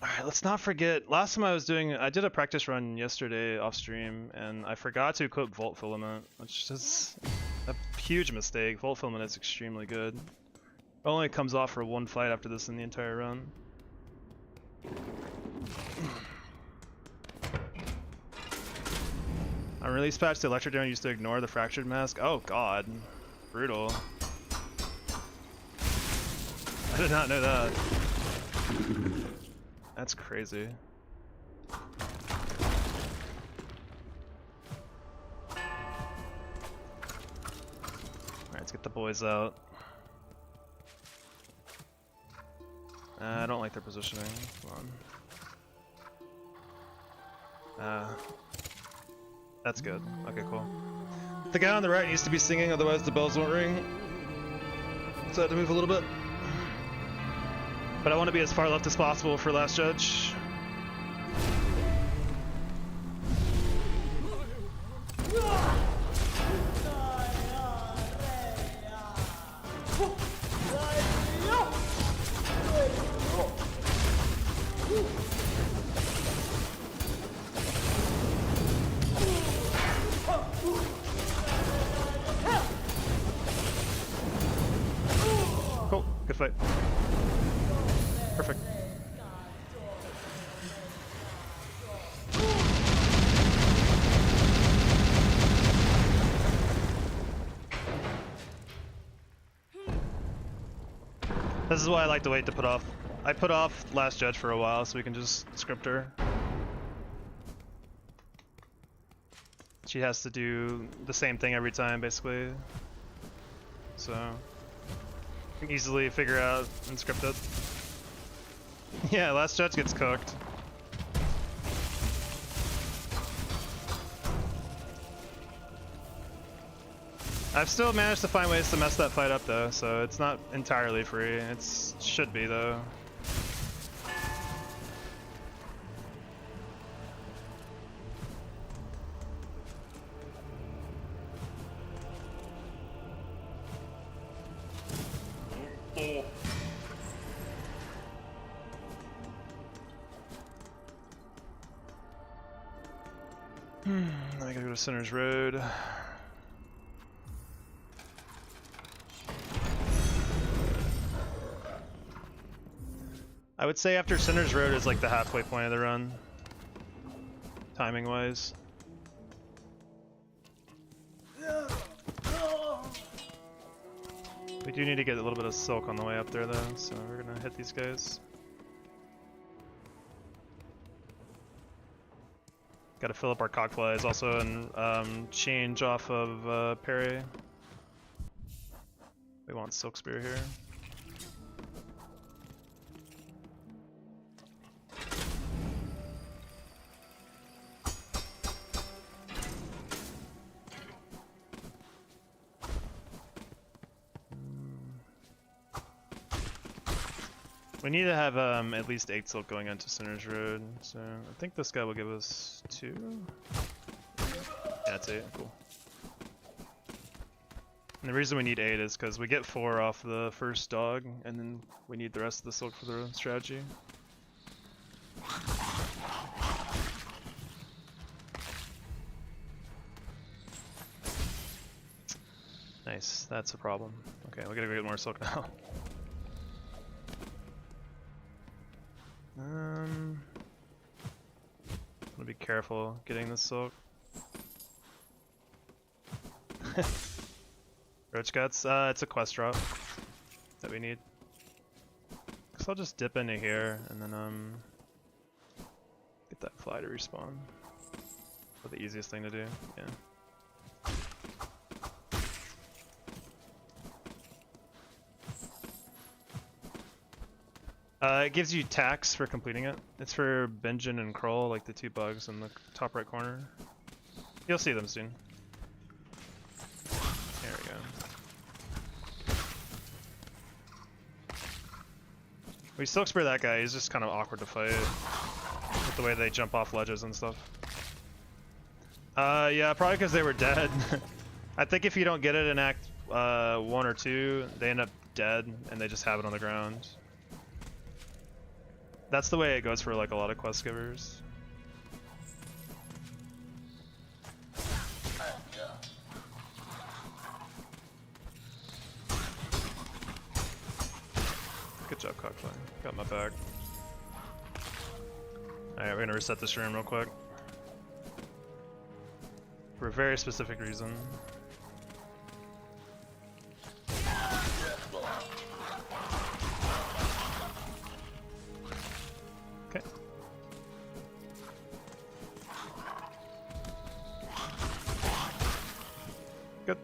Alright, let's not forget. Last time I did a practice run yesterday off stream and I forgot to equip Volt Filament, which is a huge mistake. Volt Filament is extremely good. It only comes off for one fight after this in the entire run. On release patch, the electric drone used to ignore the fractured mask. Oh god. Brutal. I did not know that. That's crazy. Let's get the boys out. I don't like their positioning. Come on. That's good. Okay, cool. The guy on the right needs to be singing, otherwise the bells won't ring. So I have to move a little bit. But I want to be as far left as possible for Last Judge. Cool, good fight. Perfect. This is why I like to wait to put off. I put off Last Judge for a while so we can just script her. She has to do the same thing every time, basically. So, you can easily figure out and script it. Yeah, last judge gets cooked. I've still managed to find ways to mess that fight up though, so it's not entirely free. It should be though. I gotta go to Sinner's Road. I would say after Sinner's Road is like the halfway point of the run, timing wise. We do need to get a little bit of silk on the way up there though, so we're gonna hit these guys. Gotta fill up our cockflies also and change off of parry. We want Silk Spear here. We need to have at least 8 silk going onto Sinner's Road, so I think this guy will give us 2. Yeah, it's 8, cool. And the reason we need 8 is because we get 4 off the first dog, and then we need the rest of the silk for the strategy. Nice, that's a problem. Okay, we gotta go get more silk now. I'm gonna be careful getting the silk. Roach Guts, it's a quest drop that we need. So I'll just dip into here and then get that fly to respawn. That's the easiest thing to do, yeah. It gives you tax for completing it. It's for Benjin and Kroll, like the 2 bugs in the top right corner. You'll see them soon. There we go. We Silk Spear that guy, he's just kind of awkward to fight with the way they jump off ledges and stuff. Yeah, probably because they were dead. I think if you don't get it in Act 1 or 2, they end up dead and they just have it on the ground. That's the way it goes for like a lot of quest givers. Good job, Cockfly. Got my back. Alright, we're gonna reset this room real quick. For a very specific reason. Okay. Good.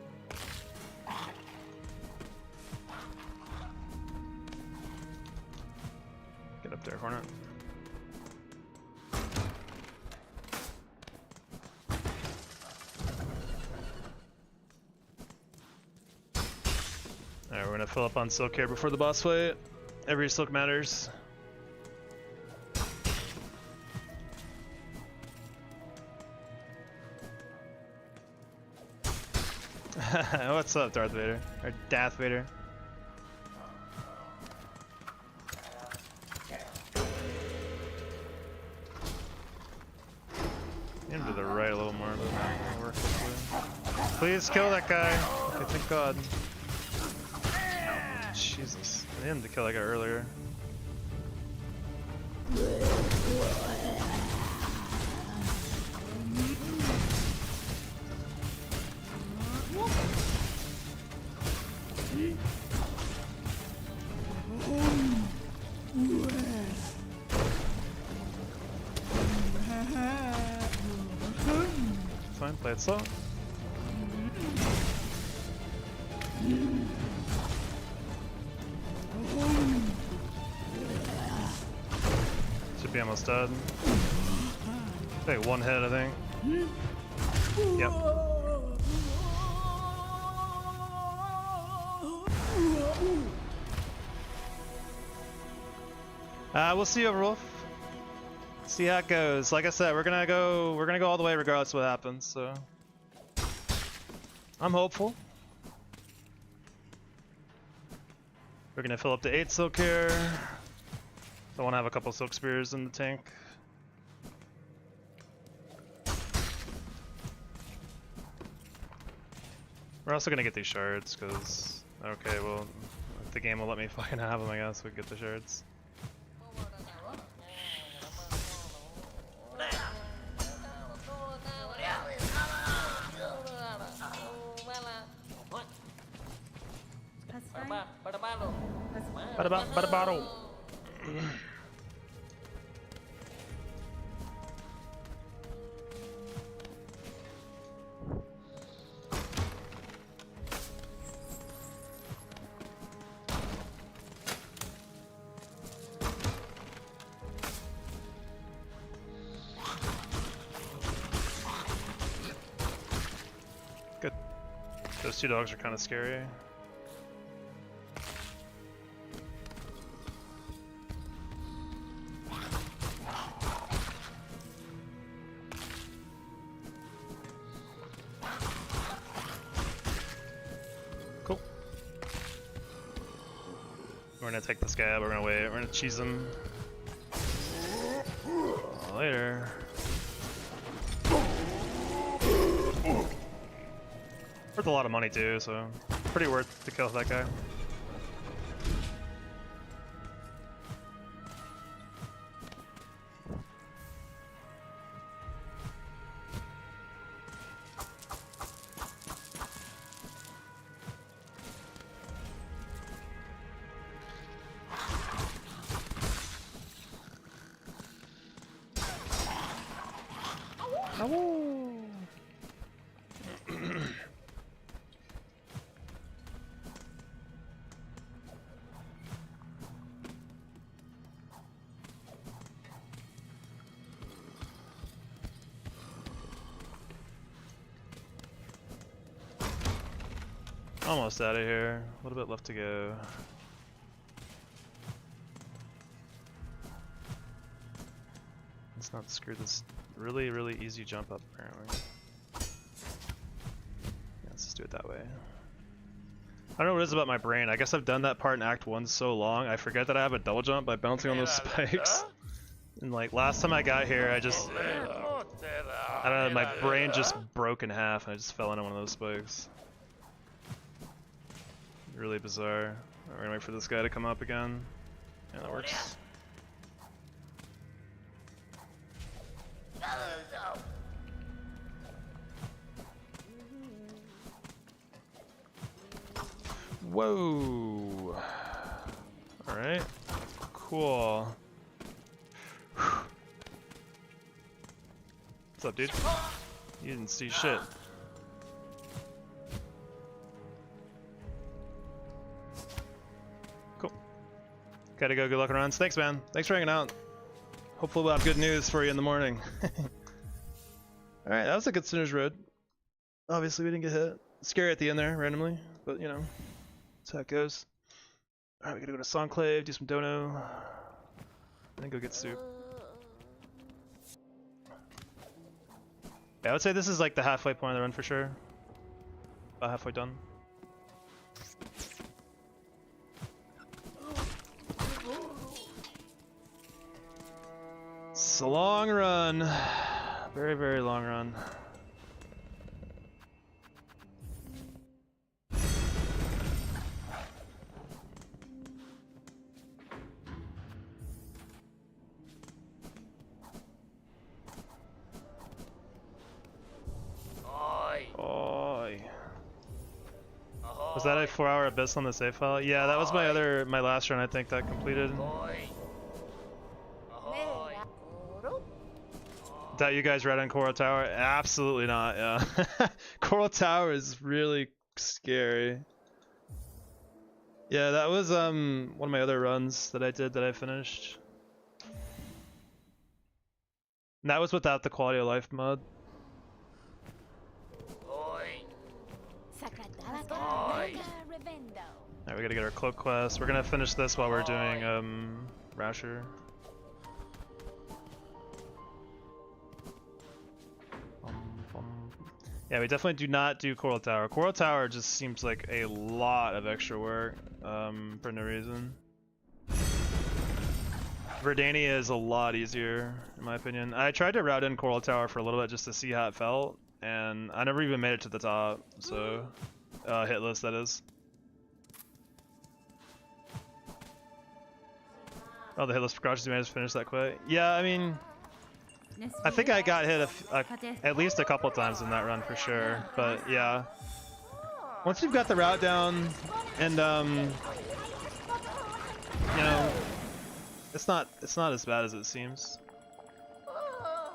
Get up there, Hornet. Alright, we're gonna fill up on silk here before the boss fight. Every silk matters. What's up, Darth Vader? Or Darth Vader? Get him to the right a little more, but that'll work hopefully. Please kill that guy. Okay, thank God. Jesus. I needed him to kill that guy earlier. Fine, play Play it slow. Should be almost dead. Okay, one hit, I think. Yep. We'll see you, Wolf. See how it goes. Like I said, we're gonna go all the way regardless of what happens. So I'm hopeful. We're gonna fill up to 8 silk here. I want to have a couple silk spears in the tank. We're also gonna get these shards because okay, well, if the game will let me fucking have them, I guess we get the shards. Bada bottle. Good. Those two dogs are kind of scary. Cool. We're gonna take this guy out, we're gonna wait, we're gonna cheese him. Later. Worth a lot of money too, so pretty worth to kill that guy. Almost out of here. A little bit left to go. Let's not screw this really, really easy jump up, apparently. Yeah, let's just do it that way. I don't know what it is about my brain. I guess I've done that part in Act 1 so long, I forget that I have a double jump by bouncing on those spikes. And like, last time I got here, I don't know, my brain just broke in half and I just fell into one of those spikes. Really bizarre. We're gonna wait for this guy to come up again. Yeah, that works. Whoa! Alright. Cool. What's up, dude? You didn't see shit. Gotta go, good luck runs. Thanks, man. Thanks for hanging out. Hopefully we'll have good news for you in the morning. Alright, that was a good Sinner's Road. Obviously we didn't get hit. Scary at the end there, randomly. But, you know, that's how it goes. Alright, we gotta go to Songclave, do some dono. And then go get soup. Yeah, I would say this is like the halfway point of the run for sure. About halfway done. It's a long run. Very, very long run. Oi. Was that a 4-hour abyss on the save file? Yeah, that was my last run, I think, that completed. Doubt you guys read on Coral Tower? Absolutely not, yeah. Coral Tower is really scary. Yeah, that was one of my other runs that I did that I finished. And that was without the quality of life mod. Alright, we gotta get our cloak quest. We're gonna finish this while we're doing Rasher. Yeah, we definitely do not do Coral Tower. Coral Tower just seems like a lot of extra work for no reason. Verdania is a lot easier, in my opinion. I tried to route in Coral Tower for a little bit just to see how it felt, and I never even made it to the top, so... Hitless, that is. Oh, the Hitless precautions managed to finish that quick. Yeah, I mean... I think I got hit at least a couple times in that run for sure, but yeah. Once you've got the route down, and you know, it's not as bad as it seems.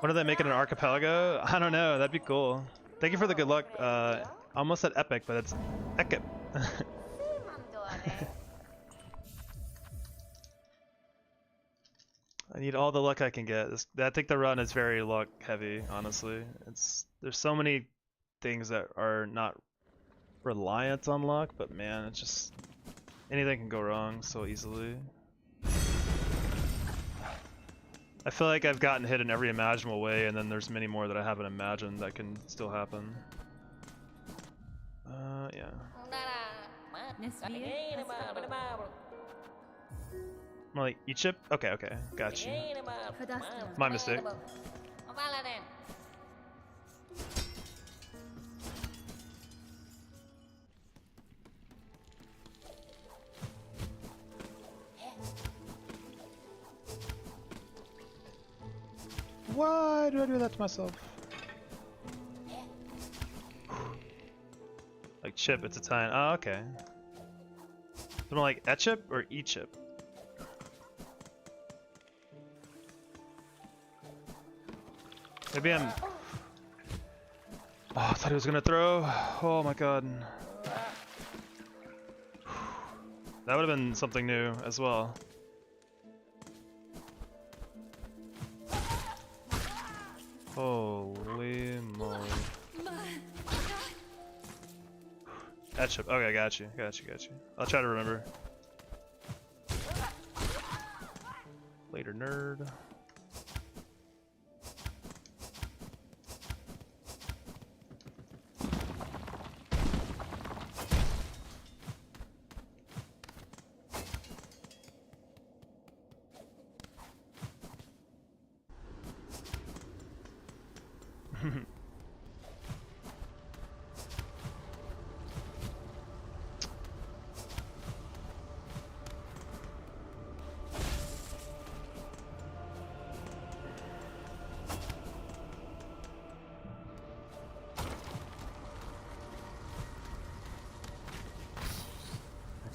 When are they making an archipelago? I don't know. That'd be cool. Thank you for the good luck. I almost said epic, but it's epic. I need all the luck I can get. I think the run is very luck heavy, honestly. There's so many things that are not reliant on luck, but man, it's just anything can go wrong so easily. I feel like I've gotten hit in every imaginable way, and then there's many more that I haven't imagined that can still happen. Yeah. More like E-chip? Okay, okay, got you. My mistake. Why do I do that to myself? Like chip, it's Italian. Oh, okay. Something like E-chip or E-chip? Maybe I'm... Oh, I thought he was gonna throw. Oh my god. That would have been something new as well. Holy moly. Etchup. Okay, got you. I'll try to remember. Later, nerd.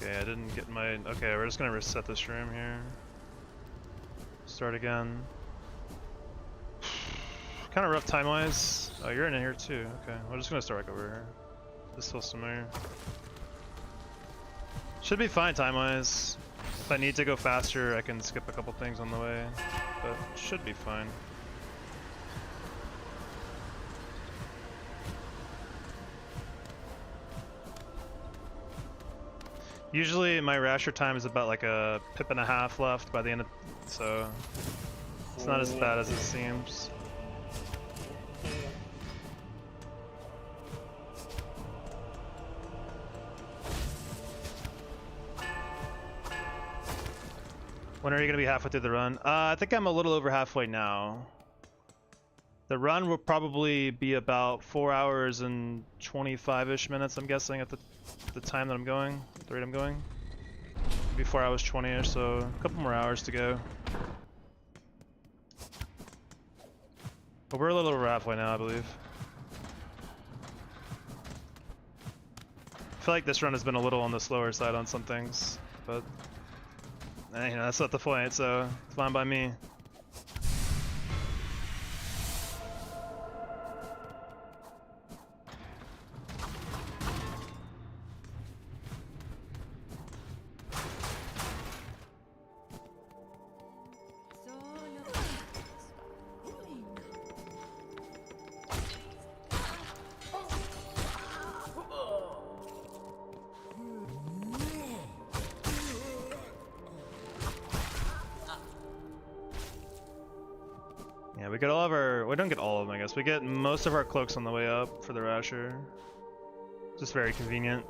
Okay, I didn't get my... Okay, we're just gonna reset this room here. Start again. Kind of rough time-wise. Oh, you're in here too. Okay, we're just gonna start back over here. This feels familiar. Should be fine time-wise. If I need to go faster, I can skip a couple things on the way, but should be fine. Usually my rasher time is about like a pip and a half left by the end of, so it's not as bad as it seems. When are you gonna be halfway through the run? I think I'm a little over halfway now. The run will probably be about 4 hours and 25-ish minutes, I'm guessing, at the time that I'm going, the rate I'm going. Maybe 4 hours 20-ish, so a couple more hours to go. But we're a little over halfway now, I believe. I feel like this run has been a little on the slower side on some things, but you know, that's not the point, so it's fine by me. Yeah, we get all of our. We don't get all of them, I guess. We get most of our cloaks on the way up for the Rasher. Just very convenient.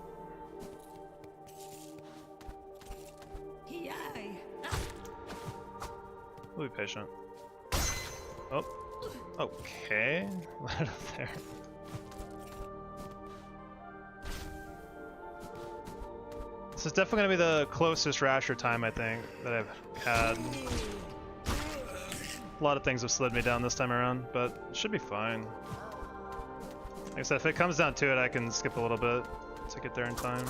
We'll be patient. Oh. Okay. Right up there. This is definitely gonna be the closest Rasher time, I think, that I've had. A lot of things have slid me down this time around, but it should be fine. Like I said, if it comes down to it, I can skip a little bit to get there in time.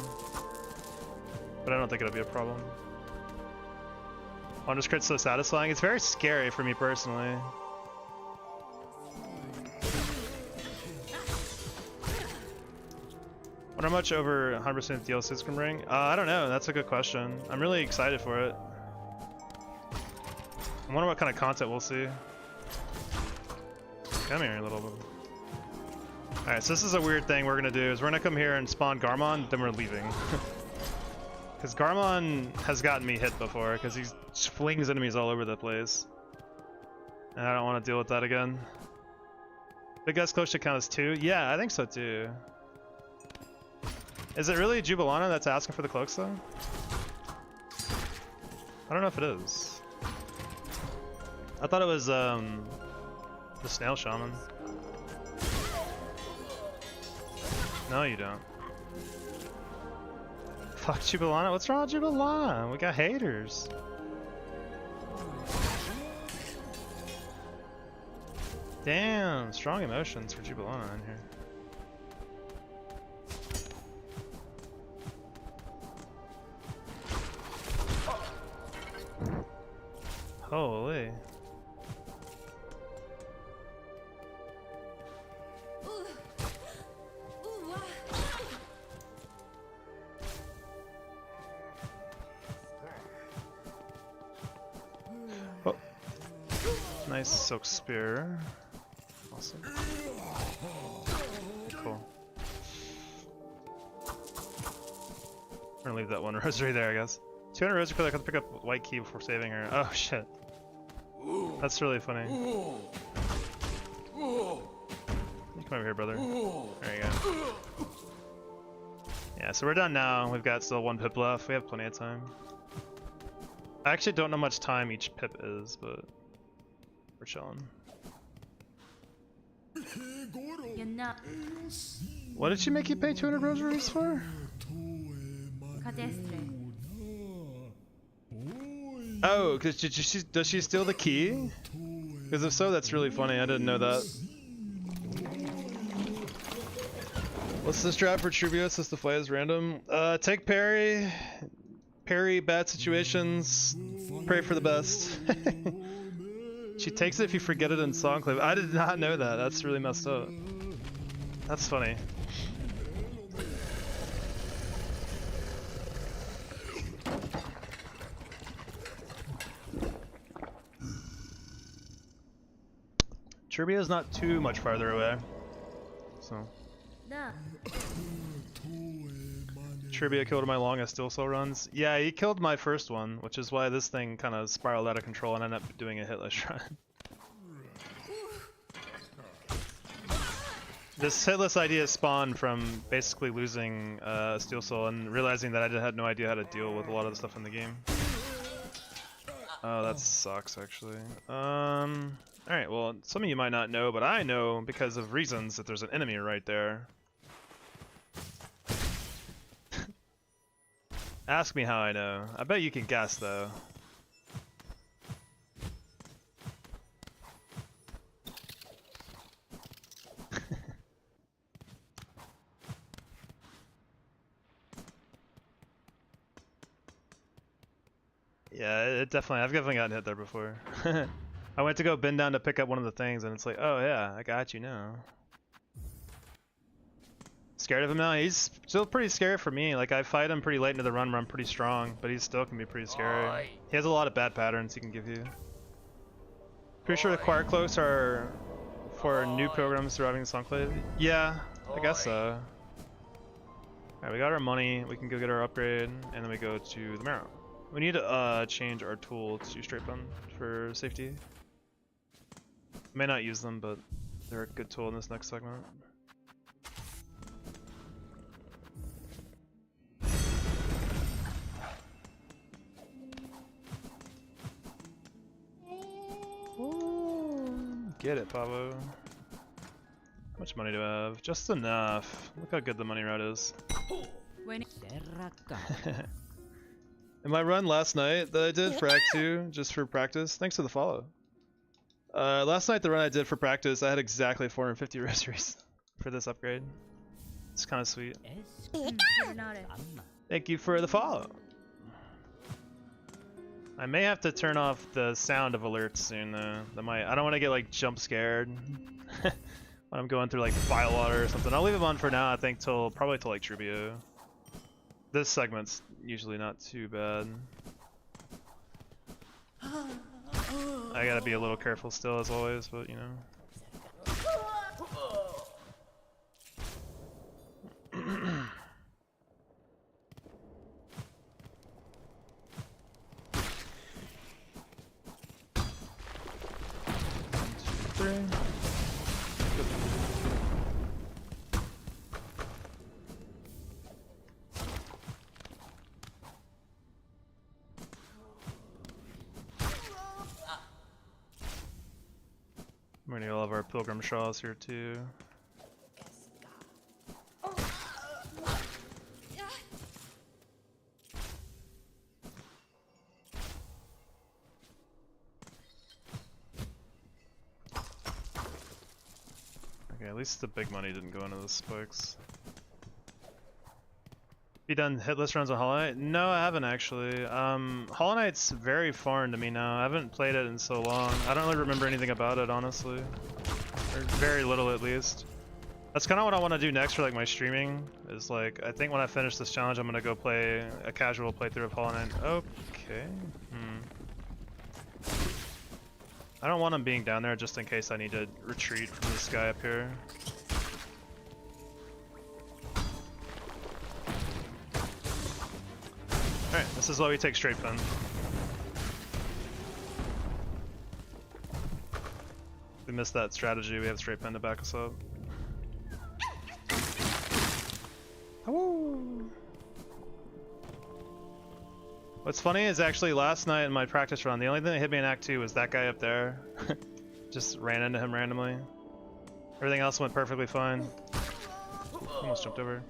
But I don't think it'll be a problem. Wonder crit's so satisfying. It's very scary for me personally. Wonder how much over 100% DLCs can bring? I don't know. That's a good question. I'm really excited for it. I wonder what kind of content we'll see. Come here, little bit. Alright, so this is a weird thing we're gonna do, is we're gonna come here and spawn Garmon, then we're leaving. Because Garmon has gotten me hit before, because he flings enemies all over the place. And I don't want to deal with that again. Big guy's close to count as 2? Yeah, I think so too. Is it really Jubilana that's asking for the cloaks though? I don't know if it is. I thought it was the Snail Shaman. No, you don't. Fuck Jubilana. What's wrong with Jubilana? We got haters. Damn, strong emotions for Jubilana in here. Holy. Oh. Nice Silk Spear. Awesome. Cool. We're gonna leave that one rosary there, I guess. 200 rosary because I could pick up white key before saving her. Oh shit. That's really funny. You come over here, brother. There you go. Yeah, so we're done now. We've got still 1 pip left. We have plenty of time. I actually don't know how much time each pip is, but we're chilling. What did she make you pay 200 rosaries for? Oh, cause does she steal the key? Because if so, that's really funny. I didn't know that. What's the strat for Trubio since the fight is random? Take parry, parry bad situations, pray for the best. She takes it if you forget it in Songclave. I did not know that. That's really messed up. That's funny. Turbio's not too much farther away, so. Turbio killed my longest Steel Soul runs. Yeah, he killed my first one, which is why this thing kind of spiraled out of control and ended up doing a Hitless run. This Hitless idea spawned from basically losing Steel Soul and realizing that I had no idea how to deal with a lot of the stuff in the game. Oh, that sucks actually. Alright, well, some of you might not know, but I know because of reasons that there's an enemy right there. Ask me how I know. I bet you can guess though. Yeah, I've definitely gotten hit there before. I went to go bend down to pick up one of the things and it's like, oh yeah, I got you now. Scared of him now? He's still pretty scary for me. Like, I fight him pretty late into the run where I'm pretty strong, but he still can be pretty scary. He has a lot of bad patterns he can give you. Pretty sure the Choir Cloaks are for new programs surviving the Songclave. Yeah, I guess so. Alright, we got our money, we can go get our upgrade, and then we go to the Marrow. We need to change our tool to straight button for safety. May not use them, but they're a good tool in this next segment. Ooh, get it, Pavo. How much money do I have? Just enough. Look how good the money route is. In my run last night that I did for Act 2, just for practice, thanks for the follow. Last night the run I did for practice, I had exactly 450 rosaries for this upgrade. It's kind of sweet. Thank you for the follow. I may have to turn off the sound of alerts soon though. That might, I don't want to get like jump scared when I'm going through like file water or something. I'll leave them on for now, I think probably till like Trubio. This segment's usually not too bad. I gotta be a little careful still as always, but you know. We're gonna get all of our Pilgrim Shaws here too. Okay, at least the big money didn't go into the spikes. You done Hitless runs on Hollow Knight? No, I haven't actually. Hollow Knight's very foreign to me now. I haven't played it in so long. I don't really remember anything about it, honestly. Or very little, at least. That's kind of what I want to do next for like my streaming. Is like, I think when I finish this challenge, I'm gonna go play a casual playthrough of Hollow Knight. Okay. I don't want him being down there just in case I need to retreat from this guy up here. Alright, this is why we take straight pen. We missed that strategy, we have straight pen to back us up. Woo! What's funny is actually last night in my practice run, the only thing that hit me in Act 2 was that guy up there. Just ran into him randomly. Everything else went perfectly fine. Almost jumped over.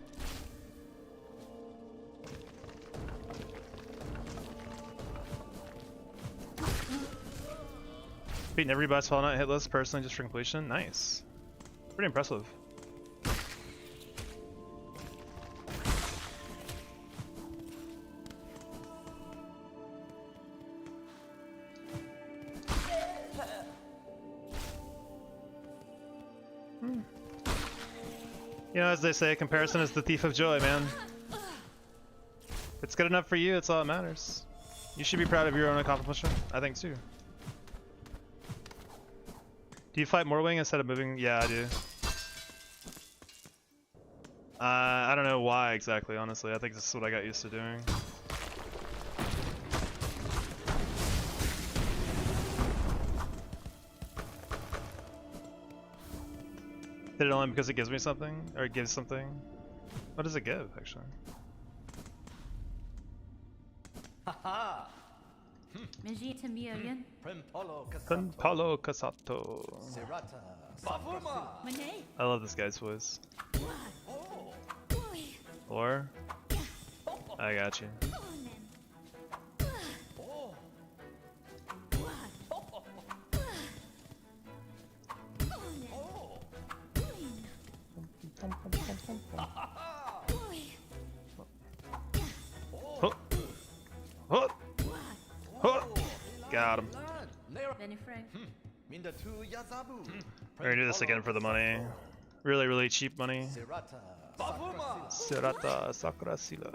Beating every boss Hollow Knight hitless personally just for completion. Nice. Pretty impressive. You know, as they say, comparison is the thief of joy, man. If it's good enough for you, it's all that matters. You should be proud of your own accomplishment. I think too. Do you fight Morwing instead of moving? Yeah, I do. I don't know why exactly, honestly. I think this is what I got used to doing. Did it only because it gives me something? Or it gives something? What does it give, actually? Haha! Penpalo Casato. I love this guy's voice. Or? I got you. Got him. We're gonna do this again for the money. Really, really cheap money. Serata Sakura Sila.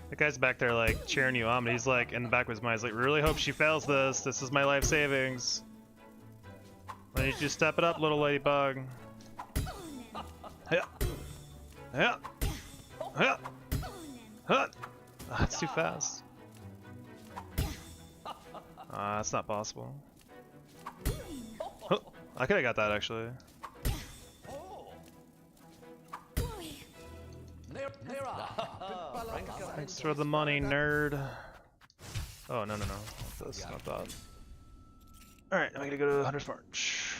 That guy's back there like cheering you on, but he's like in the back of his mind, he's like, really hope she fails this. This is my life savings. I need you to step it up, little ladybug. Yeah. Yeah. Yeah. Huh. That's too fast. That's not possible. Huh. I could have got that actually. Thanks for the money, nerd. Oh, no. That's not that. Alright, I'm gonna go to Hunter's March.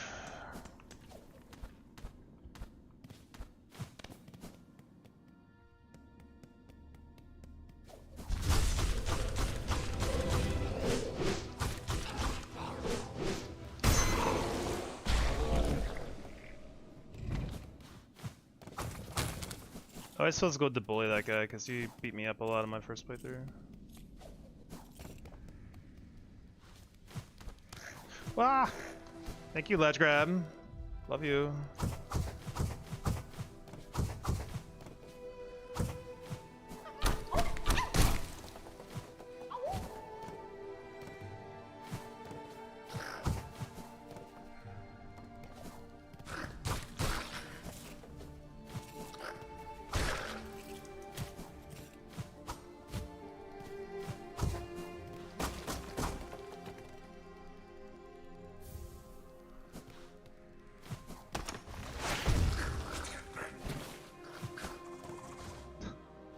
Oh, I suppose go to bully that guy because he beat me up a lot in my first playthrough. Wah! Thank you, Ledge Grab. Love you.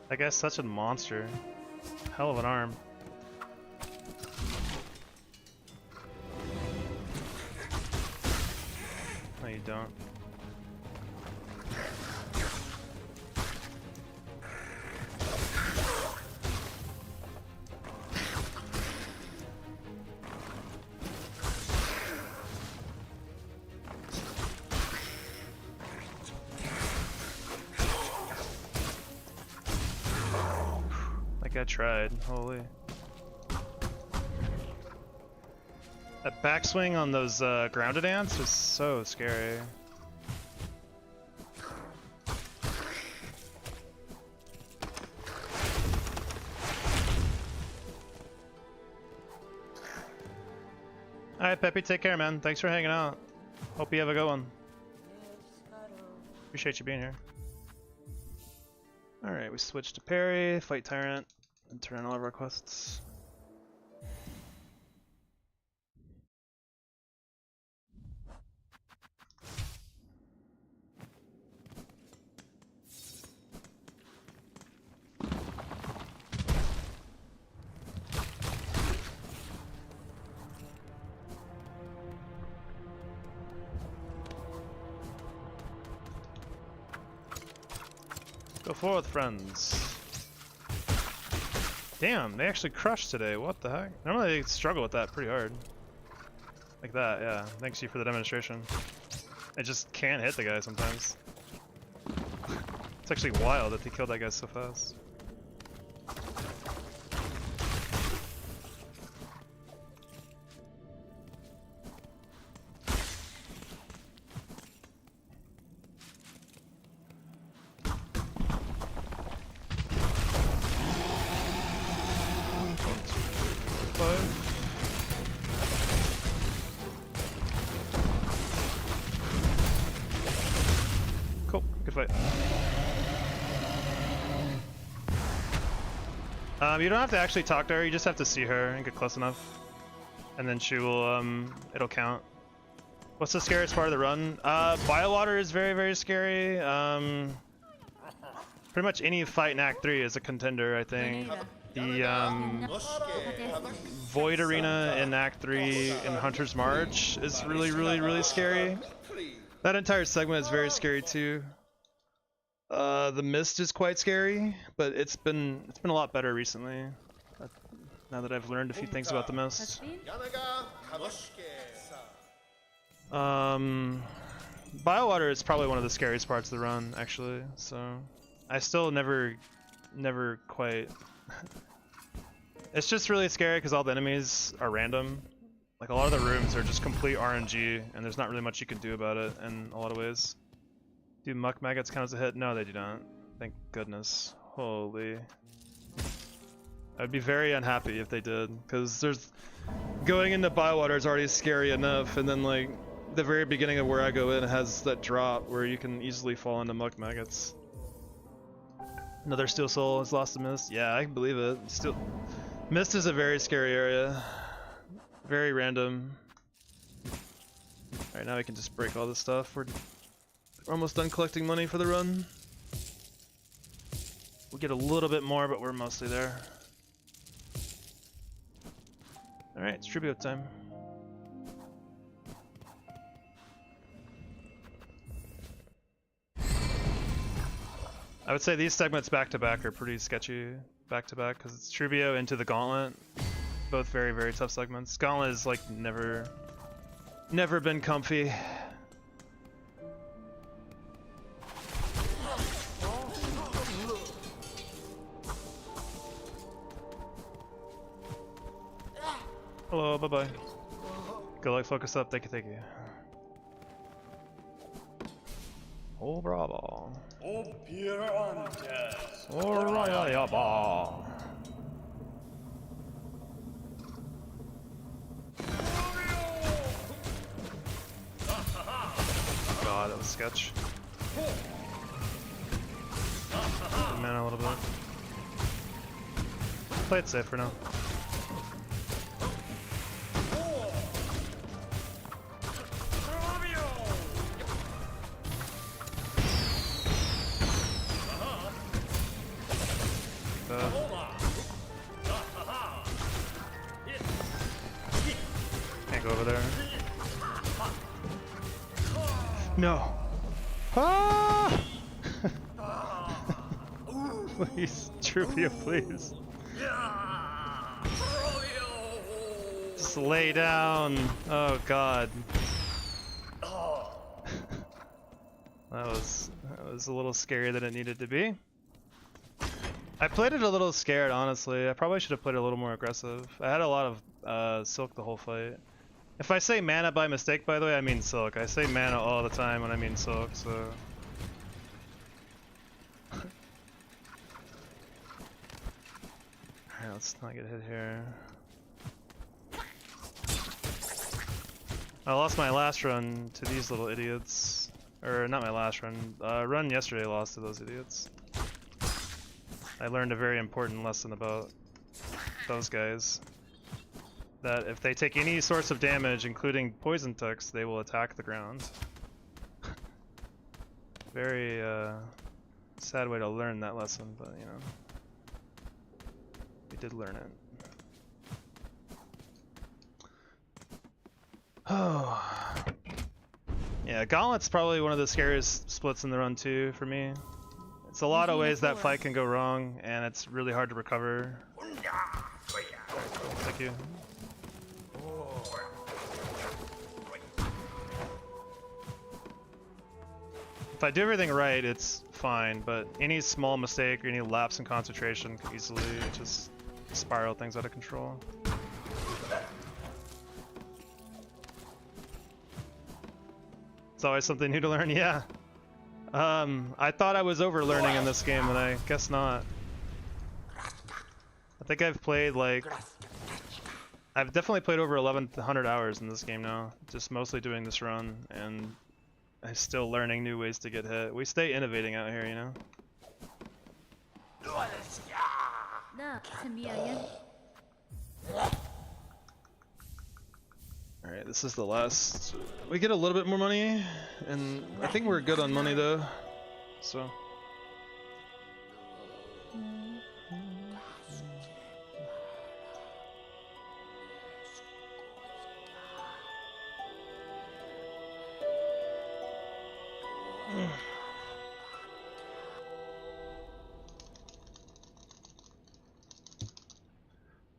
That guy's such a monster. Hell of an arm. No, you don't. I tried, holy. That backswing on those grounded ants was so scary. Alright, Peppy, take care, man. Thanks for hanging out. Hope you have a good one. Appreciate you being here. Alright, we switch to parry, fight Tyrant, and turn in all of our quests. Go forth, friends. Damn, they actually crushed today. What the heck? Normally they struggle with that pretty hard. Like that, yeah. Thanks you for the demonstration. I just can't hit the guy sometimes. It's actually wild that they killed that guy so fast. Cool, good fight. You don't have to actually talk to her, you just have to see her and get close enough. And then she will, it'll count. What's the scariest part of the run? Biowater is very, very scary. Pretty much any fight in Act 3 is a contender, I think. The Void Arena in Act 3 in Hunter's March is really, really, really scary. That entire segment is very scary too. The Mist is quite scary, but it's been a lot better recently. Now that I've learned a few things about the Mist. Biowater is probably one of the scariest parts of the run, actually. So I still never quite. It's just really scary because all the enemies are random. Like a lot of the rooms are just complete RNG, and there's not really much you can do about it in a lot of ways. Do muck maggots count as a hit? No, they do not. Thank goodness. Holy. I'd be very unhappy if they did, because there's going into Bywater is already scary enough, and then like the very beginning of where I go in has that drop where you can easily fall into muck maggots. Another Steel Soul has lost to Mist. Yeah, I can believe it. Still, Mist is a very scary area. Very random. Alright, now we can just break all this stuff. We're almost done collecting money for the run. We'll get a little bit more, but we're mostly there. Alright, it's tribute time. I would say these segments back to back are pretty sketchy back to back because it's Trivio into the Gauntlet. Both very, very tough segments. Gauntlet is like never been comfy. Hello, bye bye. Go like focus up, thank you. Oh bravo. Oh pure antes. Alright, yaba. God, that was sketch. Mana a little bit. Play it safe for now. Can't go over there. No. Ah! Please, Truvio, please. Just lay down. Oh God. That was a little scarier than it needed to be. I played it a little scared, honestly. I probably should have played it a little more aggressive. I had a lot of Silk the whole fight. If I say mana by mistake, by the way, I mean Silk. I say mana all the time when I mean Silk, so... Alright, let's not get hit here. I lost my last run to these little idiots. Or, not my last run. Run yesterday I lost to those idiots. I learned a very important lesson about those guys. That if they take any source of damage, including poison ticks, they will attack the ground. Very sad way to learn that lesson, but you know, we did learn it. Oh, yeah, Gauntlet's probably one of the scariest splits in the run too for me. It's a lot of ways that fight can go wrong, and it's really hard to recover. Thank you. If I do everything right, it's fine, but any small mistake or any lapse in concentration can easily just spiral things out of control. It's always something new to learn, yeah. I thought I was over learning in this game, and I guess not. I think I've played like... I've definitely played over 1100 hours in this game now, just mostly doing this run, and I'm still learning new ways to get hit. We stay innovating out here, you know? Alright, this is the last. We get a little bit more money, and I think we're good on money though. So.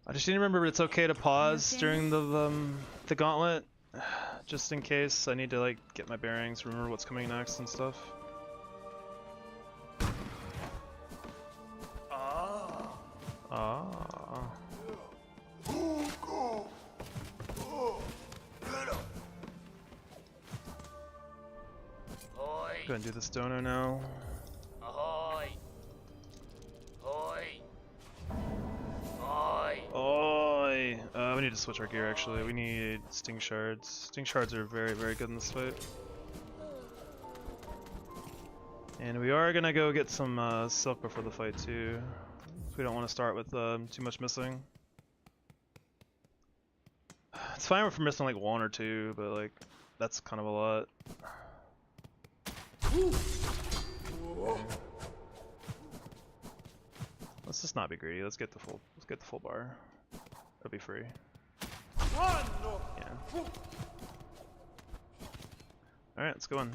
I just need to remember it's okay to pause during the gauntlet, just in case I need to like get my bearings, remember what's coming next and stuff. Go ahead and do the stoner now. we need to switch our gear actually. We need sting shards. Sting shards are very, very good in this fight. And we are gonna go get some silk before the fight too. We don't want to start with too much missing. It's fine if we're missing like 1 or 2, but like that's kind of a lot. Let's just not be greedy. Let's get the full bar. It'll be free. Yeah. All right, let's go in.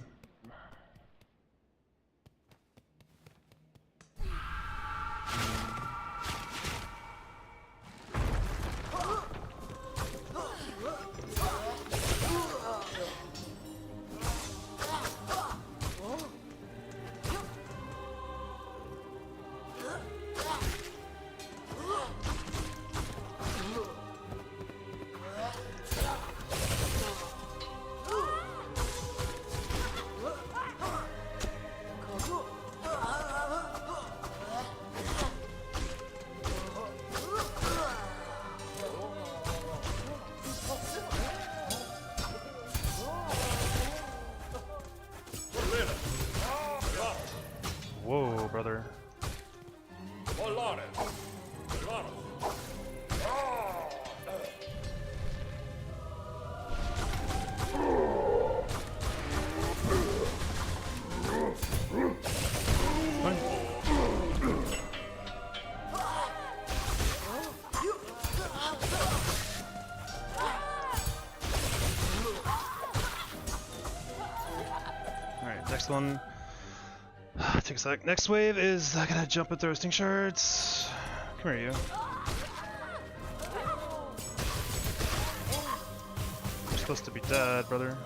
Whoa, brother. Alright, next one. Take a sec. Next wave is I gotta jump and throw sting shards. Come here, you. You're supposed to be dead, brother.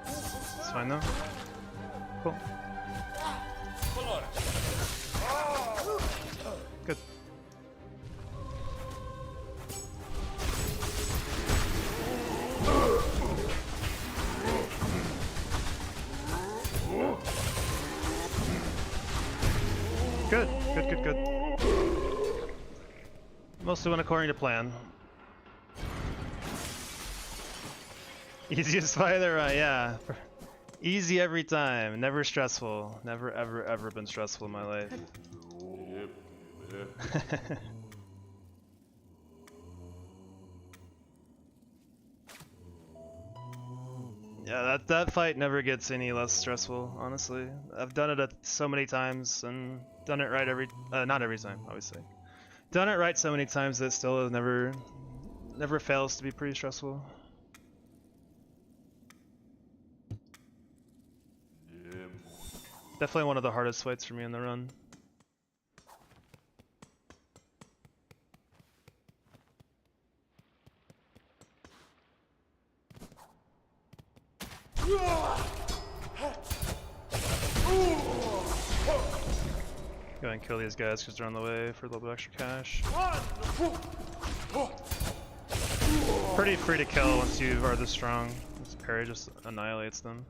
It's fine though. Cool. Good. Good, good, good, good. Mostly went according to plan. Easiest fight there, yeah. Easy every time, never stressful. Never, ever, ever been stressful in my life. Yeah, that fight never gets any less stressful, honestly. I've done it so many times and done it right not every time, obviously. Done it right so many times that it still never fails to be pretty stressful. Definitely one of the hardest fights for me in the run. Go ahead and kill these guys because they're on the way for a little bit extra cash. Pretty free to kill once you are this strong. This parry just annihilates them.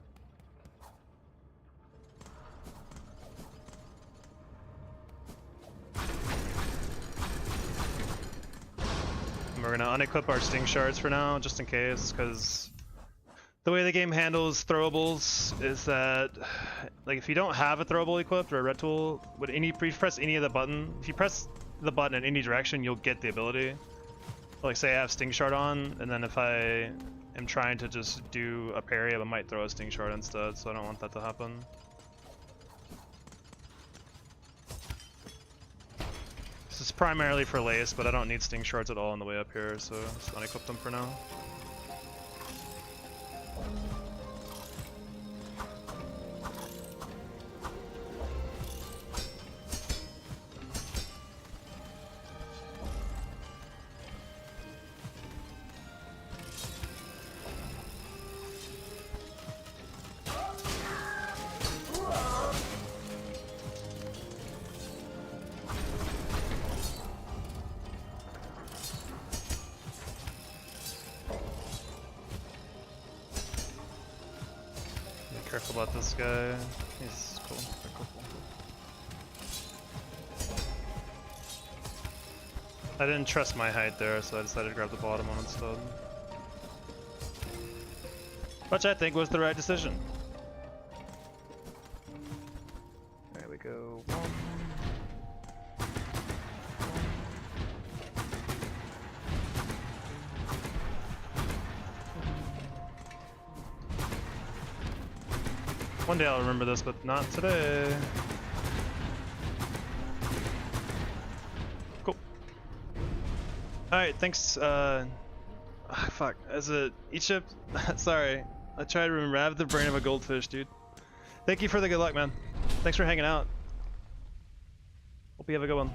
And we're gonna unequip our sting shards for now, just in case, because the way the game handles throwables is that, like, if you don't have a throwable equipped or a red tool, if you press any of the button, if you press the button in any direction, you'll get the ability. Like, say I have Sting Shard on, and then if I am trying to just do a parry, I might throw a Sting Shard instead, so I don't want that to happen. This is primarily for Lace, but I don't need Sting Shards at all on the way up here, so just unequip them for now. Careful about this guy. He's cool. They're cool. I didn't trust my height there, so I decided to grab the bottom one instead. Which I think was the right decision. There we go. One day I'll remember this, but not today. Cool. Alright, thanks, fuck. As a Egypt, sorry. I tried to remember. I have the brain of a goldfish, dude. Thank you for the good luck, man. Thanks for hanging out. Hope you have a good one.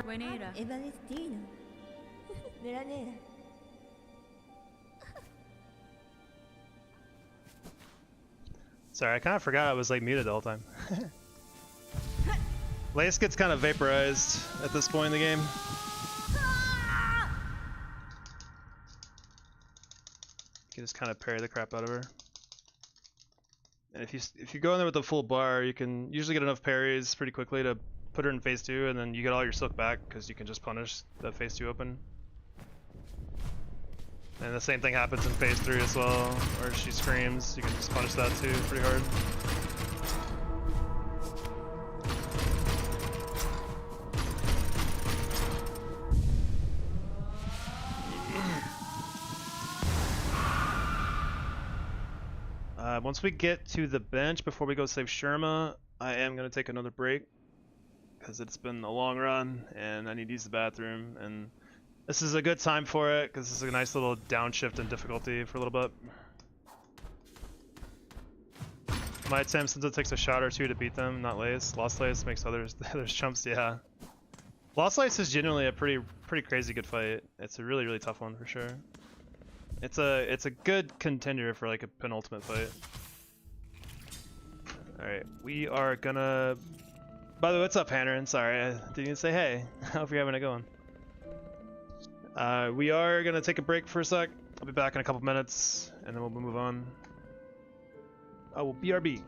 Buenera. Evalestino. Veranera. Sorry, I kind of forgot I was like muted the whole time. Lace gets kind of vaporized at this point in the game. You can just kind of parry the crap out of her. And if you go in there with a full bar, you can usually get enough parries pretty quickly to put her in phase 2, and then you get all your silk back because you can just punish the phase 2 open. And the same thing happens in phase 3 as well, where she screams. You can just punish that too pretty hard. Once we get to the bench, before we go save Sherma, I am going to take another break. because it's been a long run and I need to use the bathroom, and this is a good time for it because this is a nice little downshift in difficulty for a little bit. My attempt, since it takes a shot or two to beat them, not Lace. Lost Lace makes others chumps, yeah. Lost Lace is genuinely a pretty crazy good fight. It's a really tough one for sure. It's a good contender for like a penultimate fight. Alright, we are gonna... By the way, what's up, Hannerin? Sorry, I didn't even say hey. I hope you're having a good one. We are gonna take a break for a sec. I'll be back in a couple minutes, and then we'll move on. Oh, well, BRB.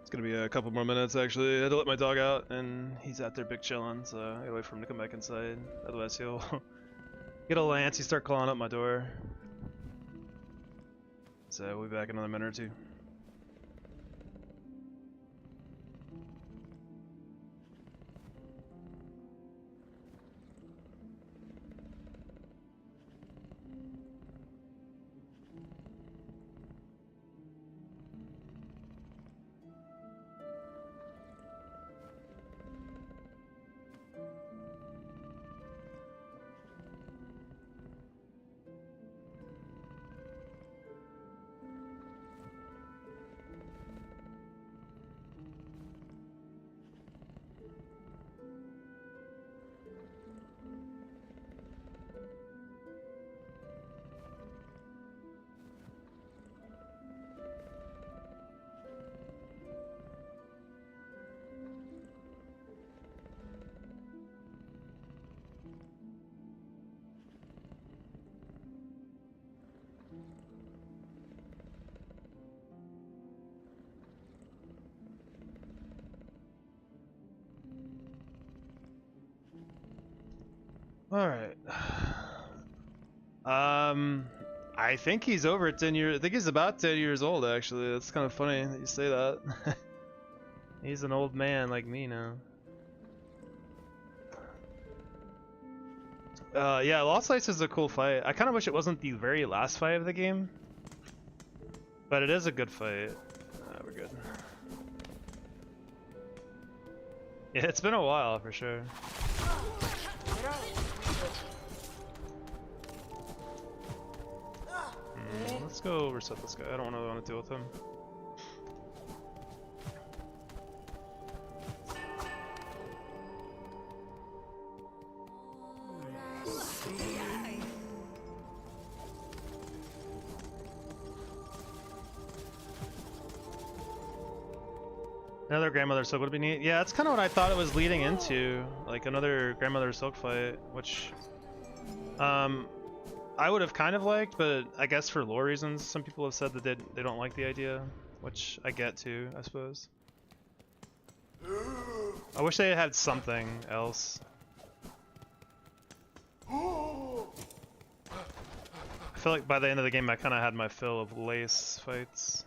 It's gonna be a couple more minutes actually. I had to let my dog out and he's out there big chilling, so I gotta wait for him to come back inside. Otherwise he'll get a little antsy, start clawing up my door. So we'll be back in another minute or two. Alright. I think he's over 10 years. I think he's about 10 years old, actually. That's kind of funny that you say that. He's an old man like me now. Yeah, Lost Lights is a cool fight. I kind of wish it wasn't the very last fight of the game. But it is a good fight. We're good. Yeah, it's been a while for sure. Let's go reset this guy. I don't really want to deal with him. Another grandmother silk would be neat. Yeah, that's kind of what I thought it was leading into, like another grandmother silk fight, which I would have kind of liked, but I guess for lore reasons, some people have said that they don't like the idea, which I get too, I suppose. I wish they had something else. I feel like by the end of the game I kind of had my fill of lace fights.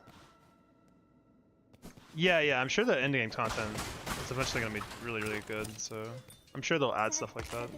Yeah, I'm sure the endgame content is eventually going to be really, really good, so I'm sure they'll add stuff like that.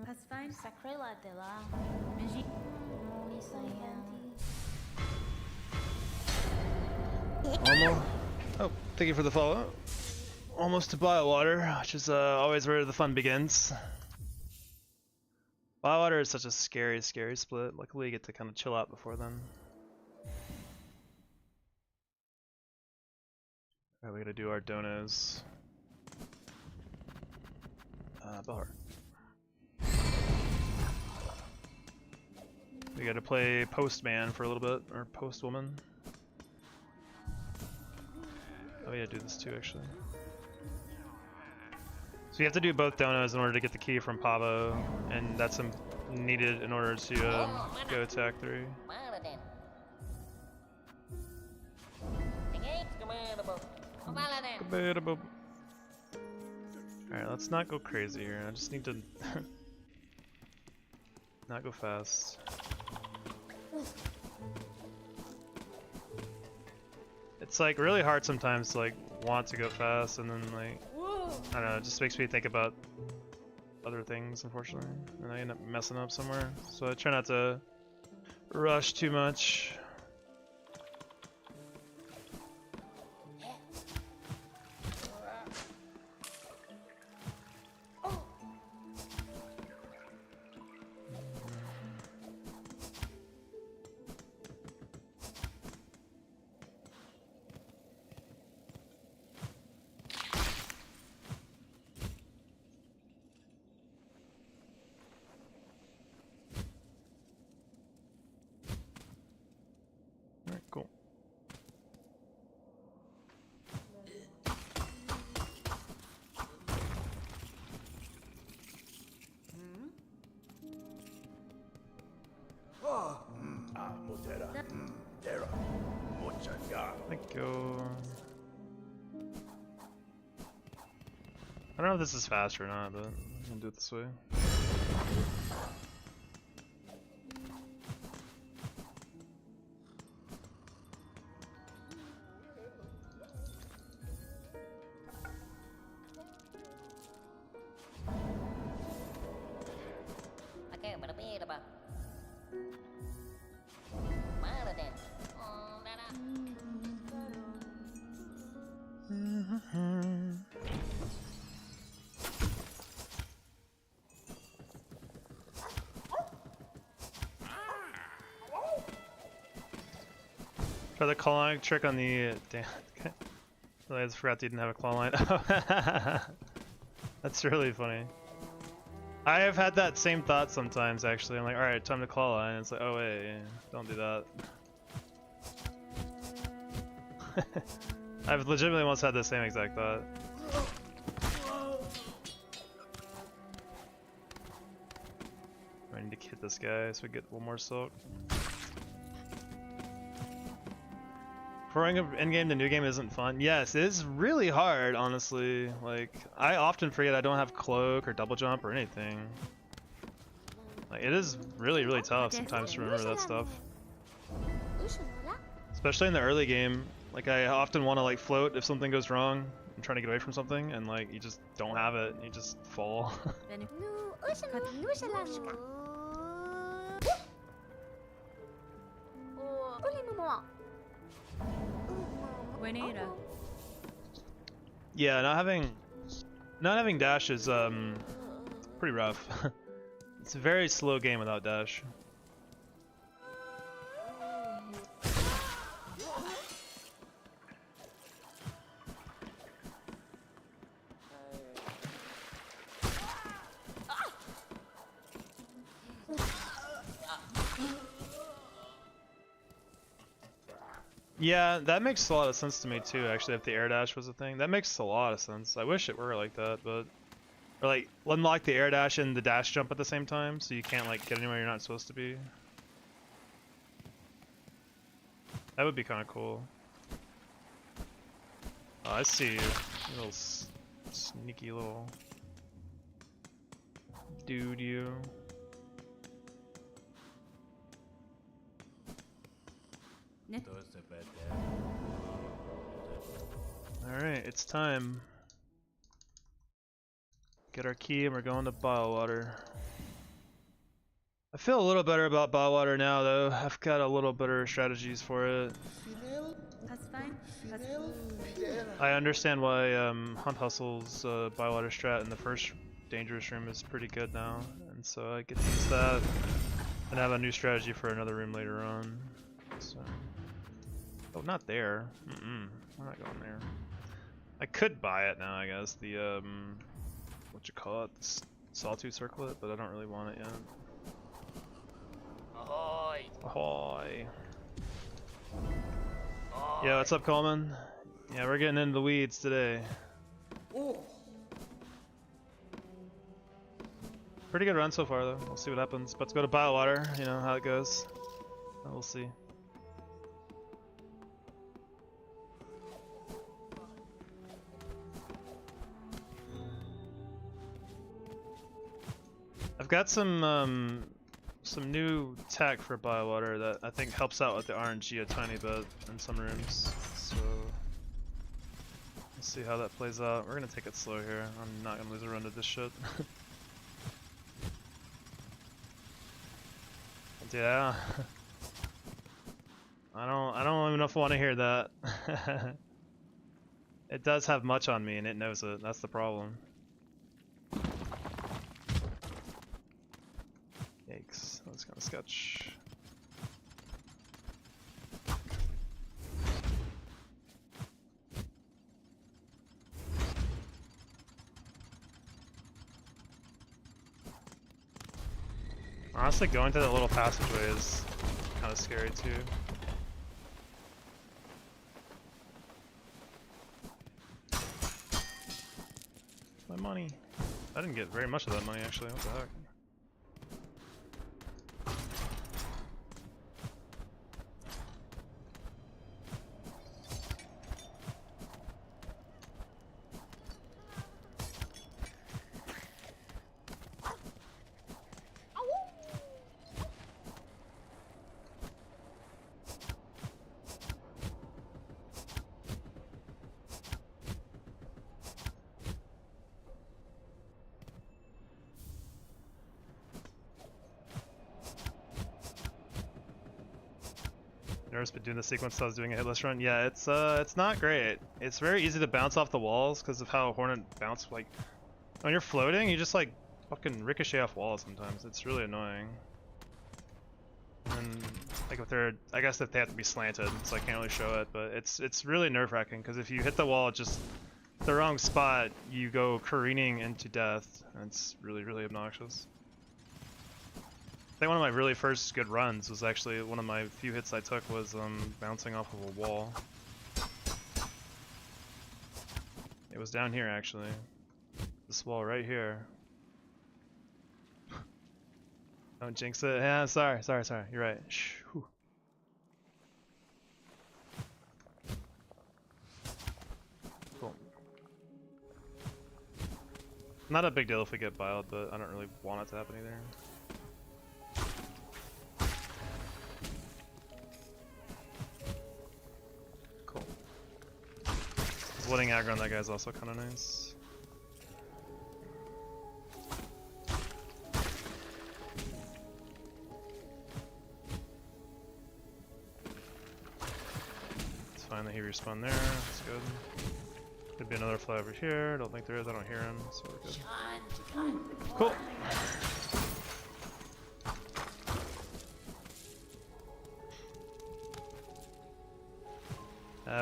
That's fine. Sakrela de la. Almost. Oh, thank you for the follow. Almost to Biowater, which is always where the fun begins. Biowater is such a scary, scary split. Luckily, you get to kind of chill out before then. Alright, we gotta do our donos. Belhar. We gotta play Postman for a little bit, or Postwoman. Oh yeah, do this too actually. So you have to do both donos in order to get the key from Pavo, and that's needed in order to go attack 3. Alright, let's not go crazy here. I just need to not go fast. It's like really hard sometimes to like want to go fast and then like I don't know, it just makes me think about other things unfortunately, and I end up messing up somewhere. So I try not to rush too much. Cool. Let go. I don't know if this is fast or not, but I'm gonna do it this way. Try the claw line trick on the damn. I just forgot you didn't have a claw line. That's really funny. I have had that same thought sometimes actually. I'm like, alright, time to claw line. It's like, oh wait, don't do that. I've legitimately once had the same exact thought. I need to hit this guy so we get one more silk. Growing up endgame to new game isn't fun. Yes, it is really hard, honestly. Like, I often forget I don't have cloak or double jump or anything. Like, it is really, really tough sometimes to remember that stuff. Especially in the early game. Like, I often want to like float if something goes wrong. I'm trying to get away from something, and like, you just don't have it. You just fall. Yeah, not having Not having dash is pretty rough. It's a very slow game without dash. Yeah, that makes a lot of sense to me too, actually, if the air dash was a thing. That makes a lot of sense. I wish it were like that, but... Or like, unlock the air dash and the dash jump at the same time, so you can't like get anywhere you're not supposed to be. That would be kind of cool. Oh, I see you. Little sneaky little... dude, you. Alright, it's time. Get our key and we're going to Biowater. I feel a little better about Biowater now though. I've got a little better strategies for it. That's fine. I understand why Hunt Hustle's Biowater strat in the first dangerous room is pretty good now. And so I get to use that and have a new strategy for another room later on. So. Oh, not there. We're not going there. I could buy it now, I guess. The what you call it? The Sawtooth Circlet, but I don't really want it yet. Ahoy! Ahoy! Yeah, what's up, Coleman? Yeah, we're getting into the weeds today. Pretty good run so far, though. We'll see what happens. But let's go to Biowater. You know how it goes. We'll see. I've got some new tech for Biowater that I think helps out with the RNG a tiny bit in some rooms. So let's see how that plays out. We're gonna take it slow here. I'm not gonna lose a run to this shit. Yeah. I don't even know if I want to hear that. It does have much on me and it knows it. That's the problem. Yikes, that was kind of sketch. Honestly, going to that little passageway is kind of scary too. My money. I didn't get very much of that money actually, what the heck. Nervous but doing the sequence I was doing a hitless run. Yeah, it's not great. It's very easy to bounce off the walls because of how Hornet bounce. Like when you're floating, you just like fucking ricochet off walls sometimes. It's really annoying. And like if they're, I guess if they have to be slanted, so I can't really show it. But it's really nerve-wracking because if you hit the wall just the wrong spot, you go careening into death, and it's really obnoxious. I think one of my really first good runs was actually one of my few hits I took was bouncing off of a wall. It was down here actually. This wall right here. Don't jinx it. Yeah, sorry. You're right. Shh. Whew. Cool. Not a big deal if we get biled, but I don't really want it to happen either. Letting aggro on that guy is also kind of nice. It's fine that he respawned there, that's good. Could be another fly over here. Don't think there is. I don't hear him, so we're good. Cool.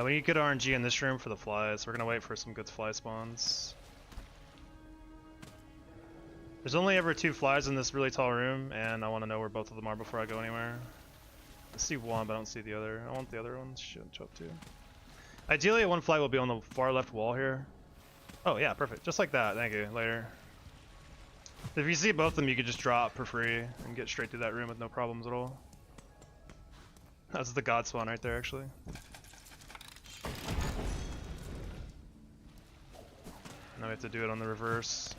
We need good RNG in this room for the flies. So we're gonna wait for some good fly spawns. There's only ever 2 flies in this really tall room, and I want to know where both of them are before I go anywhere. I see one, but I don't see the other. I want the other one to show up too. Ideally, one fly will be on the far left wall here. Oh yeah, perfect. Just like that. Thank you. Later. If you see both of them, you could just drop for free and get straight through that room with no problems at all. That's the god spawn right there, actually. Now we have to do it on the reverse.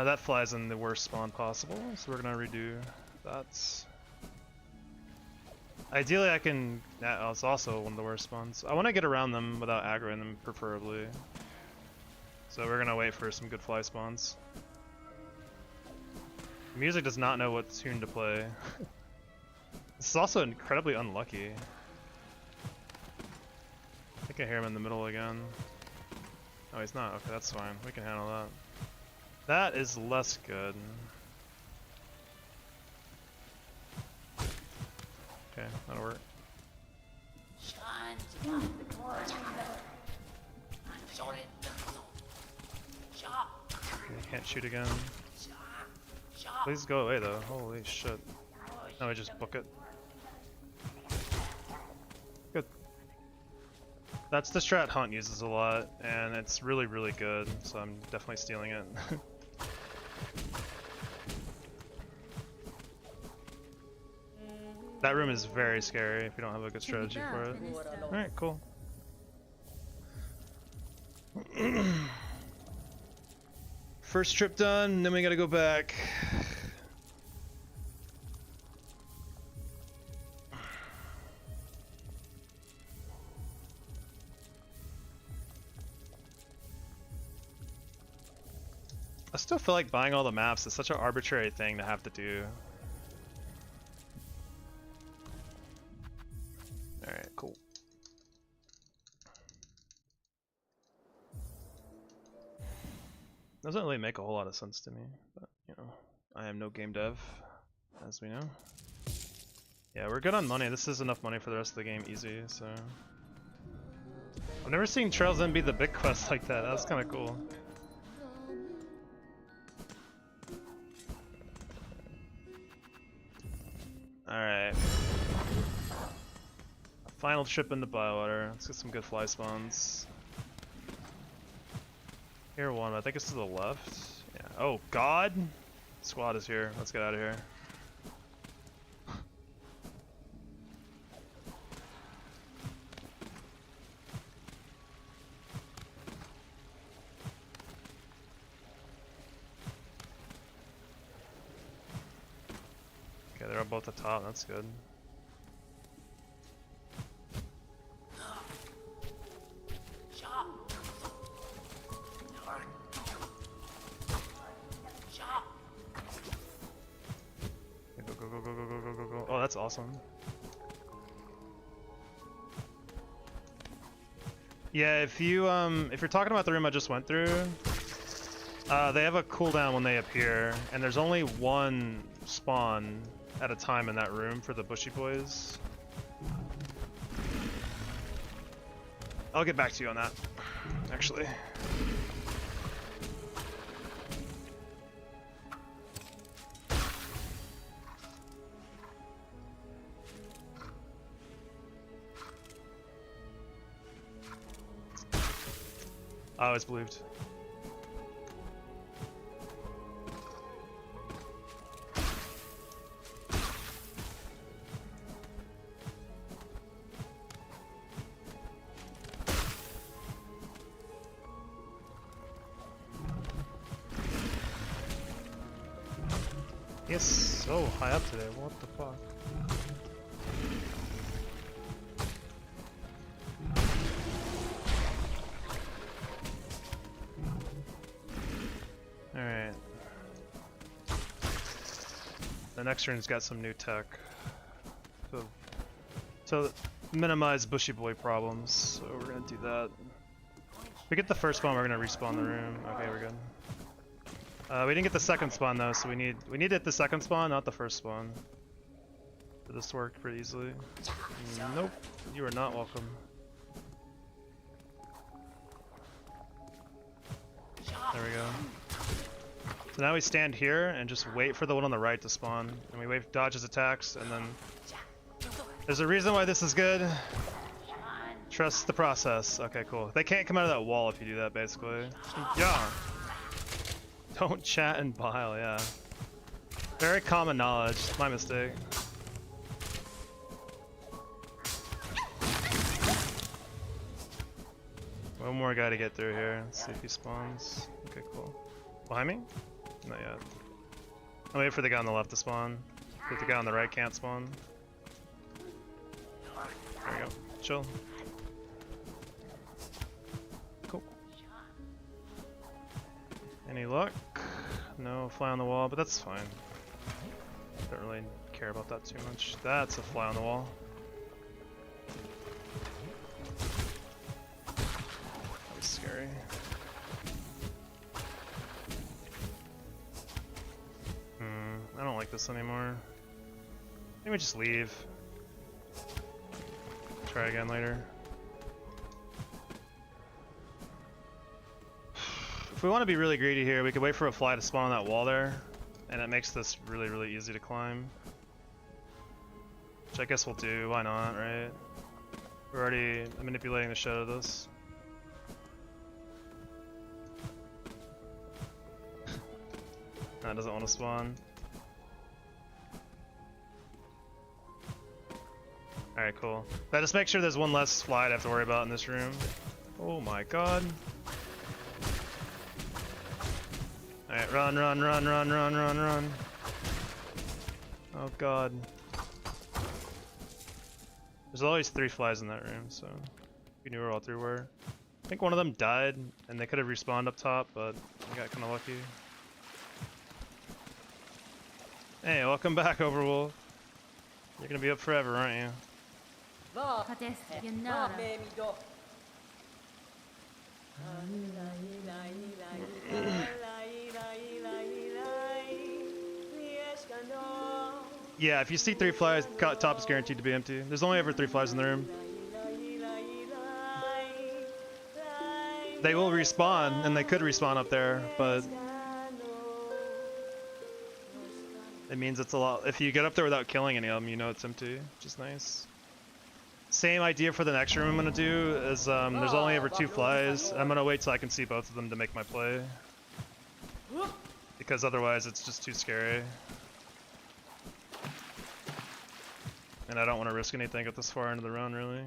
That flies in the worst spawn possible, so we're gonna redo that. Ideally I can... oh, it's also one of the worst spawns. I want to get around them without aggroing them, preferably. So we're gonna wait for some good fly spawns. The music does not know what tune to play. This is also incredibly unlucky. I think I hear him in the middle again. Oh, he's not. Okay, that's fine. We can handle that. That is less good. Okay, that'll work. You can't shoot again. Please go away though. Holy shit. No, I just book it. Good. That's the strat Hunt uses a lot, and it's really, really good, so I'm definitely stealing it. That room is very scary if you don't have a good strategy for it. Alright, cool. First trip done, then we gotta go back. I still feel like buying all the maps is such an arbitrary thing to have to do. Alright, cool. Doesn't really make a whole lot of sense to me, but you know, I am no game dev, as we know. Yeah, we're good on money. This is enough money for the rest of the game, easy, so. I've never seen Trails End be the big quest like that. That's kind of cool. Alright. Final trip into Bywater. Let's get some good fly spawns. Here one, I think it's to the left. Yeah. Oh god! Squad is here. Let's get out of here. Okay, they're both at the top. That's good. Go. Oh, that's awesome. Yeah, if you're talking about the room I just went through, they have a cooldown when they appear, and there's only one spawn at a time in that room for the bushy boys. I'll get back to you on that, actually. Oh, it's believed. Yes, so high up today. What the fuck? Alright. The next room's got some new tech. So minimize bushy boy problems, so we're gonna do that. If we get the first spawn, we're gonna respawn the room. Okay, we're good. We didn't get the second spawn though, so we need to hit the second spawn, not the first spawn. But this worked pretty easily. Nope, you are not welcome. There we go. So now we stand here and just wait for the one on the right to spawn, and we wait, dodge his attacks, and then there's a reason why this is good. Trust the process. Okay, cool. They can't come out of that wall if you do that, basically. Yeah. Don't chat and bile, yeah. Very common knowledge. My mistake. One more guy to get through here. Let's see if he spawns. Okay, cool. Behind me? Not yet. I'll wait for the guy on the left to spawn. If the guy on the right can't spawn. There we go. Chill. Cool. Any luck? No fly on the wall, but that's fine. Don't really care about that too much. That's a fly on the wall. That was scary. I don't like this anymore. Maybe just leave. Try again later. If we want to be really greedy here, we could wait for a fly to spawn on that wall there, and it makes this really, really easy to climb. Which I guess we'll do, why not, right? We're already manipulating the shit out of this. That doesn't want to spawn. Alright, cool. But just make sure there's one less fly to have to worry about in this room. Oh my god. Alright, run, run, run, run, run, run, run. Oh god. There's always 3 flies in that room, so we knew where all 3 were. I think one of them died, and they could have respawned up top, but we got kind of lucky. Hey, welcome back, Overwolf. You're gonna be up forever, aren't you? Yeah, if you see 3 flies, top is guaranteed to be empty. There's only ever 3 flies in the room. They will respawn, and they could respawn up there, but it means it's a lot. If you get up there without killing any of them, you know it's empty, which is nice. Same idea for the next room I'm gonna do is there's only ever 2 flies. I'm gonna wait till I can see both of them to make my play, because otherwise it's just too scary. And I don't want to risk anything at this far into the run, really.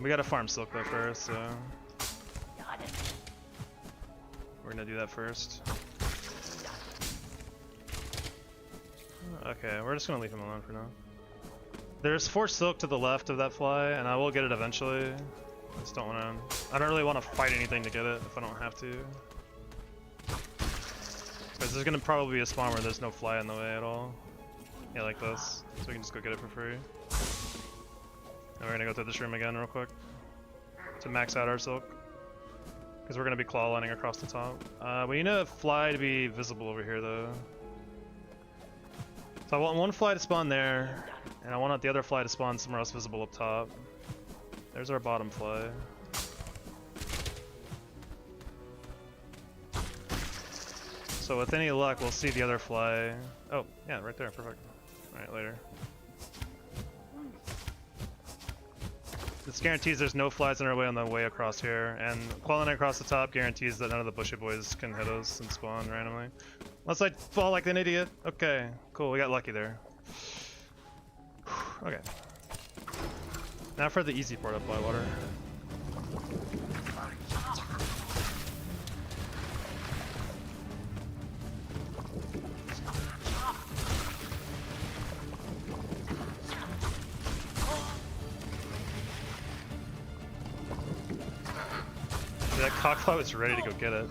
We gotta farm silk though first, so we're gonna do that first. Okay, we're just gonna leave him alone for now. There's 4 silk to the left of that fly, and I will get it eventually. I just don't wanna. I don't really want to fight anything to get it if I don't have to. Because there's gonna probably be a spawn where there's no fly in the way at all. Yeah, like this. So we can just go get it for free. And we're gonna go through this room again real quick to max out our silk, because we're gonna be claw lining across the top. We need a fly to be visible over here though. So I want one fly to spawn there, and I want the other fly to spawn somewhere else visible up top. There's our bottom fly. So with any luck, we'll see the other fly. Oh, yeah, right there, perfect. Alright, later. This guarantees there's no flies in our way on the way across here, and clawing across the top guarantees that none of the bushy boys can hit us and spawn randomly. Unless I fall like an idiot. Okay, cool, we got lucky there. Okay. Now for the easy part of Flywater. That cockfly was ready to go get it.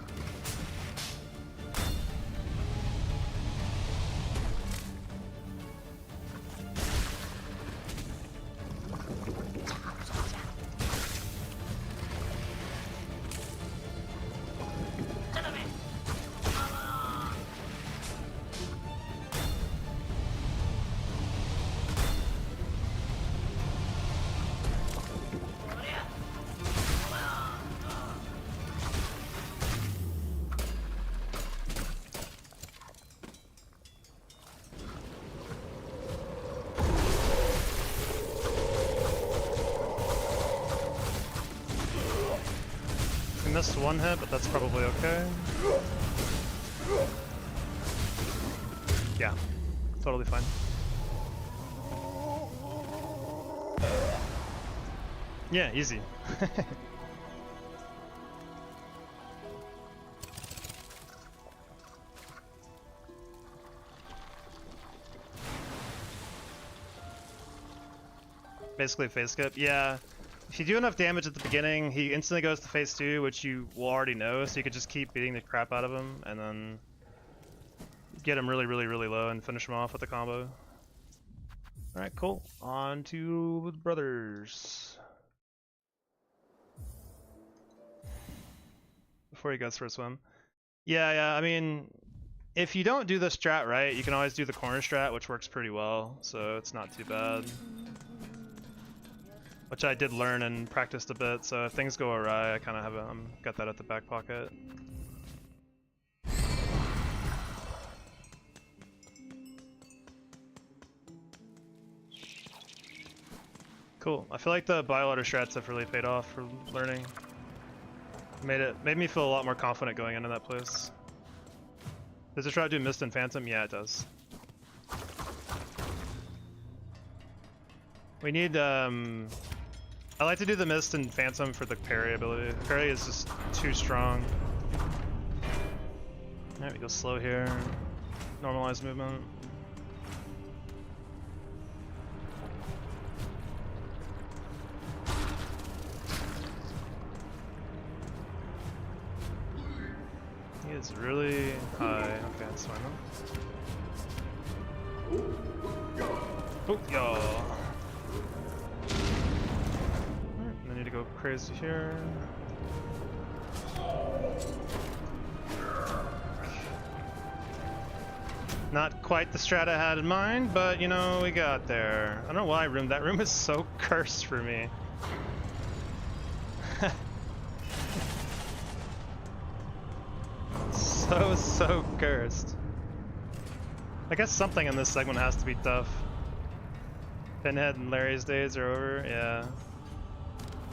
missed one hit, but that's probably okay. Yeah, totally fine. Yeah, easy. Basically phase skip. Yeah. If you do enough damage at the beginning, he instantly goes to phase 2, which you will already know, so you could just keep beating the crap out of him, and then get him really, really, really low and finish him off with the combo. Alright, cool. On to the brothers. Before he goes for a swim. Yeah, I mean, if you don't do the strat right, you can always do the corner strat, which works pretty well, so it's not too bad. Which I did learn and practiced a bit, so if things go awry, I kind of have got that at the back pocket. Cool. I feel like the biowater strats have really paid off for learning. Made me feel a lot more confident going into that place. Does the strat do Mist and Phantom? Yeah, it does. We need I like to do the Mist and Phantom for the parry ability. The parry is just too strong. Alright, we go slow here. Normalize movement. He is really high. Okay, that's fine though. Oh, yo. I need to go crazy here. Not quite the strat I had in mind, but you know, we got there. I don't know why that room is so cursed for me. So cursed. I guess something in this segment has to be tough. Pinhead and Larry's days are over, yeah.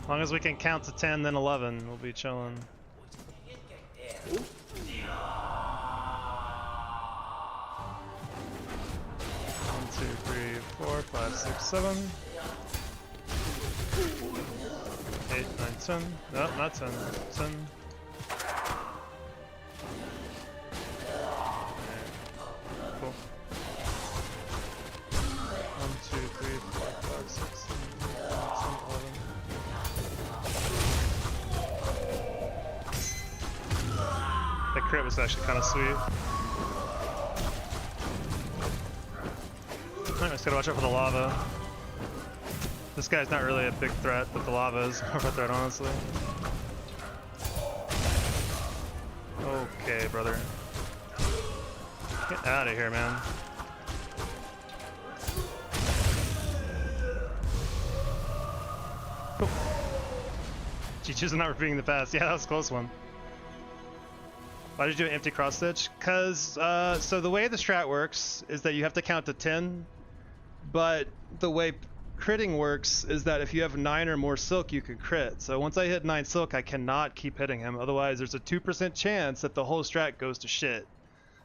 As long as we can count to 10, then 11, we'll be chilling. 1, 2, 3, 4, 5, 6, 7, 8, 9, 10. No, not 10. 10. Cool. 1, 2, 3, 4, 5, 6, 7, 8, 9, 10, 11. That crit was actually kind of sweet. Alright, just gotta watch out for the lava. This guy's not really a big threat, but the lava is more of a threat, honestly. Okay, brother. Get out of here, man. Cool. GG's not repeating the pass. Yeah, that was a close one. Why did you do an empty cross stitch? Cause so the way the strat works is that you have to count to 10, but the way critting works is that if you have 9 or more silk, you can crit. So once I hit 9 silk, I cannot keep hitting him. Otherwise, there's a 2% chance that the whole strat goes to shit.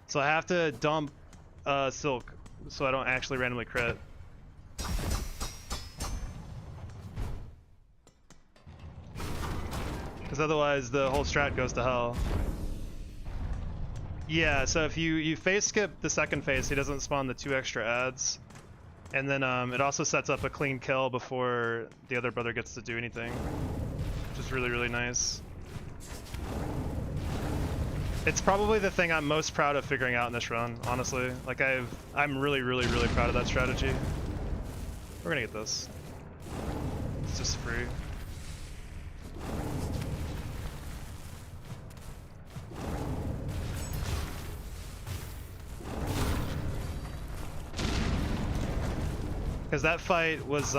So I have to dump silk so I don't actually randomly crit. Because otherwise, the whole strat goes to hell. Yeah, so if you phase skip the second phase, he doesn't spawn the 2 extra ads. And then it also sets up a clean kill before the other brother gets to do anything. Which is really, really nice. It's probably the thing I'm most proud of figuring out in this run, honestly. Like I'm really, really, really proud of that strategy. We're gonna get this. It's just free. Because that fight was,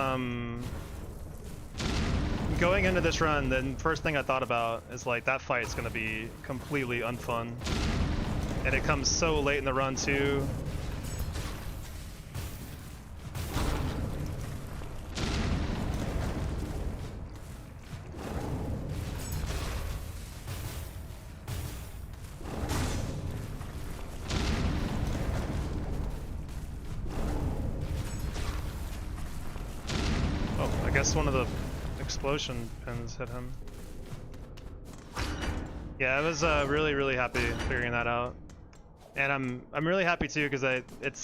going into this run, the first thing I thought about is like, that fight's gonna be completely unfun. And it comes so late in the run too. guess one of the explosion pins hit him. Yeah, I was really happy figuring that out, and I'm really happy too because it's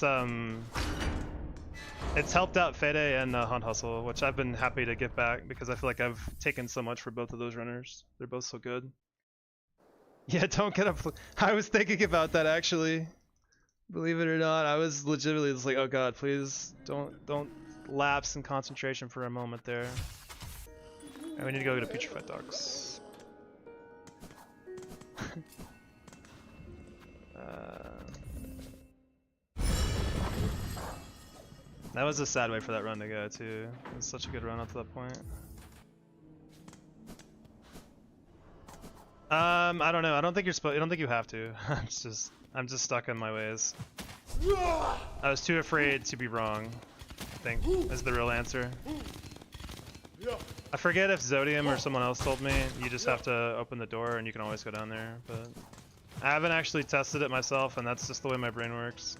helped out Fede and Hunt Hustle, which I've been happy to give back because I feel like I've taken so much for both of those runners. They're both so good. Yeah, don't get up. I was thinking about that actually. Believe it or not, I was legitimately just like, oh god, please don't lapse in concentration for a moment there. Alright, we need to go get a putrefied dogs. That was a sad way for that run to go too. It was such a good run up to that point. I don't know. I don't think you have to. I'm just stuck in my ways. I was too afraid to be wrong, I think, is the real answer. I forget if Zodium or someone else told me you just have to open the door and you can always go down there, but I haven't actually tested it myself, and that's just the way my brain works.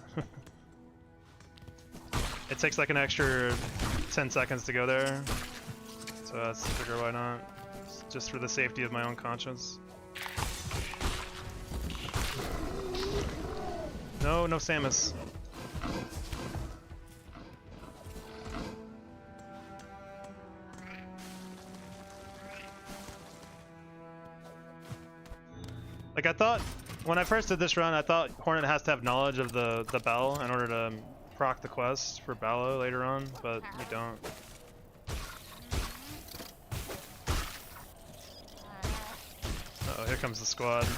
It takes like an extra 10 seconds to go there, so that's the figure why not. Just for the safety of my own conscience. No Samus. Like I thought, when I first did this run, I thought Hornet has to have knowledge of the bell in order to proc the quest for Ballo later on, but you don't. Uh oh, here comes the squad.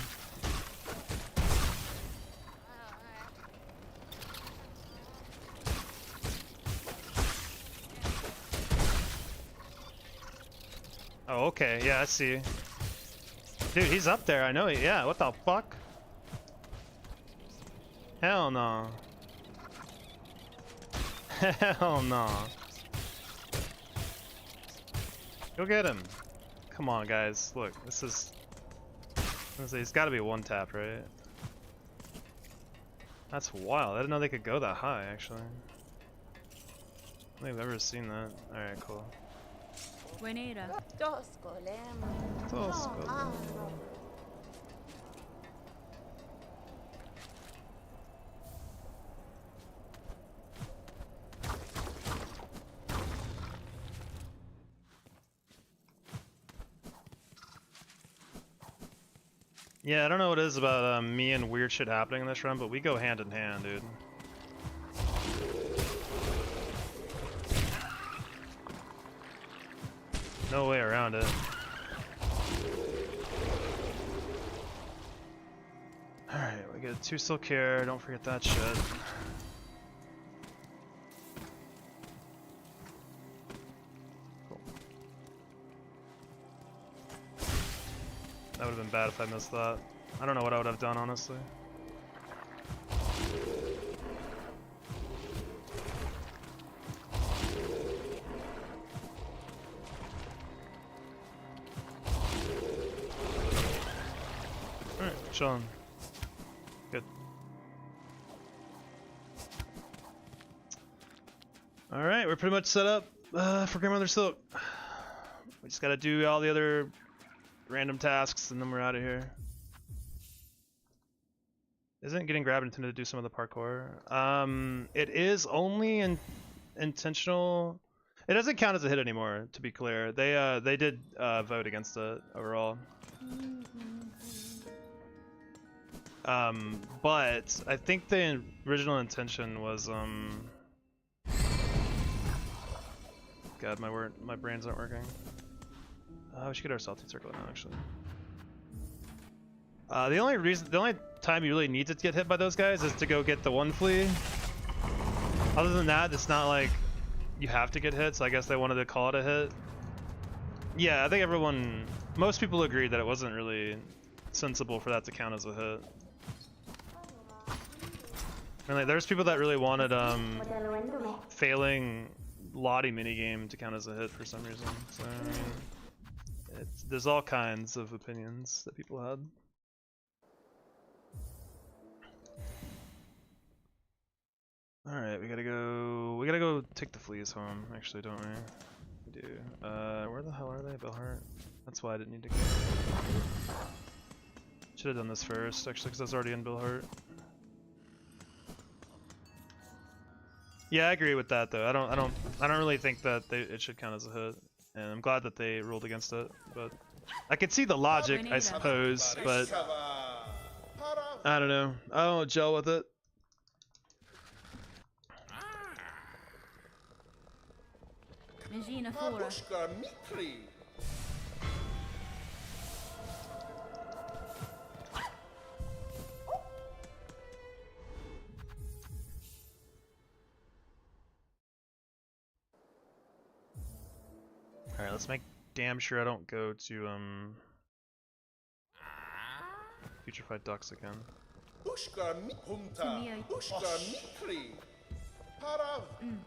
Oh, okay, yeah, I see. Dude, he's up there, I know he, yeah, what the fuck? Hell no. Hell no. Go get him. Come on, guys, look, this is... He's gotta be one tap, right? That's wild, I didn't know they could go that high, actually. I don't think I've ever seen that. Alright, cool. Buenera. Yeah, I don't know what it is about me and weird shit happening in this run, but we go hand in hand, dude. No way around it. Alright, we get 2 Silk here, don't forget that shit. Cool. That would have been bad if I missed that. I don't know what I would have done, honestly. Alright, chillin'. Good. Alright, we're pretty much set up for Grandmother Silk. We just gotta do all the other random tasks and then we're out of here. Isn't getting grabbed intended to do some of the parkour? It is only intentional. It doesn't count as a hit anymore, to be clear. They did vote against it overall. But I think the original intention was God, my brains aren't working. We should get our salty circle now, actually. The only time you really need to get hit by those guys is to go get the one flea. Other than that, it's not like you have to get hit, so I guess they wanted to call it a hit. Yeah, I think most people agreed that it wasn't really sensible for that to count as a hit. And like, there's people that really wanted failing Lottie minigame to count as a hit for some reason. So I mean, there's all kinds of opinions that people had. All right, we gotta go take the fleas home. Actually, don't we? We do? Where the hell are they? Billheart? That's why I didn't need to go. Should have done this first, actually, because I was already in Billheart. Yeah, I agree with that though. I don't really think that it should count as a hit, and I'm glad that they ruled against it. But I could see the logic, I suppose, but I don't know. I don't gel with it. Regina Fora. Alright, let's make damn sure I don't go to Putrefied Ducks again.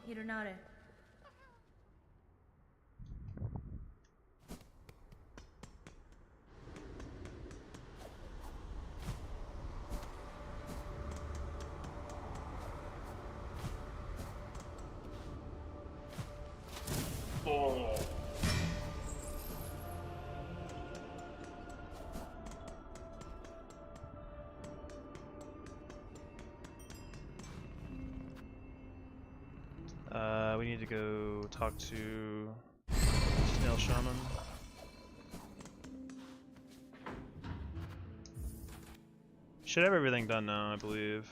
Hironare. We need to go talk to Snail Shaman. Should have everything done now, I believe.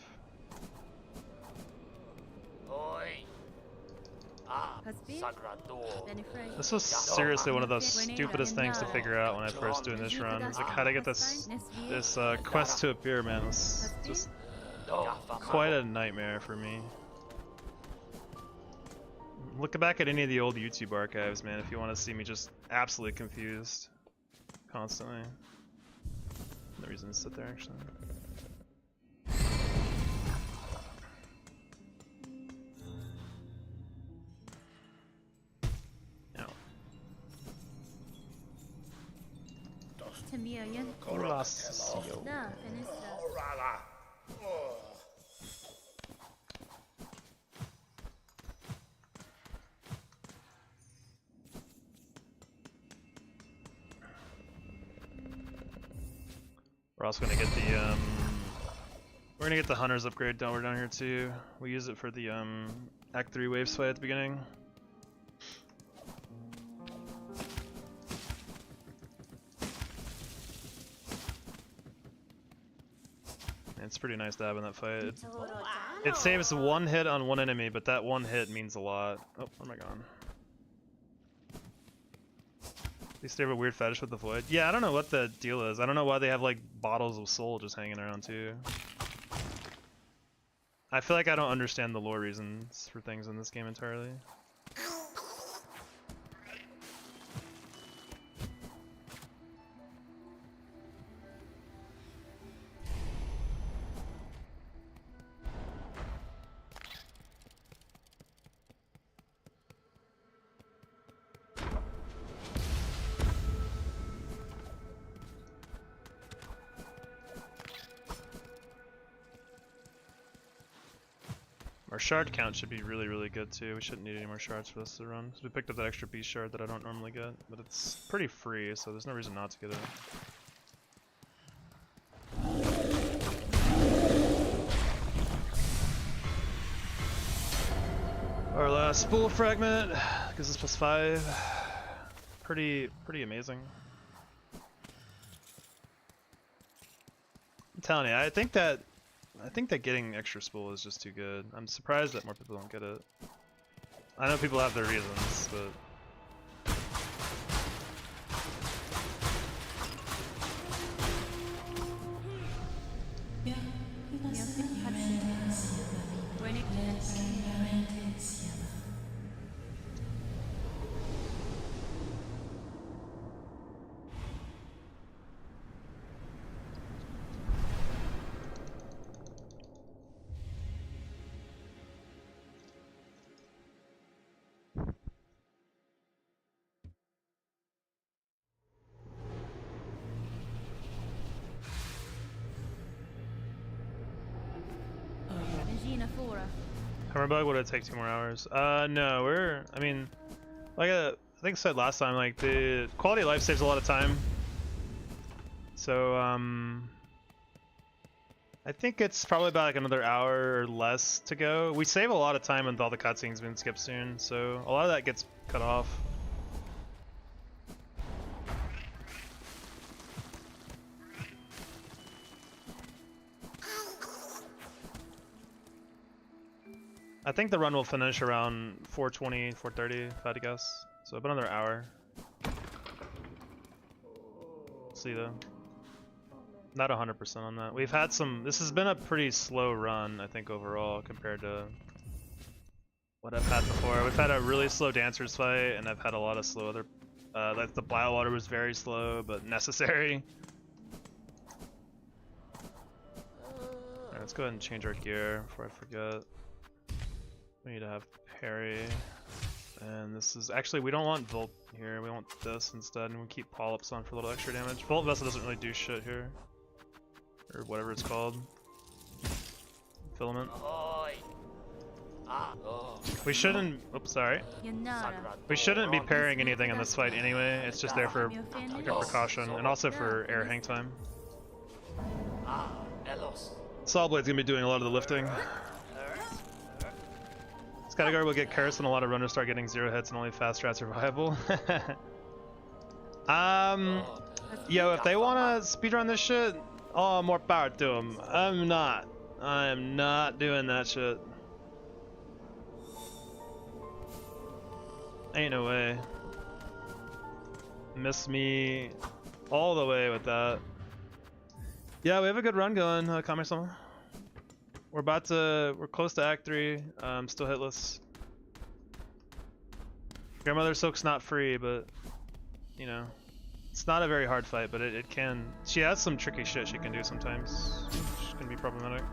This was seriously one of the stupidest things to figure out when I first doing this run. It's like how to get this quest to appear, man. It was just quite a nightmare for me. Look back at any of the old YouTube archives, man, if you want to see me just absolutely confused constantly. No reason to sit there, actually. Hola, Sio. We're also gonna get the we're gonna get the Hunter's upgrade down here too. We use it for the Act 3 waves fight at the beginning. It's pretty nice to have in that fight. It saves one hit on one enemy, but that one hit means a lot. Oh, where am I gone? They still have a weird fetish with the void. Yeah, I don't know what the deal is. I don't know why they have like bottles of soul just hanging around too. I feel like I don't understand the lore reasons for things in this game entirely. Our shard count should be really, really good too. We shouldn't need any more shards for this to run. So we picked up that extra beast shard that I don't normally get, but it's pretty free, so there's no reason not to get it. Our last spool fragment gives us +5. Pretty amazing. I'm telling you, I think that getting extra spool is just too good. I'm surprised that more people don't get it. I know people have their reasons, but Hammerbug, would it take 2 more hours? No, I mean, like I think I said last time, like the quality of life saves a lot of time. So I think it's probably about like another hour or less to go. We save a lot of time with all the cutscenes being skipped soon, so a lot of that gets cut off. I think the run will finish around 4:20, 4:30, if I had to guess. So about another hour. See though. Not 100% on that. We've had some. This has been a pretty slow run, I think, overall compared to what I've had before. We've had a really slow dancers fight, and I've had a lot of slow other. Like the Biowater was very slow, but necessary. Alright, let's go ahead and change our gear before I forget. We need to have parry. And this is actually, we don't want Volt here, we want this instead, and we keep Polyps on for a little extra damage. Volt Vessel doesn't really do shit here. Or whatever it's called. Filament. We shouldn't, oops, sorry. Yanara. We shouldn't be parrying anything in this fight anyway, it's just there for precaution, and also for air hang time. Sawblade's gonna be doing a lot of the lifting. Skyguard will get cursed and a lot of runners start getting 0 hits and only fast strats are viable. Yo, if they wanna speedrun this shit, oh, more power to them. I'm not doing that shit. Ain't no way. Miss me all the way with that. Yeah, we have a good run going, Kami-sama. We're close to Act 3, still hitless. Grandmother Silk's not free, but, you know, it's not a very hard fight, but it can, she has some tricky shit she can do sometimes, which can be problematic.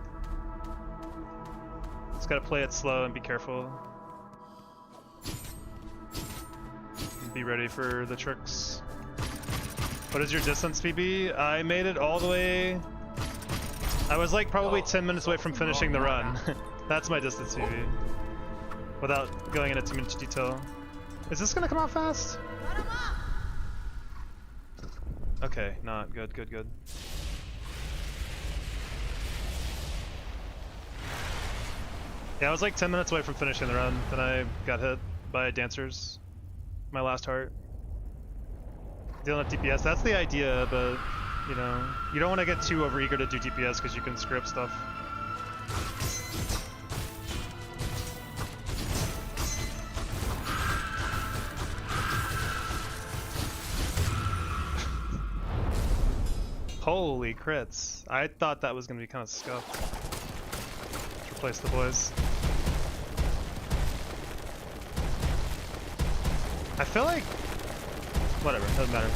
Just gotta play it slow and be careful. And be ready for the tricks. What is your distance, PB? I made it all the way. I was like probably 10 minutes away from finishing the run. That's my distance, PB. Without going into too much detail. Is this gonna come out fast? Okay, not good, good, good. Yeah, I was like 10 minutes away from finishing the run, then I got hit by dancers. My last heart. Dealing with DPS, that's the idea, but you know, you don't want to get too overeager to do DPS because you can script stuff. Holy crits. I thought that was going to be kind of scuffed. Let's replace the boys. I feel like... whatever, doesn't matter.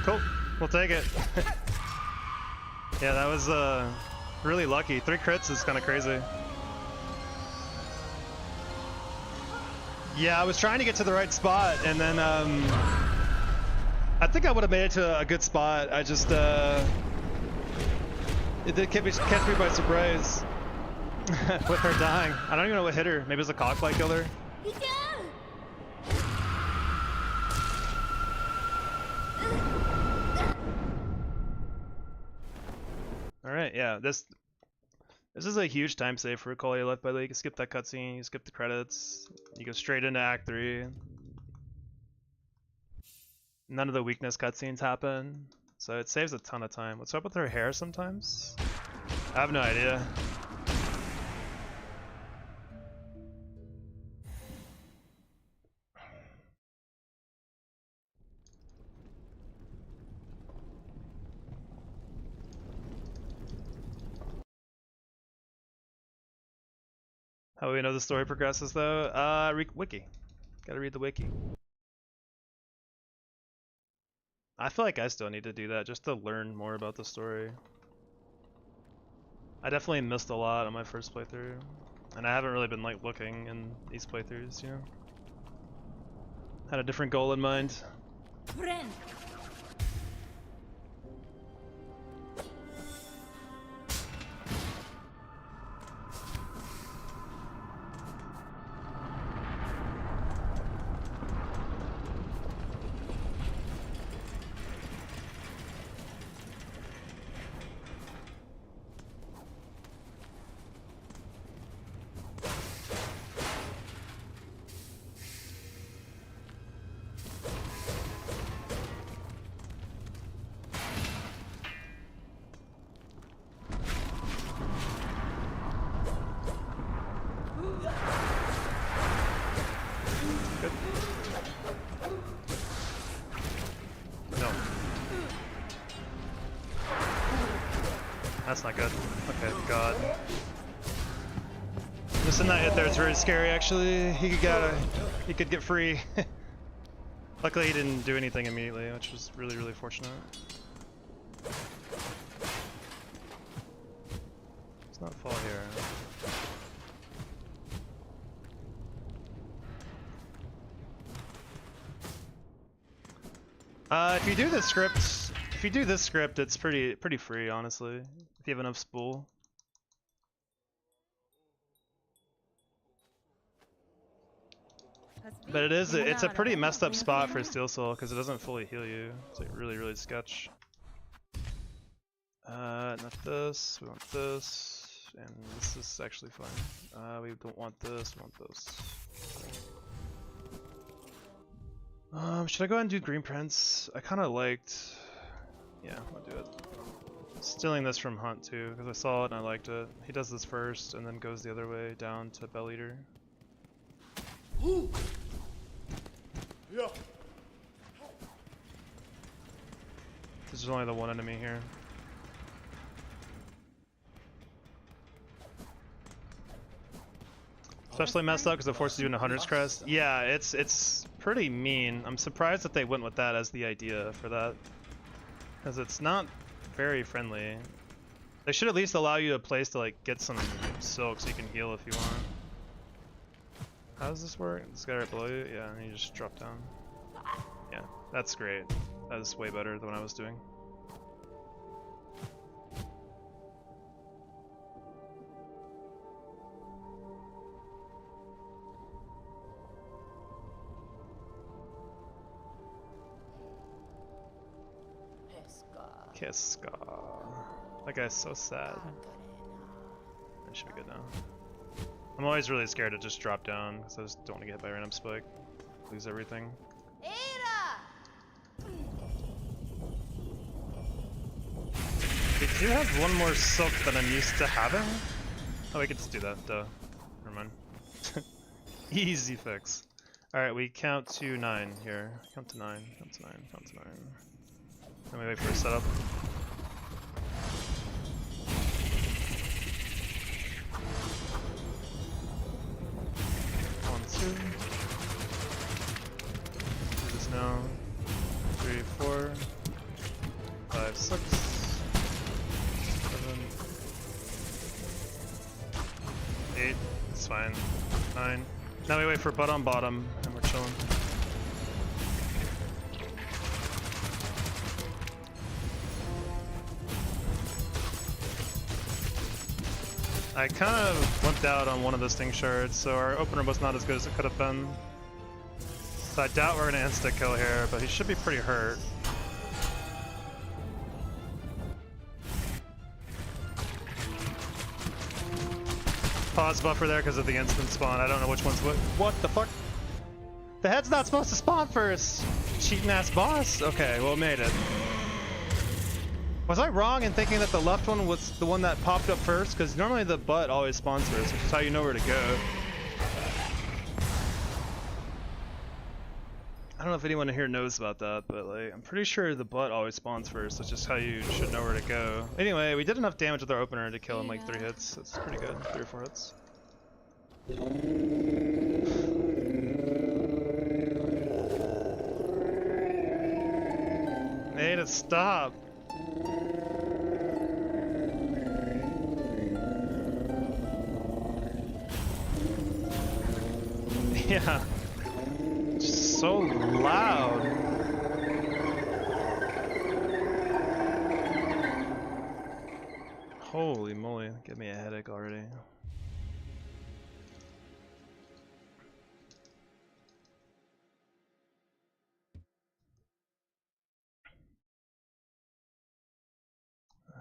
Cool, we'll take it. Yeah, that was really lucky. 3 crits is kind of crazy. Yeah, I was trying to get to the right spot, and then I think I would have made it to a good spot. I just it did catch me by surprise with her dying. I don't even know what hit her. Maybe it was a cockfight killed her. Alright, yeah, this is a huge time save for Call Your Life, by the way. You can skip that cutscene, you skip the credits, you go straight into Act 3. None of the weakness cutscenes happen, so it saves a ton of time. What's up with her hair sometimes? I have no idea. How do we know the story progresses though? Wiki. Gotta read the wiki. I feel like I still need to do that just to learn more about the story. I definitely missed a lot on my first playthrough, and I haven't really been like looking in these playthroughs, you know? Had a different goal in mind. Friend. Good. No. That's not good. Okay, God. Missing that hit there is very scary actually. He could get free. Luckily he didn't do anything immediately, which was really, really fortunate. Let's not fall here. If you do this script, it's pretty free, honestly. If you have enough spool. But it's a pretty messed up spot for Steel Soul because it doesn't fully heal you. It's like really, really sketch. Not this. We want this, and this is actually fine. We don't want this. We want this. Should I go ahead and do green prints? I kind of liked. Yeah, I'll do it. Stealing this from Hunt too because I saw it and I liked it. He does this first and then goes the other way down to Bell Eater. Yeah. There's only the one enemy here. Especially messed up because it forces you into Hunter's Crest. Yeah, it's pretty mean. I'm surprised that they went with that as the idea for that. Because it's not very friendly. They should at least allow you a place to like get some silk so you can heal if you want. How does this work? This guy right below you? Yeah, and you just drop down. Yeah, that's great. That is way better than what I was doing. Kiska. That guy's so sad. That should be good now. I'm always really scared to just drop down because I just don't want to get hit by a random spike. Lose everything. They do have one more silk than I'm used to having. Oh, we could just do that. Duh. Never mind. Easy fix. Alright, we count to 9 here. Count to 9. Count to 9. Count to 9. Then we wait for a setup. One, two. Do this now. 3, 4, 5, 6, 7, 8. It's fine. 9. Now we wait for butt on bottom, and we're chilling. I kind of wimped out on one of the sting shards, so our opener was not as good as it could have been. So I doubt we're gonna insta kill here, but he should be pretty hurt. Pause buffer there because of the instant spawn. I don't know which one's what. What the fuck? The head's not supposed to spawn first! Cheating ass boss? Okay, well, it made it. Was I wrong in thinking that the left one was the one that popped up first? Because normally the butt always spawns first, which is how you know where to go. I don't know if anyone here knows about that, but like, I'm pretty sure the butt always spawns first. That's just how you should know where to go. Anyway, we did enough damage with our opener to kill him like 3 hits. That's pretty good. 3 or 4 hits. Made it stop. Yeah. So loud. Holy moly, give me a headache already.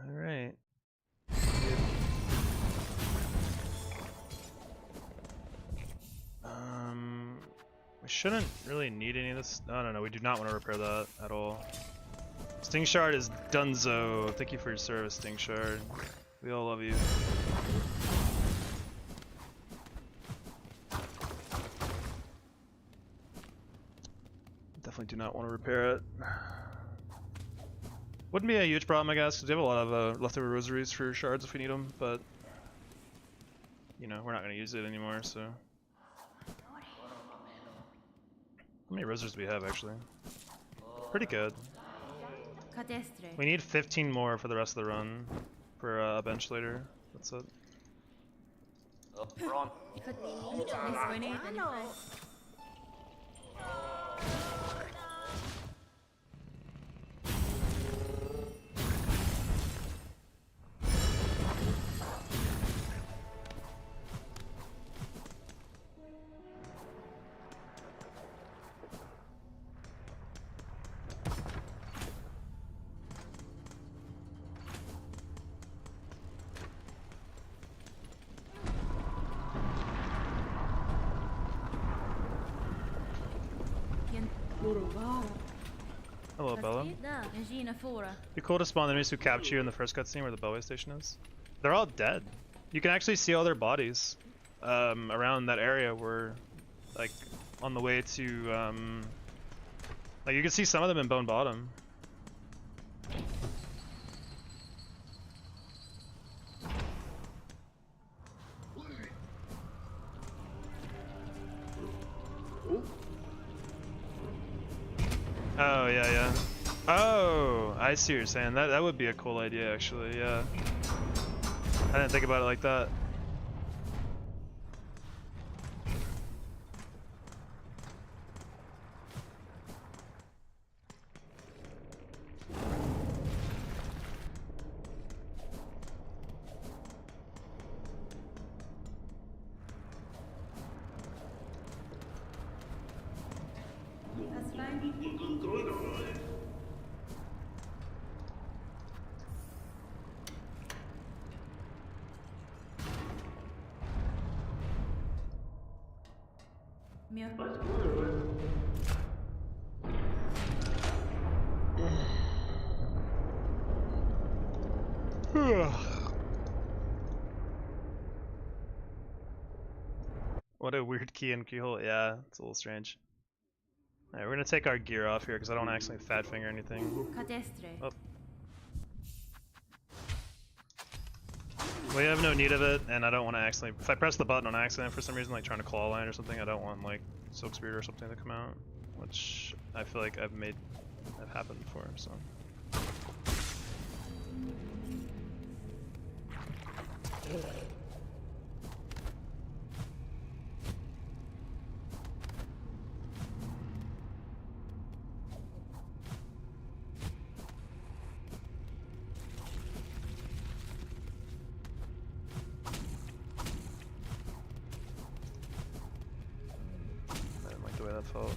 Alright. We shouldn't really need any of this. No, we do not want to repair that at all. Sting Shard is dunzo. Thank you for your service, Sting Shard. We all love you. Definitely do not want to repair it. Wouldn't be a huge problem, I guess, because we have a lot of leftover rosaries for shards if we need them, but you know, we're not going to use it anymore, so. How many rosaries do we have, actually? Pretty good. We need 15 more for the rest of the run for a bench later. That's it. Ron. Hello, Bella. Be cool to spawn enemies who capture you in the first cutscene where the Bellway station is. They're all dead. You can actually see all their bodies around that area where, like, on the way to, like, you can see some of them in Bone Bottom. Oh, yeah. Oh, I see what you're saying. That would be a cool idea, actually, yeah. I didn't think about it like that. What a weird key and keyhole. Yeah, it's a little strange. Alright, we're gonna take our gear off here because I don't want to accidentally fat finger anything. Oh. We have no need of it, and I don't want to accidentally. If I press the button on accident for some reason, like trying to claw line or something, I don't want like Silk Spirit or something to come out, which I feel like I've happened before. So. The way that felt.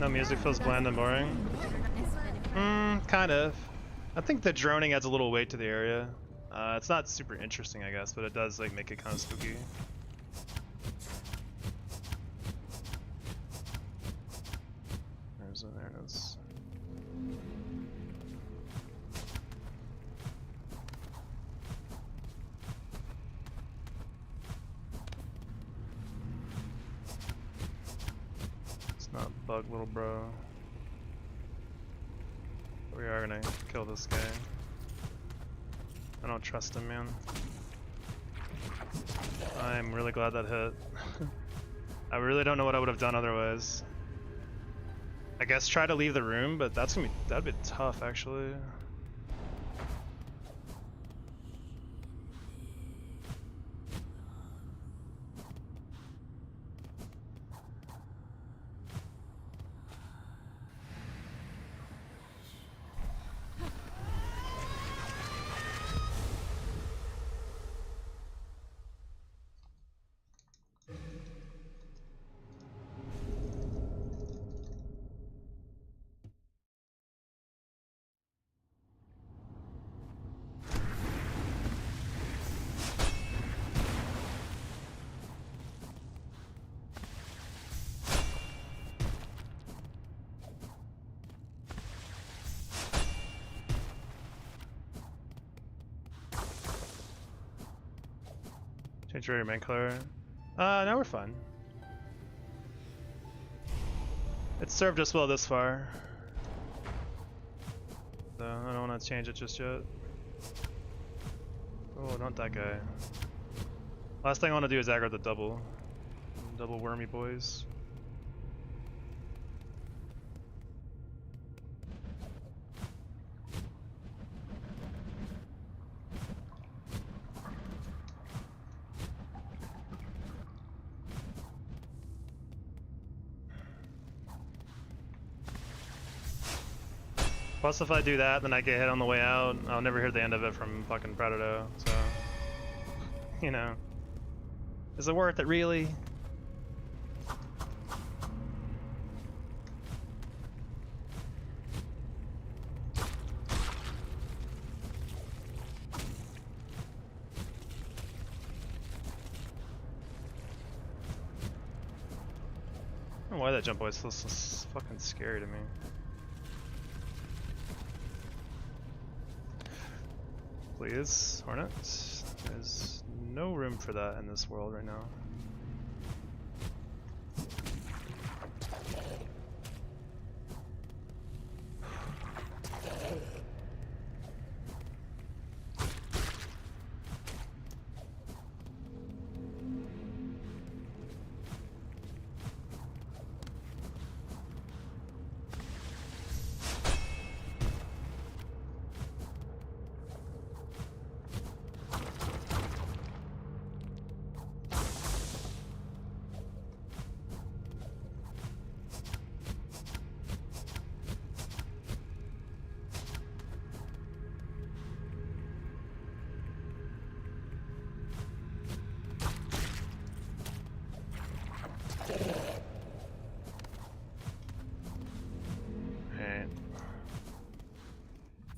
No music feels bland and boring. Kind of. I think the droning adds a little weight to the area. It's not super interesting, I guess, but it does like make it kind of spooky. There it is. bug little bro. We are gonna kill this guy. I don't trust him, man. I'm really glad that hit. I really don't know what I would have done otherwise. I guess try to leave the room, but that'd be tough actually. Change your main color. Now we're fine. It's served us well this far. So I don't want to change it just yet. Oh, not that guy. Last thing I want to do is aggro the double. Double wormy boys. Plus if I do that, then I get hit on the way out, I'll never hear the end of it from fucking Predator, so... You know... Is it worth it, really? I don't know why that jump always feels so fucking scary to me. Please, hornet. There's no room for that in this world right now.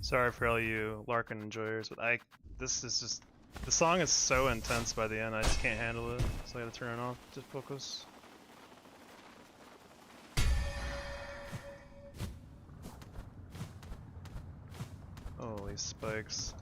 Sorry for all you Larkin enjoyers, but this is just, the song is so intense by the end, I just can't handle it, so I gotta turn it off to focus. Holy spikes.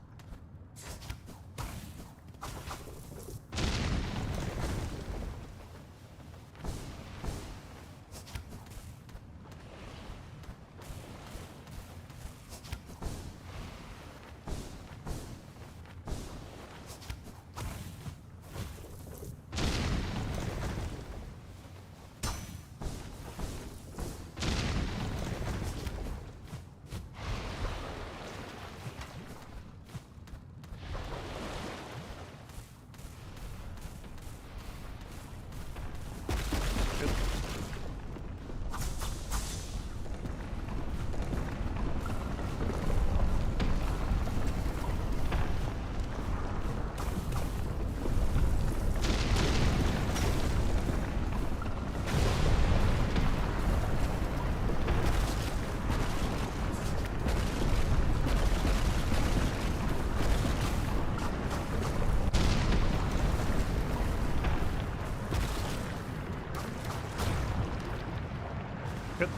Good.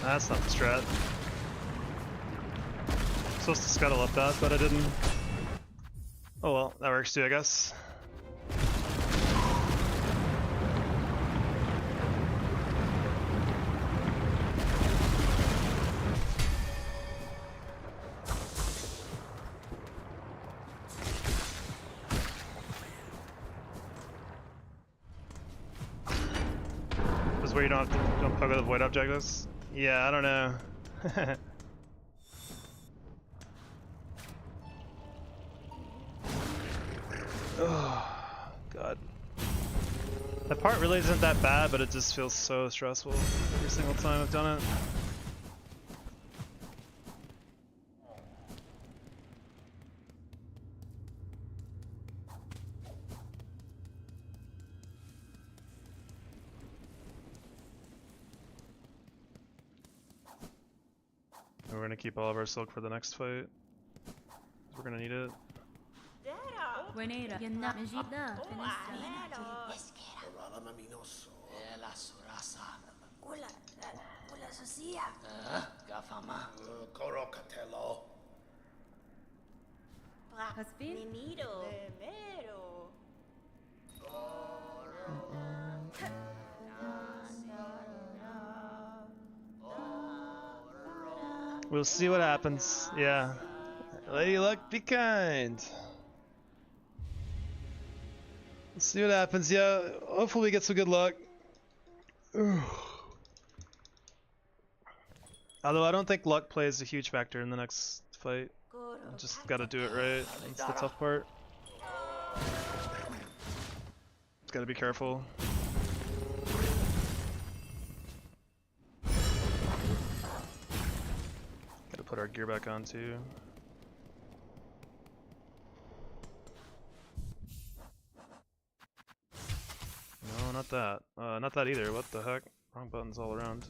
That's not the strat. supposed to scuttle up that, but I didn't. Oh well, that works too, I guess. This is where you don't poke with the void objectives? Yeah, I don't know. Oh, God. That part really isn't that bad, but it just feels so stressful every single time I've done it. We're gonna keep all of our silk for the next fight. We're gonna need it. Buenera. Yanna. Mejida. Rala Minoso. Ula Sosia. Gafama. Corocatello. Haspin. Ninido. We'll see what happens. Yeah. Lady Luck, be kind. Let's see what happens. Yeah. Hopefully we get some good luck. Although I don't think luck plays a huge factor in the next fight. Just gotta do it right. That's the tough part. Just gotta be careful. Gotta put our gear back on too. No, not that. Not that either. What the heck? Wrong buttons all around.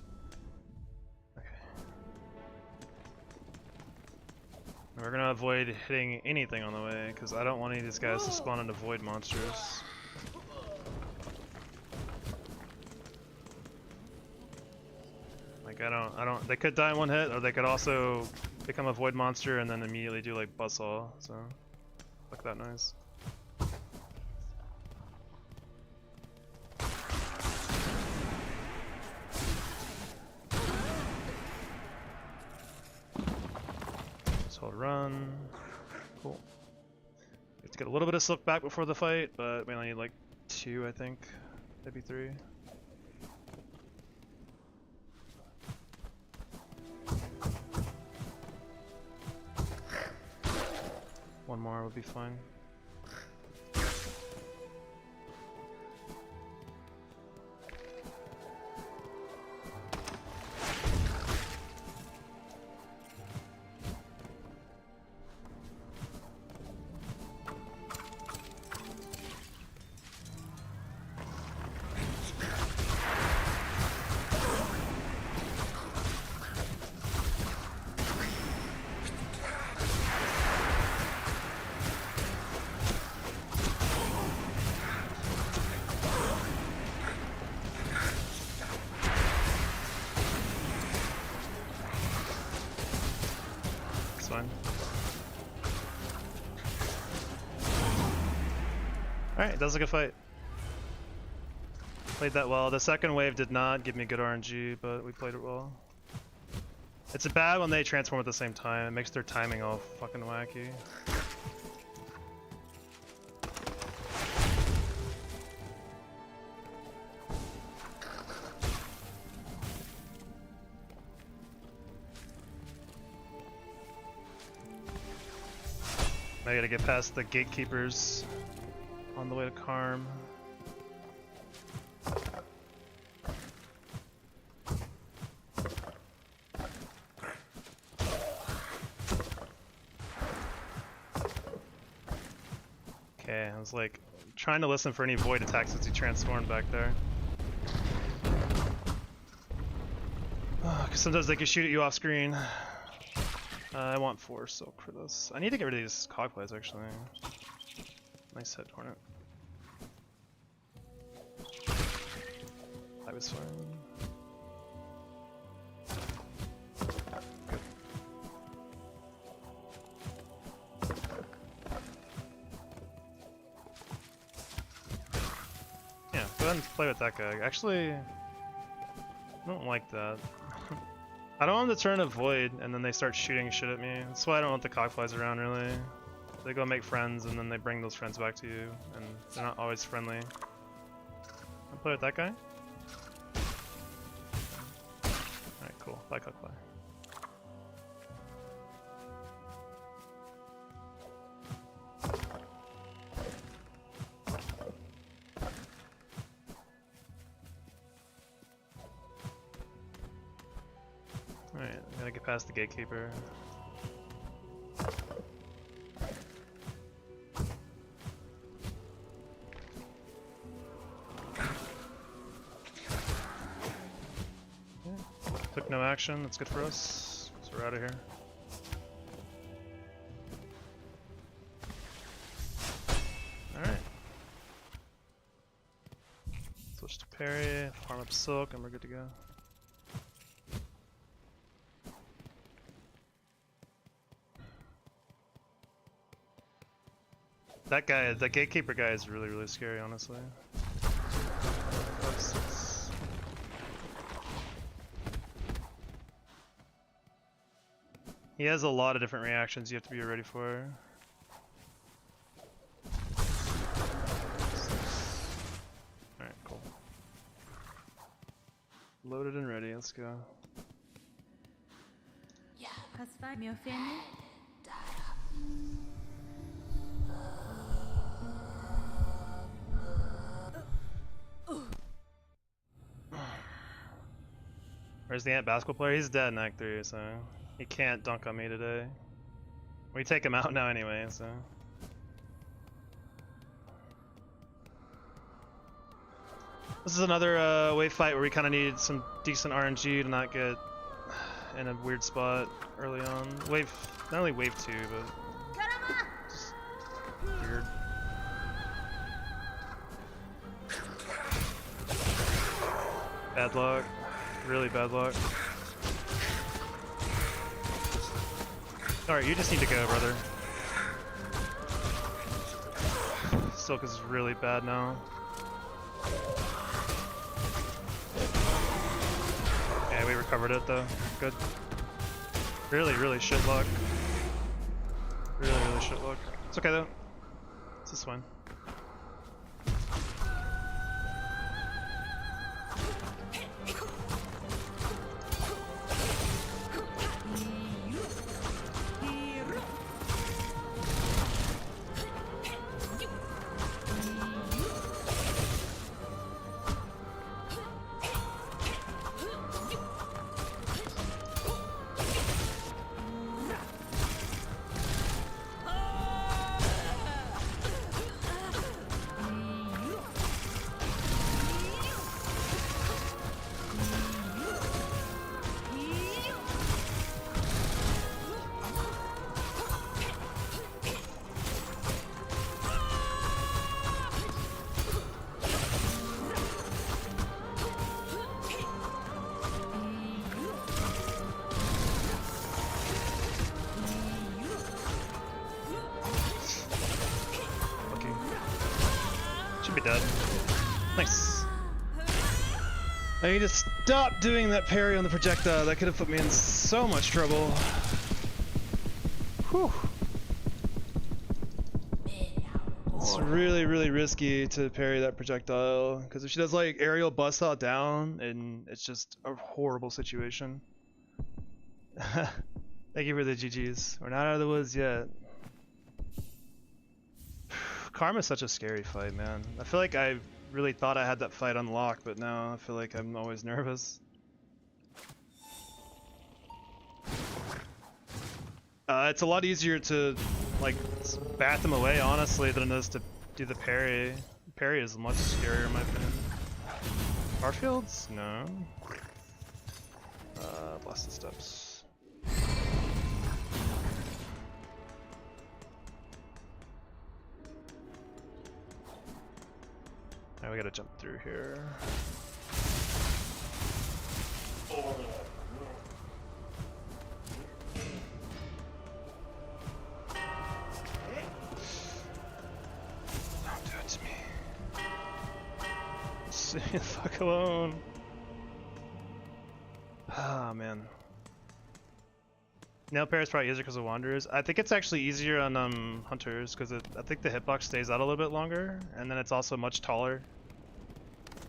We're gonna avoid hitting anything on the way, because I don't want any of these guys to spawn into void monsters. Like I don't, they could die in one hit, or they could also become a void monster and then immediately do like buzzsaw, so fuck that noise. Hold run. Cool. We have to get a little bit of silk back before the fight, but we only need like 2, I think. Maybe 3. One more would be fine. Fine. Alright, that was a good fight. Played that well. The second wave did not give me good RNG, but we played it well. It's bad when they transform at the same time. It makes their timing all fucking wacky. I gotta get past the gatekeepers on the way to Karm. Okay, I was like trying to listen for any void attacks as he transformed back there. Cause sometimes they can shoot at you off screen. I want 4 silk for this. I need to get rid of these cogplates actually. Nice hit, Hornet. That was fine. Good. Yeah, go ahead and play with that guy. Actually, I don't like that. I don't want them to turn a void and then they start shooting shit at me. That's why I don't want the cockflies around, really. They go make friends and then they bring those friends back to you, and they're not always friendly. I'll play with that guy. Alright, cool. Bye, cockfly. Alright, I'm gonna get past the gatekeeper. Took no action, that's good for us. So we're out of here. Alright. Switch to parry, farm up silk, and we're good to go. That guy, that gatekeeper guy is really, really scary, honestly. He has a lot of different reactions you have to be ready for. Alright, cool. Loaded and ready, let's go. Has five me offended? Where's the ant basketball player? He's dead in Act 3, so he can't dunk on me today. We take him out now anyway, so. This is another wave fight where we kind of need some decent RNG to not get in a weird spot early on. Wave, not only wave 2, but just weird. Bad luck. Really bad luck. Alright, you just need to go, brother. Silk is really bad now. Yeah, we recovered it though. Good. Really, really shit luck. Really, really shit luck. It's okay though. This is fine. Dead. Nice. I need to stop doing that parry on the projectile. That could have put me in so much trouble. Whew. It's really, really risky to parry that projectile because if she does like aerial bust out down, and it's just a horrible situation. Thank you for the GGs. We're not out of the woods yet. Karma's such a scary fight, man. I feel like I really thought I had that fight unlocked, but now I feel like I'm always nervous. It's a lot easier to like bat them away, honestly, than it is to do the parry. Parry is much scarier in my opinion. Barfields? No. Blasted steps. Now we gotta jump through here. Don't do it to me. Just leave me the fuck alone. Ah, man. Nail pair is probably easier because of Wanderers. I think it's actually easier on Hunters because I think the hitbox stays out a little bit longer, and then it's also much taller.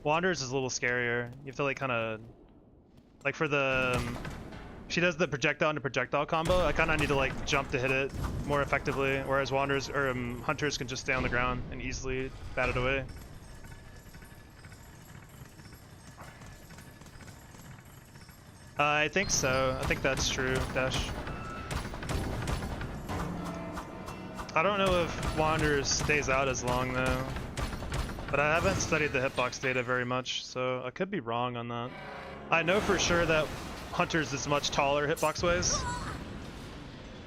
Wanderers is a little scarier. You have to like kind of, like for the, she does the projectile to projectile combo. I kind of need to like jump to hit it more effectively, whereas Wanderers or Hunters can just stay on the ground and easily bat it away. I think so. I think that's true, Dash. I don't know if Wanderers stays out as long though, but I haven't studied the hitbox data very much, so I could be wrong on that. I know for sure that Hunters is much taller hitbox wise,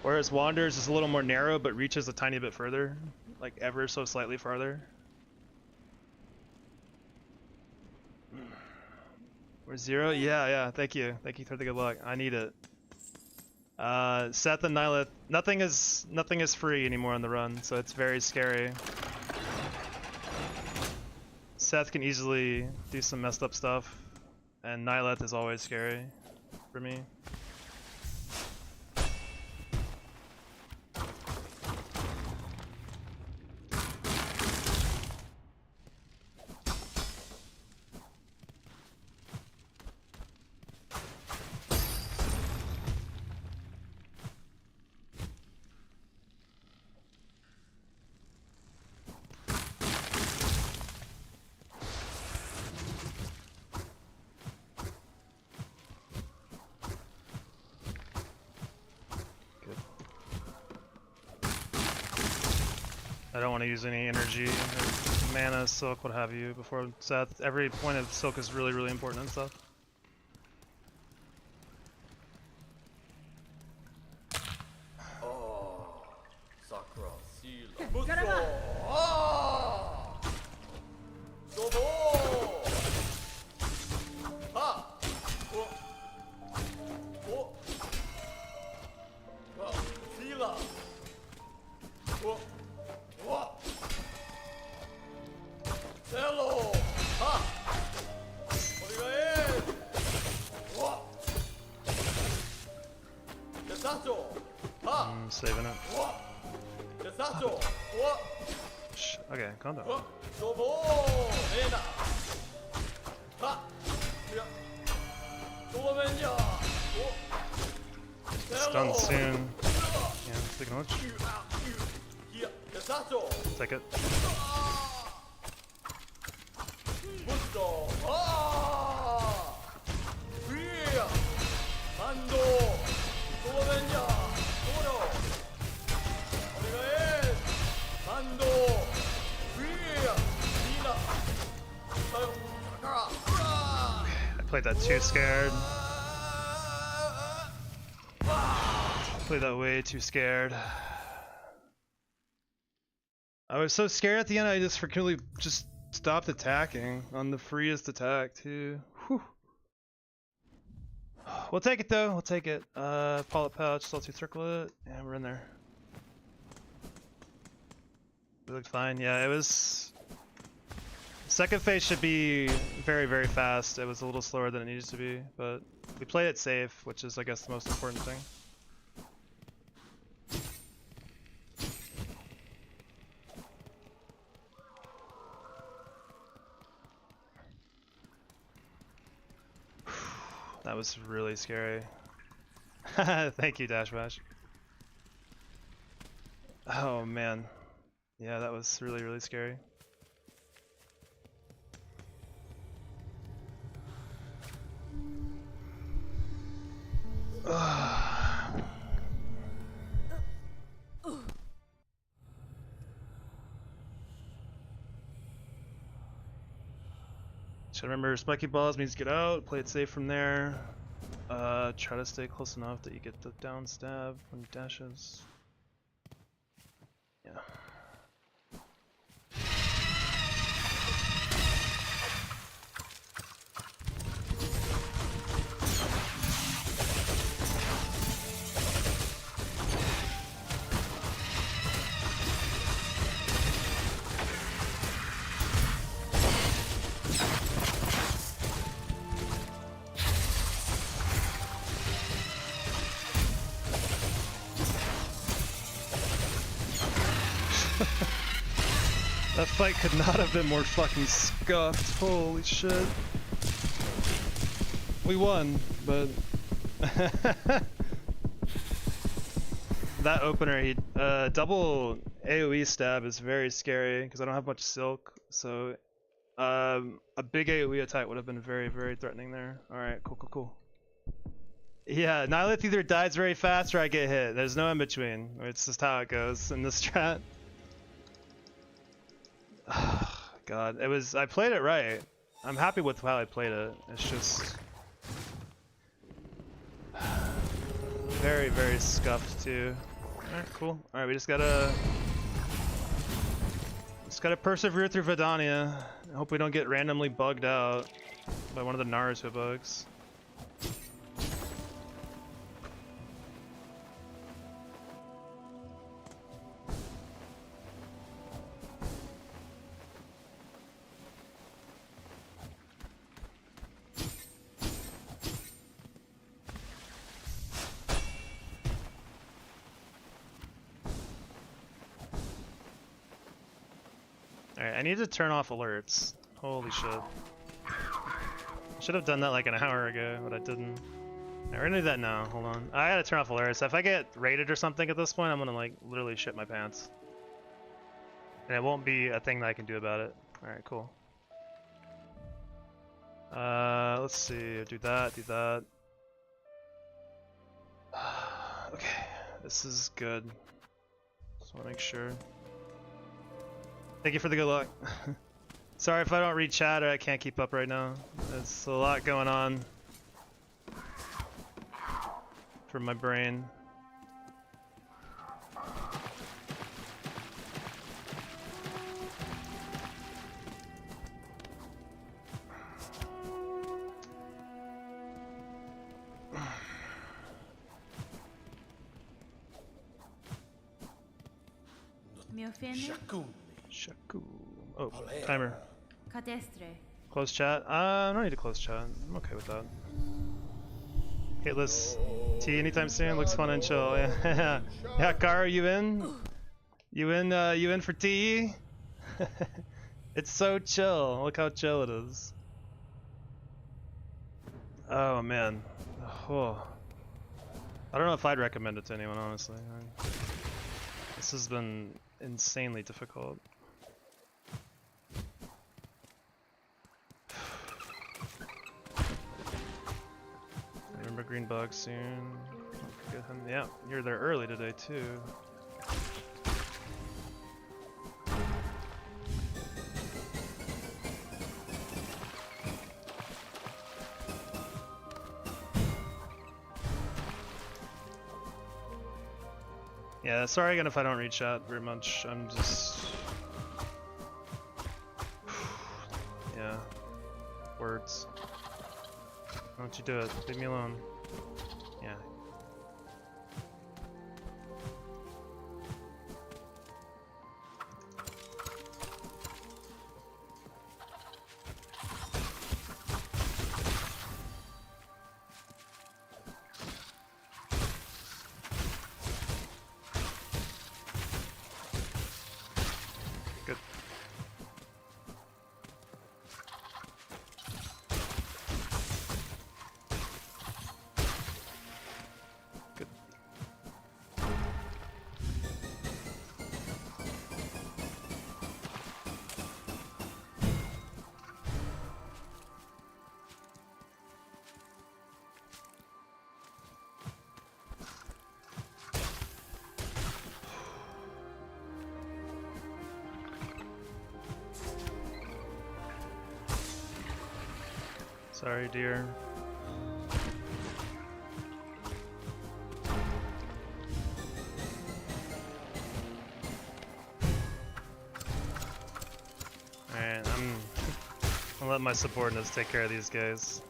whereas Wanderers is a little more narrow but reaches a tiny bit further, like ever so slightly farther. We're 0? Yeah, thank you for the good luck. I need it. Seth and Nylith, nothing is free anymore on the run, so it's very scary. Seth can easily do some messed up stuff, and Nylith is always scary for me. I don't want to use any energy or mana, silk, what have you, before Seth. Every point of silk is really, really important and stuff. Oh, Sakura, Sila. Muso! Ah! Dobo! Ha! Oh! Oh! Ah, Sila! Oh! What? Hello! Ha! What? Desato! Ha! I'm saving it. What? Desato! What? Shh. Okay, calm down. What? Dobo! Ena! Ha! Yeah. Domenja! Stun soon. Yeah, speaking of which, take it. Musto! Ah! Fria! Mando! Domenja! Toro! Onegae! Mando! Fria! Nina! Sakura! I played that too scared. Played that way too scared. I was so scared at the end I just frequently just stopped attacking on the freest attack too. Whew. We'll take it though, we'll take it. Polyp pouch, salty circlet, yeah, we're in there. It looked fine, yeah, it was... Second phase should be very, very fast. It was a little slower than it needed to be, but we played it safe, which is I guess the most important thing. That was really scary. Thank you, Dashbash. Oh man. Yeah, that was really, really scary. So remember, spiky balls means get out, play it safe from there. Try to stay close enough that you get the down stab when he dashes. Yeah. That fight could not have been more fucking scuffed. Holy shit. We won, but that opener, he double AoE stab is very scary because I don't have much silk. So a big AoE attack would have been very, very threatening there. All right, cool, cool, cool. Yeah, Nihilith either dies very fast or I get hit. There's no in between. It's just how it goes in this strat. God, it was. I played it right. I'm happy with how I played it. It's just very, very scuffed too. All right, cool. All right, we just gotta persevere through Vidania. I hope we don't get randomly bugged out by one of the Naruto bugs. Alright, I need to turn off alerts. Holy shit. Should have done that like an hour ago, but I didn't. Alright, we're gonna do that now. Hold on. I gotta turn off alerts. If I get raided or something at this point, I'm gonna like literally shit my pants. And it won't be a thing that I can do about it. Alright, cool. Let's see. Do that, do that. Okay, this is good. Just wanna make sure. Thank you for the good luck. Sorry if I don't read chat or I can't keep up right now. There's a lot going on for my brain. Mi offende? Shaku. Shaku. Oh, timer. Cadestre. Close chat? I don't need to close chat. I'm okay with that. Hitless T anytime soon. Looks fun and chill. Yeah, yeah. Gar, you in? You in? You in for T? It's so chill. Look how chill it is. Oh man. Oh. I don't know if I'd recommend it to anyone, honestly. This has been insanely difficult. Remember green bug soon. Don't forget him. Yeah, you're there early today too. Yeah, sorry again if I don't read chat very much. I'm just... yeah. Words. Why don't you do it? Leave me alone. Yeah. Good. Good. Sorry, dear. Alright, I'll let my subordinates take care of these guys.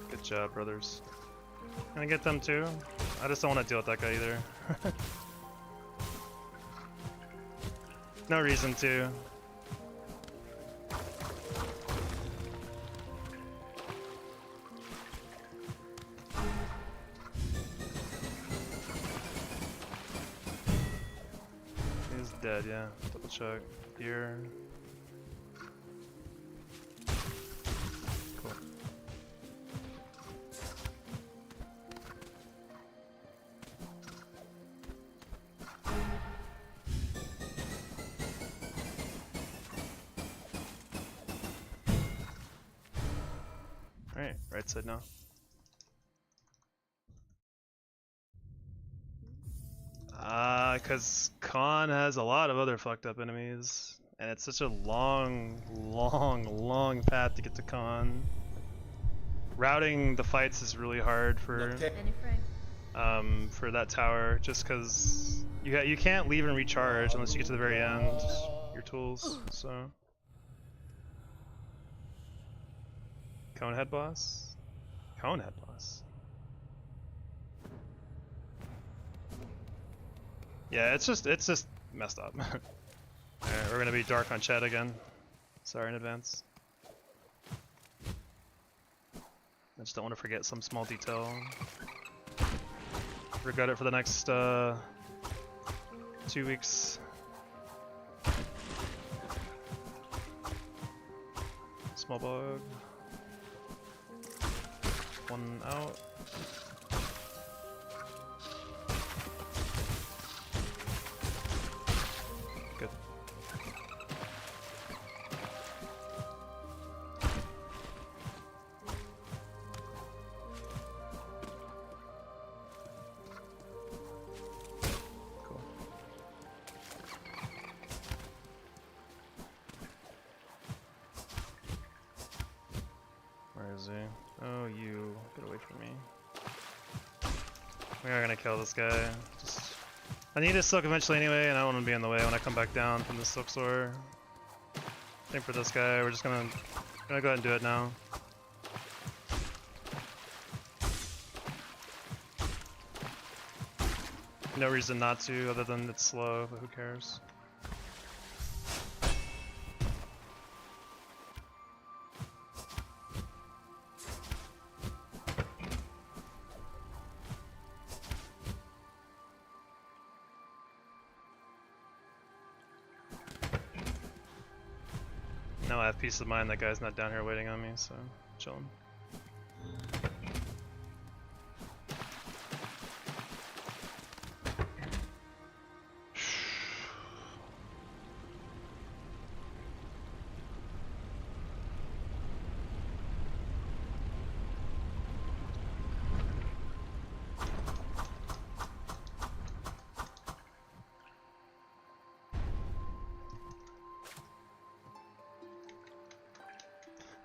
Good job, brothers. Can I get them too? I just don't want to deal with that guy either. No reason to. dead, yeah. Double check. Here. Cool. Alright, right side now. Cause Khan has a lot of other fucked up enemies, and it's such a long path to get to Khan. Routing the fights is really hard for Any frag? that tower, just cause you can't leave and recharge unless you get to the very end. Your tools, so. Conehead boss? Conehead boss. Yeah, it's just messed up. Alright, we're gonna be dark on chat again. Sorry in advance. I just don't want to forget some small detail. Regret it for the next 2 weeks. Small bug. One out. Good. Cool. Where is he? Oh, you. Get away from me. We are gonna kill this guy. I need his silk eventually anyway, and I don't want to be in the way when I come back down from the silk store. I think for this guy, we're just gonna go ahead and do it now. No reason not to, other than it's slow, but who cares? Now I have peace of mind that guy's not down here waiting on me, so chillin'.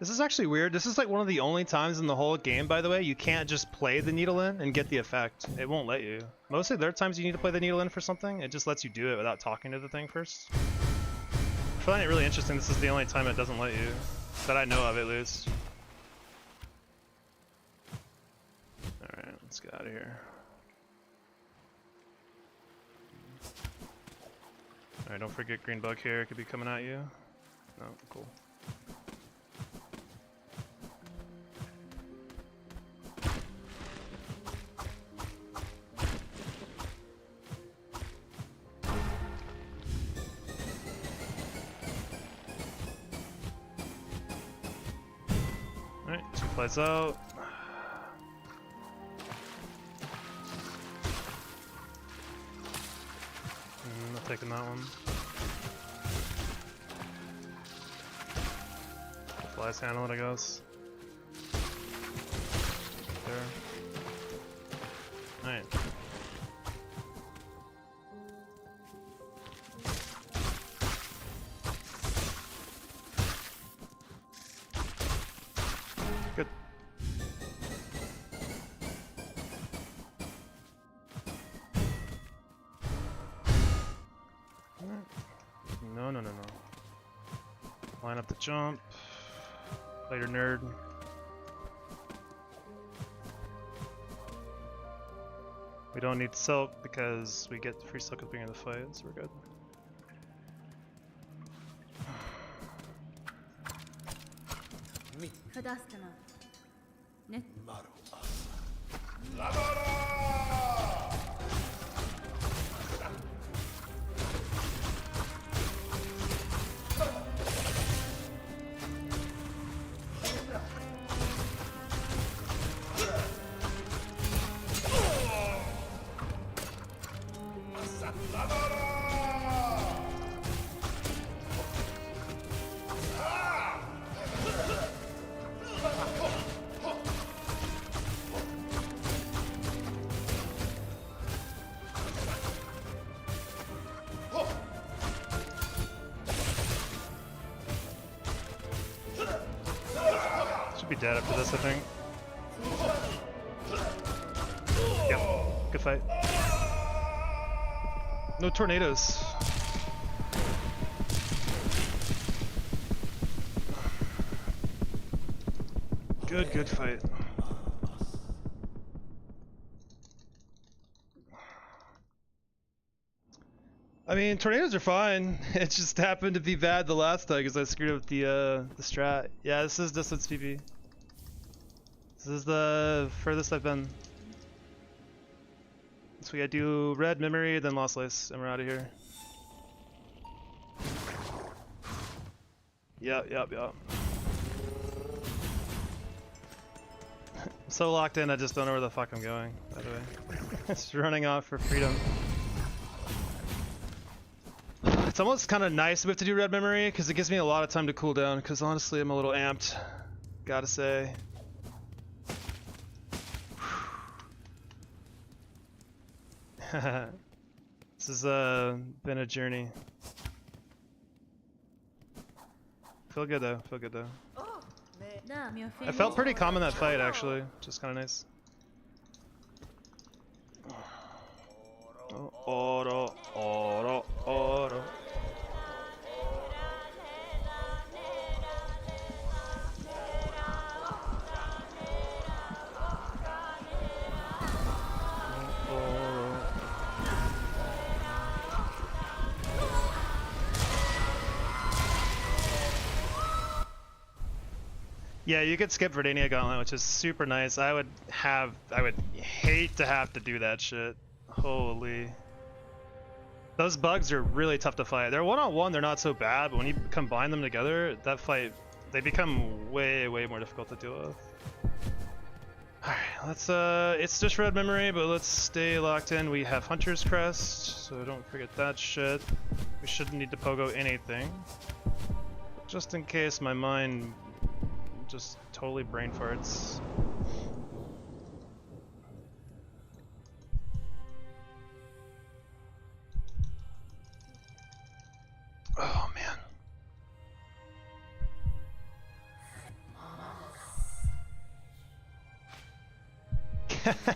This is actually weird. This is like one of the only times in the whole game, by the way, you can't just play the needle in and get the effect. It won't let you. Mostly there are times you need to play the needle in for something. It just lets you do it without talking to the thing first. I find it really interesting. This is the only time it doesn't let you. That I know of, at least. Alright, let's get out of here. Alright, don't forget green bug here. It could be coming at you. No, cool. Alright, 2 flights out. Not taking that one. The flies handle it, I guess. There. Alright. Good. No, no, no, no. Line up the jump. Later, nerd. We don't need silk because we get free silk at the beginning of the fight, so we're good. Fadastana. Net. Should be dead after this, I think. Yep, good fight. No tornadoes. Good fight. I mean, tornadoes are fine. It just happened to be bad the last time because I screwed up the strat. Yeah, this is distance PP. This is the furthest I've been. So we gotta do red memory, then lost lace, and we're out of here. Yep. I'm so locked in, I just don't know where the fuck I'm going, by the way. Just running off for freedom. It's almost kind of nice we have to do red memory, because it gives me a lot of time to cool down, because honestly I'm a little amped, gotta say. This has been a journey. Feel good though, I felt pretty calm in that fight actually, just kind of nice. Oro. Yeah, you could skip Verdania Gauntlet, which is super nice. I would hate to have to do that shit. Holy. Those bugs are really tough to fight. They're one-on-one, they're not so bad, but when you combine them together, that fight, they become way more difficult to deal with. Alright, let's, it's just red memory, but let's stay locked in. We have Hunter's Crest, so don't forget that shit. We shouldn't need to pogo anything. Just in case my mind just totally brain farts. Oh man.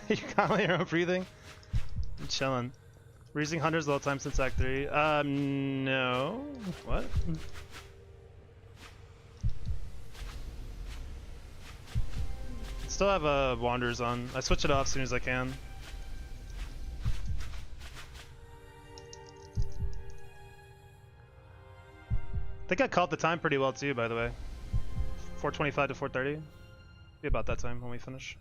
You calming your own breathing? I'm chilling. We're using hunters the whole time since Act 3. No. What? Still have Wanderers on. I switch it off as soon as I can. I think I called the time pretty well too, by the way. 4:25 to 4:30. Be about that time when we finish.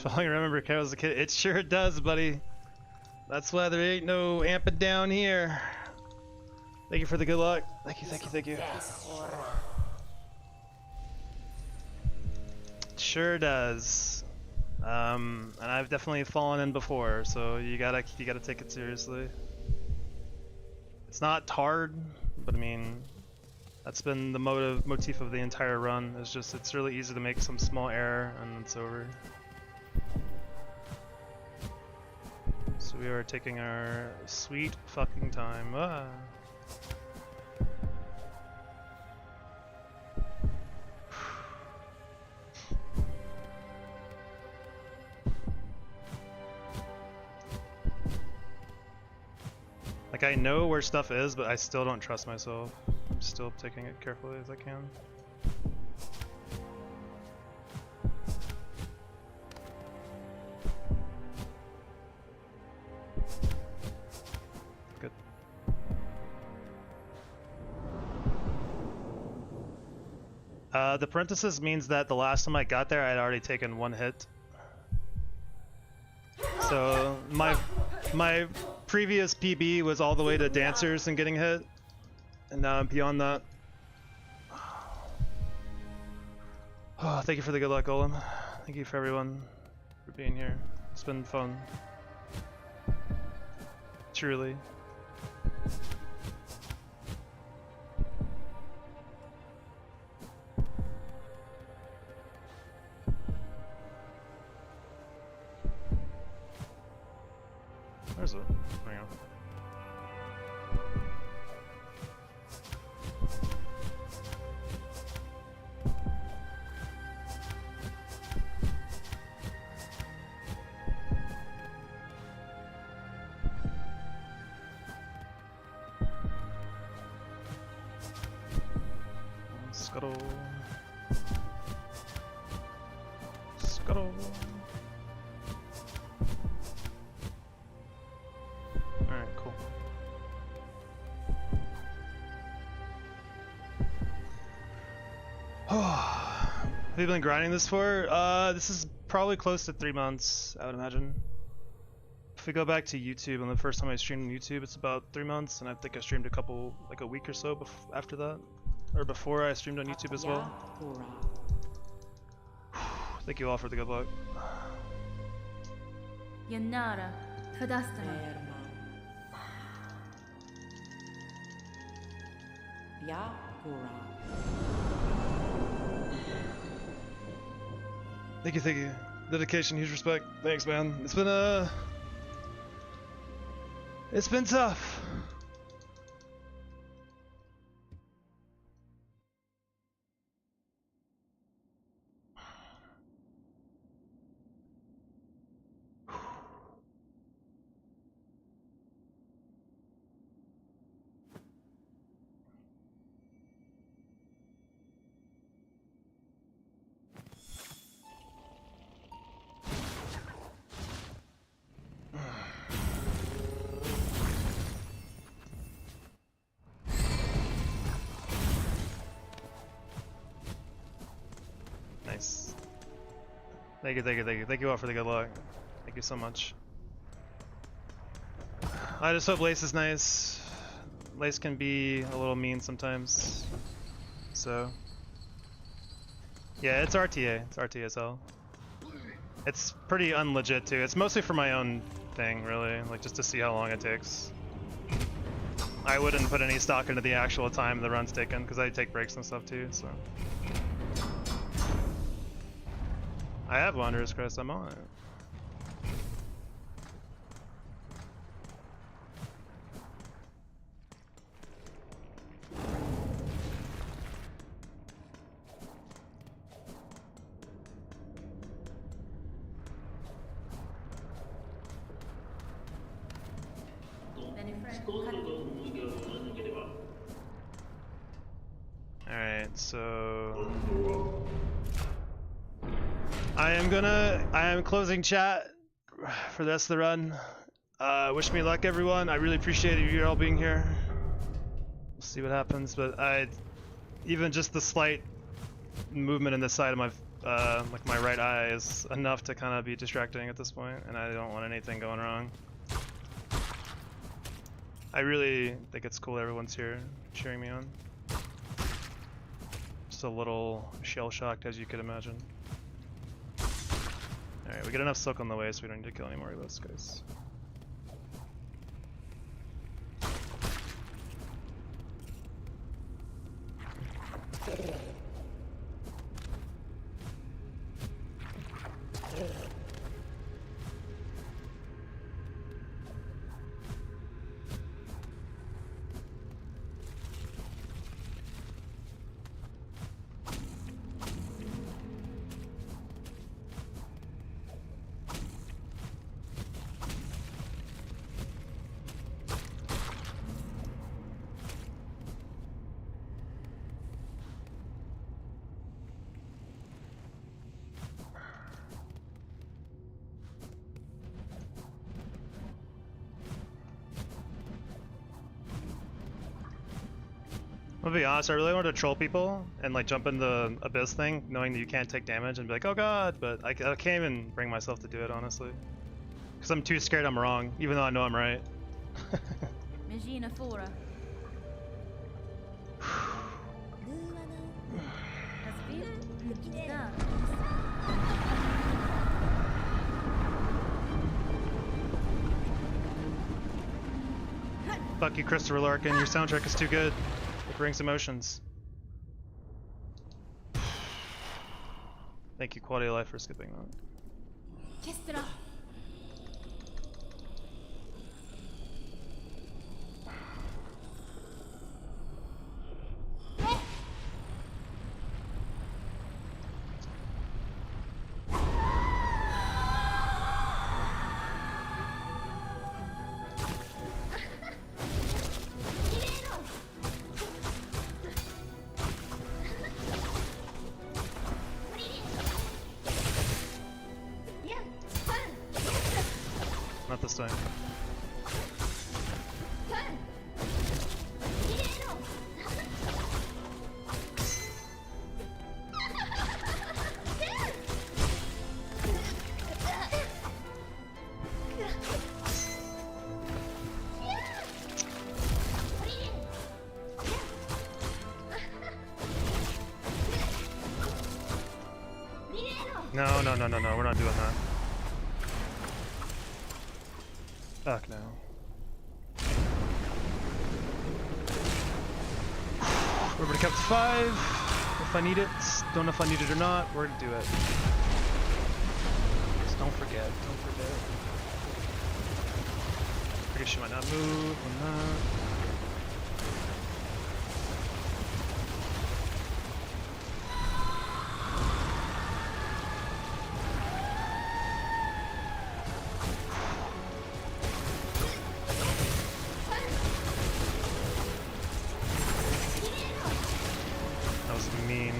Following Remember Cat was a kid. It sure does, buddy. That's why there ain't no amping down here. Thank you for the good luck. Thank you. It sure does. And I've definitely fallen in before, so you gotta take it seriously. It's not hard, but I mean, that's been the motif of the entire run. It's just it's really easy to make some small error and it's over. So we are taking our sweet fucking time. Ah. Like, I know where stuff is, but I still don't trust myself. I'm still taking it carefully as I can. Good. The parenthesis means that the last time I got there, I'd already taken 1 hit. So my previous PB was all the way to dancers and getting hit, and now I'm beyond that. Oh, thank you for the good luck, Golem. Thank you for everyone for being here. It's been fun. Truly. Where's it? Hang on. Scuttle. Scuttle. Alright, cool. Have you been grinding this for? This is probably close to 3 months, I would imagine. If we go back to YouTube, and the first time I streamed on YouTube, it's about 3 months, and I think I streamed a week or so after that. Or before I streamed on YouTube as well. Thank you all for the good luck. Yanara, Fadastana. Thank you. Dedication, huge respect. Thanks, man. It's been tough. Nice. Thank you. Thank you all for the good luck. Thank you so much. I just hope Lace is nice. Lace can be a little mean sometimes. So. Yeah, it's RTA. It's RTA as hell. It's pretty unlegit too. It's mostly for my own thing, really. Like, just to see how long it takes. I wouldn't put any stock into the actual time the run's taken, because I take breaks and stuff too, so. I have Wanderer's Crest, I'm on it. Alright, so I am closing chat for the rest of the run. Wish me luck, everyone. I really appreciate you all being here. We'll see what happens, but even just the slight movement in the side of my like my right eye is enough to kind of be distracting at this point, and I don't want anything going wrong. I really think it's cool everyone's here cheering me on. Just a little shell-shocked, as you could imagine. Alright, we get enough silk on the way, so we don't need to kill any more of those guys. I'm gonna be honest, I really wanted to troll people and like jump in the abyss thing, knowing that you can't take damage and be like, oh god, but I can't even bring myself to do it, honestly. Because I'm too scared I'm wrong, even though I know I'm right. Megina Fora. Fuck you, Christopher Larkin, your soundtrack is too good. It brings emotions. Thank you, Quality of Life, for skipping that. Kestra. Not this time. No, we're not doing that. Fuck no. Everybody kept 5. If I need it, don't know if I need it or not, we're gonna do it. Just don't forget, don't forget. Forget she might not move, or not. That was mean.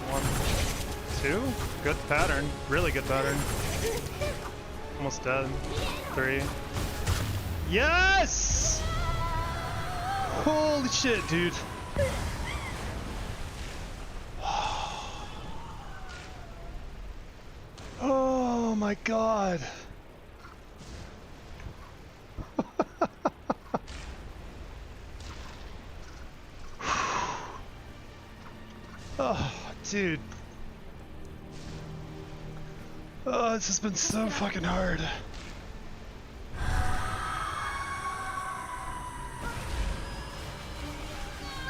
One, two. Good pattern. Really good pattern. Almost dead. 3. Yes! Holy shit, dude. Oh my god. Oh, dude. Oh, this has been so fucking hard.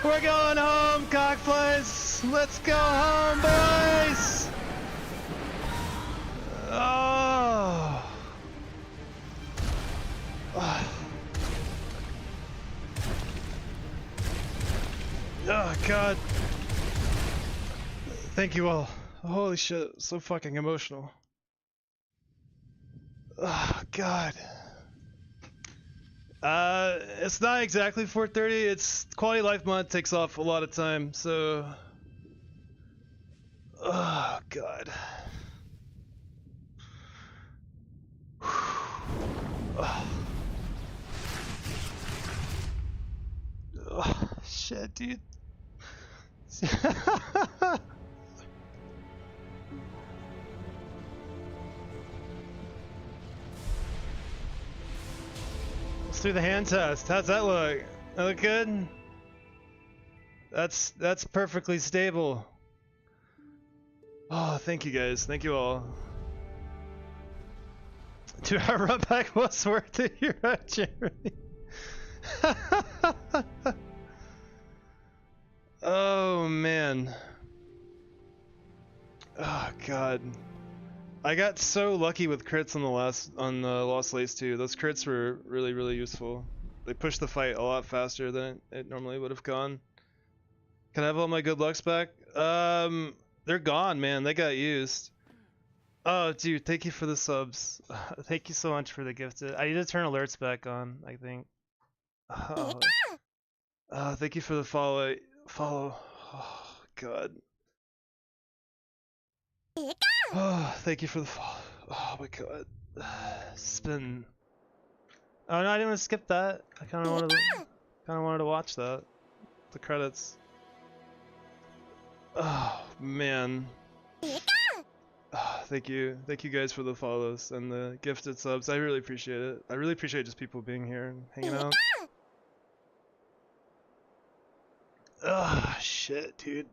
We're going home, cockflies! Let's go home, boys! Oh. Oh god. Thank you all. Holy shit, so fucking emotional. Oh god. It's not exactly 4:30. It's Quality of Life month, takes off a lot of time, so. Oh god. Oh. Oh, shit, dude. Let's do the hand test. How's that look? That look good? That's perfectly stable. Oh, thank you guys. Thank you all. 2-hour run back was worth it. You're right, Jeremy. Oh man. Oh god. I got so lucky with crits on the Lost Lace too. Those crits were really useful. They pushed the fight a lot faster than it normally would have gone. Can I have all my good lucks back? They're gone, man. They got used. Oh, dude, thank you for the subs. Thank you so much for the gifted. I need to turn alerts back on, I think. Oh, thank you for the follow. Oh, God. Oh, Thank you for the follow. Oh my god. It's been. Oh no, I didn't want to skip that. I kind of wanted to watch that. The credits. Oh man. Thank you guys for the follows and the gifted subs. I really appreciate it. I really appreciate just people being here and hanging out. Oh shit, dude.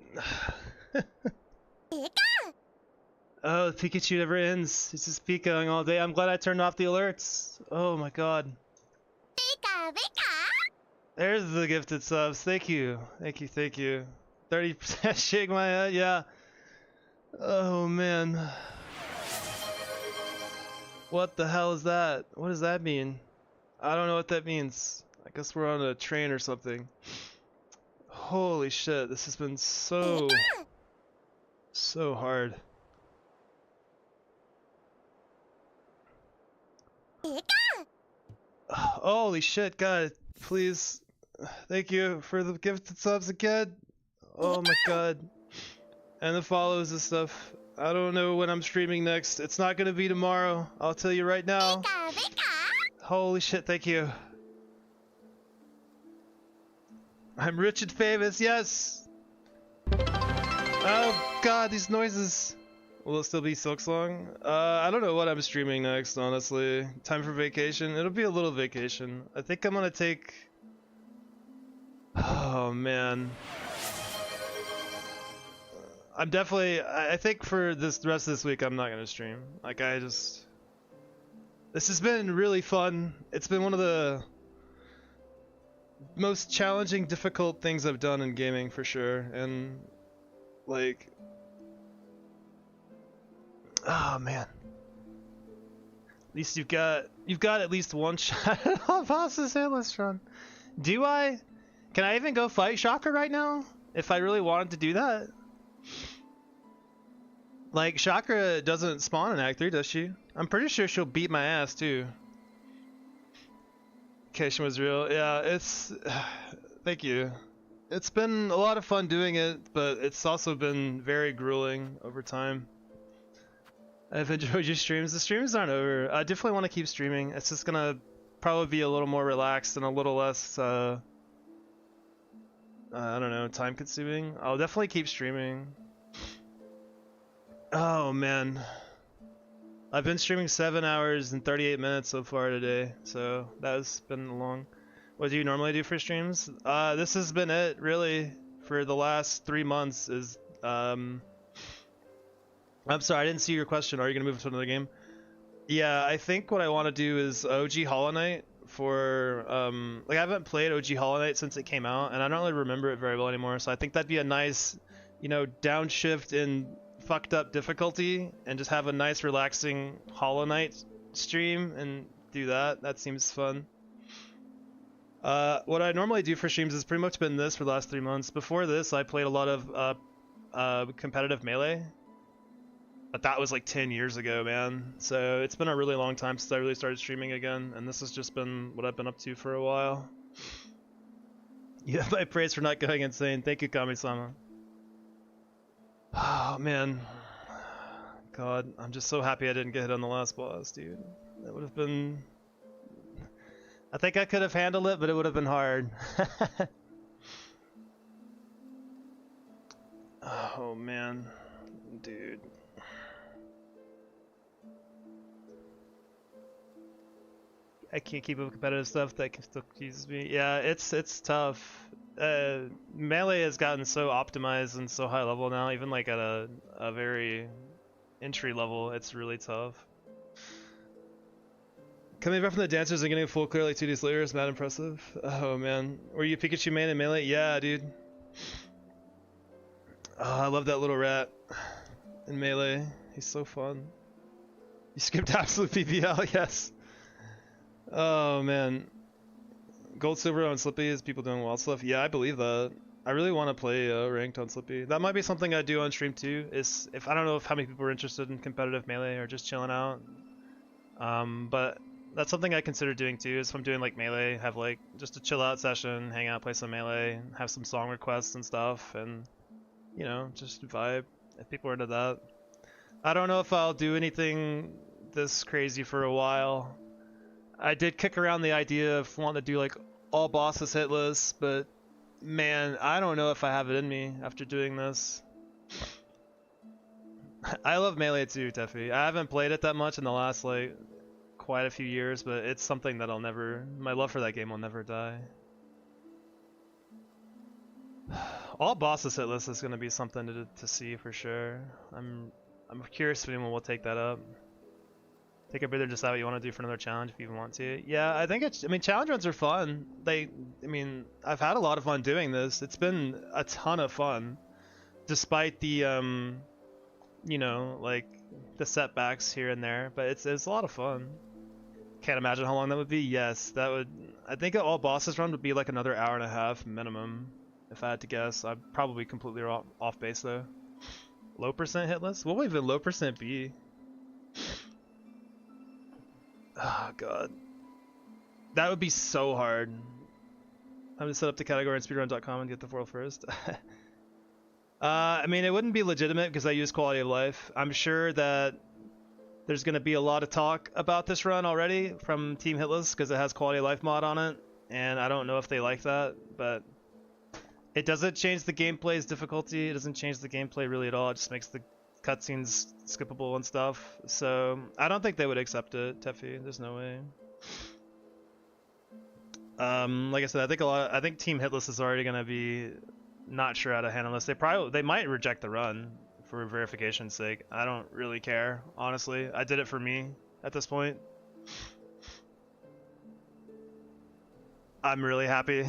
Oh, Pikachu never ends. It's just Pikaing all day. I'm glad I turned off the alerts. Oh my god. There's the gifted subs. Thank you. 30% shake my head, yeah. Oh man. What the hell is that? What does that mean? I don't know what that means. I guess we're on a train or something. Holy shit, this has been so hard. Holy shit, God, please. Thank you for the gifted subs again. Oh my god. And the follows and stuff. I don't know when I'm streaming next. It's not gonna be tomorrow. I'll tell you right now. Holy shit, thank you. I'm rich and famous, yes! Oh god, these noises. Will it still be Silksong? I don't know what I'm streaming next, honestly. Time for vacation? It'll be a little vacation. I think I'm gonna take... Oh man. I'm definitely... I think for the rest of this week I'm not gonna stream. Like this has been really fun. It's been one of the most challenging, difficult things I've done in gaming for sure. And like... Oh man. At least you've got at least one shot at Boss's Hitless run. Do I? Can I even go fight Chakra right now? If I really wanted to do that? Like, Chakra doesn't spawn in Act 3, does she? I'm pretty sure she'll beat my ass too. Vacation was real. Yeah, it's... Thank you. It's been a lot of fun doing it, but it's also been very grueling over time. I've enjoyed your streams. The streams aren't over. I definitely want to keep streaming. It's just gonna probably be a little more relaxed and a little less, I don't know, time consuming. I'll definitely keep streaming. Oh man. I've been streaming 7 hours and 38 minutes so far today, so that has been long. What do you normally do for streams? This has been it, really, for the last 3 months is, I'm sorry, I didn't see your question. Are you going to move to another game? Yeah, I think what I want to do is OG Hollow Knight for, like I haven't played OG Hollow Knight since it came out, and I don't really remember it very well anymore, so I think that'd be a nice, you know, downshift in fucked up difficulty, and just have a nice relaxing Hollow Knight stream, and do that. That seems fun. What I normally do for streams has pretty much been this for the last 3 months. Before this, I played a lot of competitive Melee. But that was like 10 years ago, man. So it's been a really long time since I really started streaming again, and this has just been what I've been up to for a while. You have my praise for not going insane. Thank you, Kami-sama. Oh, man. God, I'm just so happy I didn't get hit on the last boss, dude. That would have been... I think I could have handled it, but it would have been hard. Oh, man. Dude. I can't keep up with competitive stuff that still confuses me. Yeah, it's tough. Melee has gotten so optimized and so high level now, even like at a very entry level, it's really tough. Coming back from the dancers and getting a full clear like 2 days later is mad impressive. Oh man. Were you Pikachu main in Melee? Yeah, dude. Oh, I love that little rat in Melee. He's so fun. You skipped absolute PPL, yes. Oh man, gold, silver on Slippy is people doing wild stuff. Yeah, I believe that. I really want to play ranked on Slippy. That might be something I do on stream too. Is if I don't know if how many people are interested in competitive Melee or just chilling out. But that's something I consider doing too. Is if I'm doing like Melee, have like just a chill out session, hang out, play some Melee, have some song requests and stuff, and you know just vibe. If people are into that. I don't know if I'll do anything this crazy for a while. I did kick around the idea of wanting to do like all bosses hitless, but man, I don't know if I have it in me after doing this. I love Melee too, Teffy. I haven't played it that much in the last like quite a few years, but it's something that my love for that game will never die. All bosses hitless is going to be something to see for sure. I'm curious if anyone will take that up. Take a breather, decide what you want to do for another challenge if you even want to. Yeah, I think challenge runs are fun. I've had a lot of fun doing this. It's been a ton of fun, despite the like the setbacks here and there. But it's a lot of fun. Can't imagine how long that would be. Yes, that would. I think an all bosses run would be like another hour and a half minimum, if I had to guess. I'd probably completely off base though. Low percent hitless? What would even low percent be? Oh god. That would be so hard. I'm gonna set up the category on speedrun.com and get the world first. It wouldn't be legitimate because I use quality of life. I'm sure that there's gonna be a lot of talk about this run already from Team Hitless because it has quality of life mod on it, and I don't know if they like that, but it doesn't change the gameplay's difficulty. It doesn't change the gameplay really at all. It just makes the cutscenes skippable and stuff. So I don't think they would accept it, Teffy. There's no way. Like I said, I think Team Hitless is already gonna be not sure how to handle this. They might reject the run for verification's sake. I don't really care, honestly. I did it for me at this point. I'm really happy.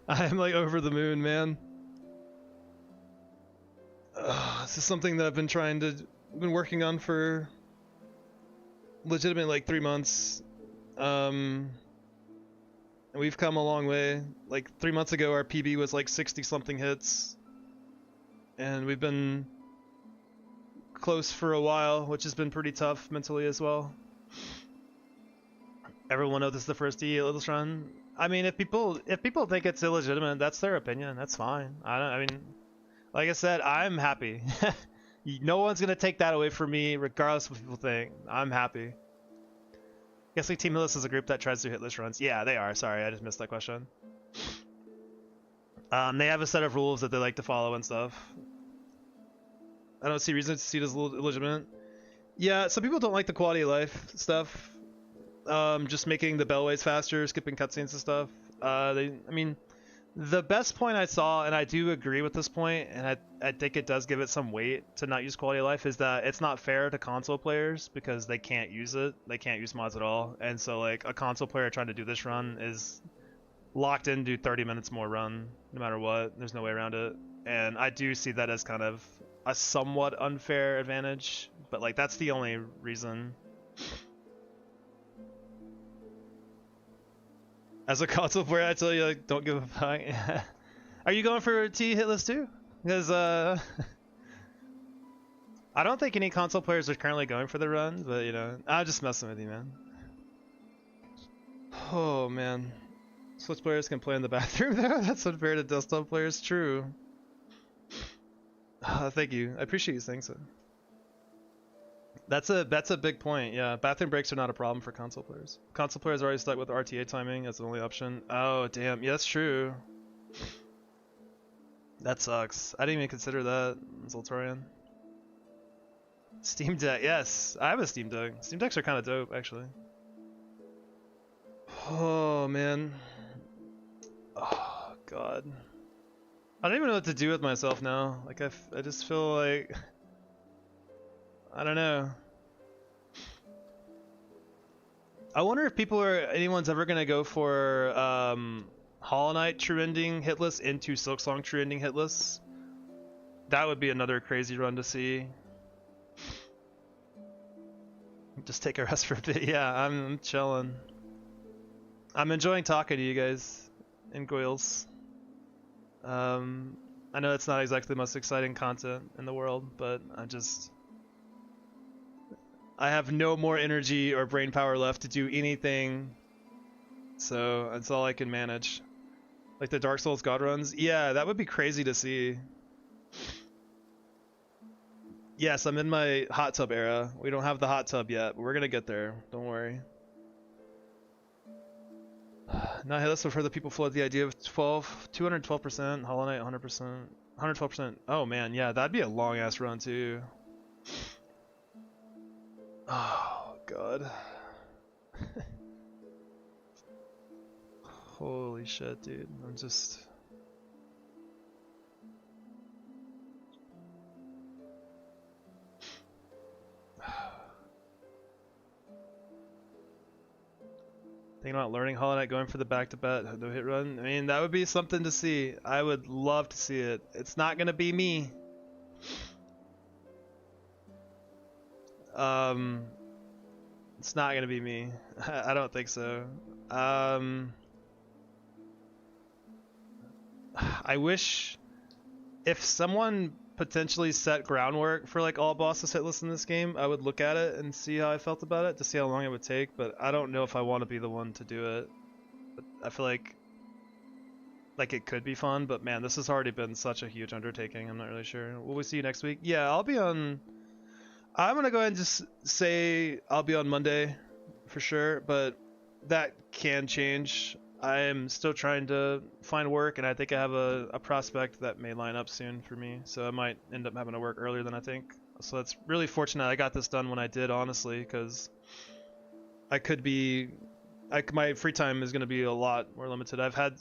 I'm like over the moon, man. This is something that I've been working on for legitimately like 3 months. And we've come a long way. Like 3 months ago, our PB was like 60 something hits. And we've been close for a while, which has been pretty tough mentally as well. Everyone knows this is the first Hitless run. I mean, if people think it's illegitimate, that's their opinion. That's fine. Like I said, I'm happy. No one's gonna take that away from me, regardless of what people think. I'm happy. Guess like Team Hitless is a group that tries to hitless runs. Yeah, they are. Sorry, I just missed that question. They have a set of rules that they like to follow and stuff. I don't see reason to see it as illegitimate. Yeah, some people don't like the quality of life stuff. Just making the bellways faster, skipping cutscenes and stuff. The best point I saw, and I do agree with this point, and I think it does give it some weight to not use quality of life, is that it's not fair to console players because they can't use it. They can't use mods at all. And so like a console player trying to do this run is locked into 30 minutes more run no matter what. There's no way around it. And I do see that as kind of a somewhat unfair advantage, but like that's the only reason. As a console player, I tell you, like, don't give a fuck. Are you going for T Hitless too? Because I don't think any console players are currently going for the run, but you know, I'm just messing with you, man. Oh man, Switch players can play in the bathroom though. That's unfair to desktop players. True. Thank you. I appreciate you saying so. That's a big point. Yeah, bathroom breaks are not a problem for console players. Console players are already stuck with RTA timing as the only option. Oh damn, yeah, that's true. That sucks. I didn't even consider that, Zoltorian. Steam Deck, yes, I have a Steam Deck. Steam Decks are kind of dope, actually. Oh man. Oh god. I don't even know what to do with myself now. Like I just feel like. I don't know. I wonder if anyone's ever gonna go for Hollow Knight true ending hitless into Silksong true ending hitless. That would be another crazy run to see. Just take a rest for a bit. Yeah, I'm chilling. I'm enjoying talking to you guys and Goyles. I know it's not exactly the most exciting content in the world, but I have no more energy or brain power left to do anything, so that's all I can manage. Like the Dark Souls God runs? Yeah, that would be crazy to see. Yes, I'm in my hot tub era. We don't have the hot tub yet, but we're gonna get there. Don't worry. Not Hitless, so further people float the idea of 212%, Hollow Knight 100%, 112%. Oh man, yeah, that'd be a long ass run too. Oh god. Holy shit, dude. I'm just... Thinking about learning Hollow Knight, going for the back-to-back no hit run. I mean, that would be something to see. I would love to see it. It's not gonna be me. It's not gonna be me. I don't think so. I wish if someone potentially set groundwork for like all bosses hitless in this game, I would look at it and see how I felt about it to see how long it would take, but I don't know if I want to be the one to do it. But I feel like it could be fun, but man, this has already been such a huge undertaking. I'm not really sure. Will we see you next week? Yeah, I'll be on... I'm gonna go ahead and just say I'll be on Monday for sure, but that can change. I am still trying to find work, and I think I have a prospect that may line up soon for me, so I might end up having to work earlier than I think. So that's really fortunate I got this done when I did, honestly, because I could be... my free time is going to be a lot more limited. I've had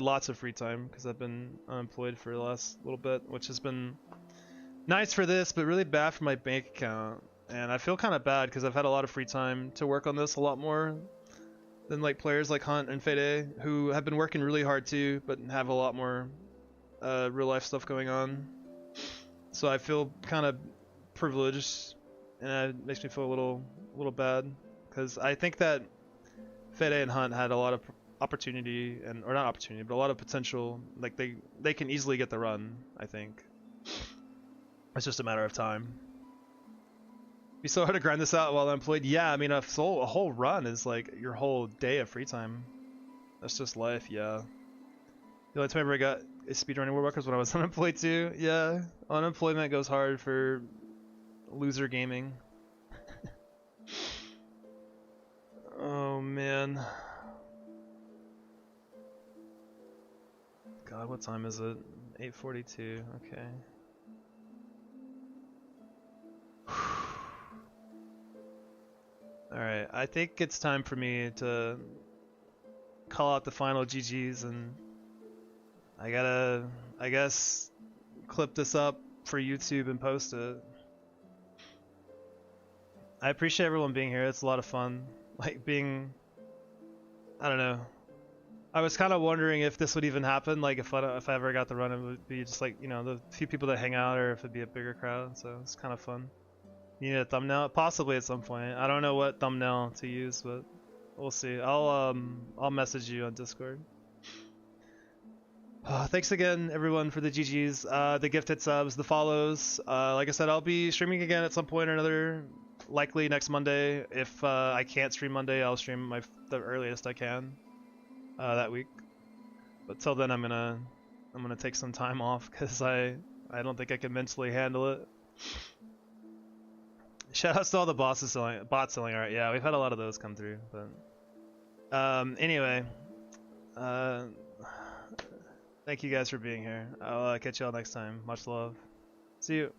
lots of free time because I've been unemployed for the last little bit, which has been nice for this, but really bad for my bank account. And I feel kind of bad because I've had a lot of free time to work on this a lot more than like players like Hunt and Fede, who have been working really hard too, but have a lot more real life stuff going on. So I feel kind of privileged, and it makes me feel a little bad because I think that Fede and Hunt had a lot of opportunity, or not opportunity, but a lot of potential. Like they can easily get the run. I think it's just a matter of time. Be so hard to grind this out while unemployed. Yeah, I mean a whole run is like your whole day of free time. That's just life. Yeah. The only time I ever got is speedrunning World Records when I was unemployed too. Yeah, unemployment goes hard for loser gaming. Oh man. God, what time is it? 8:42. Okay. Alright, I think it's time for me to call out the final GGs, and I gotta, I guess, clip this up for YouTube and post it. I appreciate everyone being here. It's a lot of fun. Like being, I don't know. I was kind of wondering if this would even happen, like if I ever got the run, it would be just like, you know, the few people that hang out, or if it'd be a bigger crowd, so it's kind of fun. You need a thumbnail? Possibly at some point. I don't know what thumbnail to use, but we'll see. I'll message you on Discord. Thanks again, everyone, for the GGs, the gifted subs, the follows. Like I said, I'll be streaming again at some point or another, likely next Monday. If I can't stream Monday, I'll stream the earliest I can that week. But till then, I'm gonna take some time off because I don't think I can mentally handle it. Shoutouts to all the bot selling art. Yeah, we've had a lot of those come through. But anyway, thank you guys for being here. I'll catch y'all next time. Much love. See you.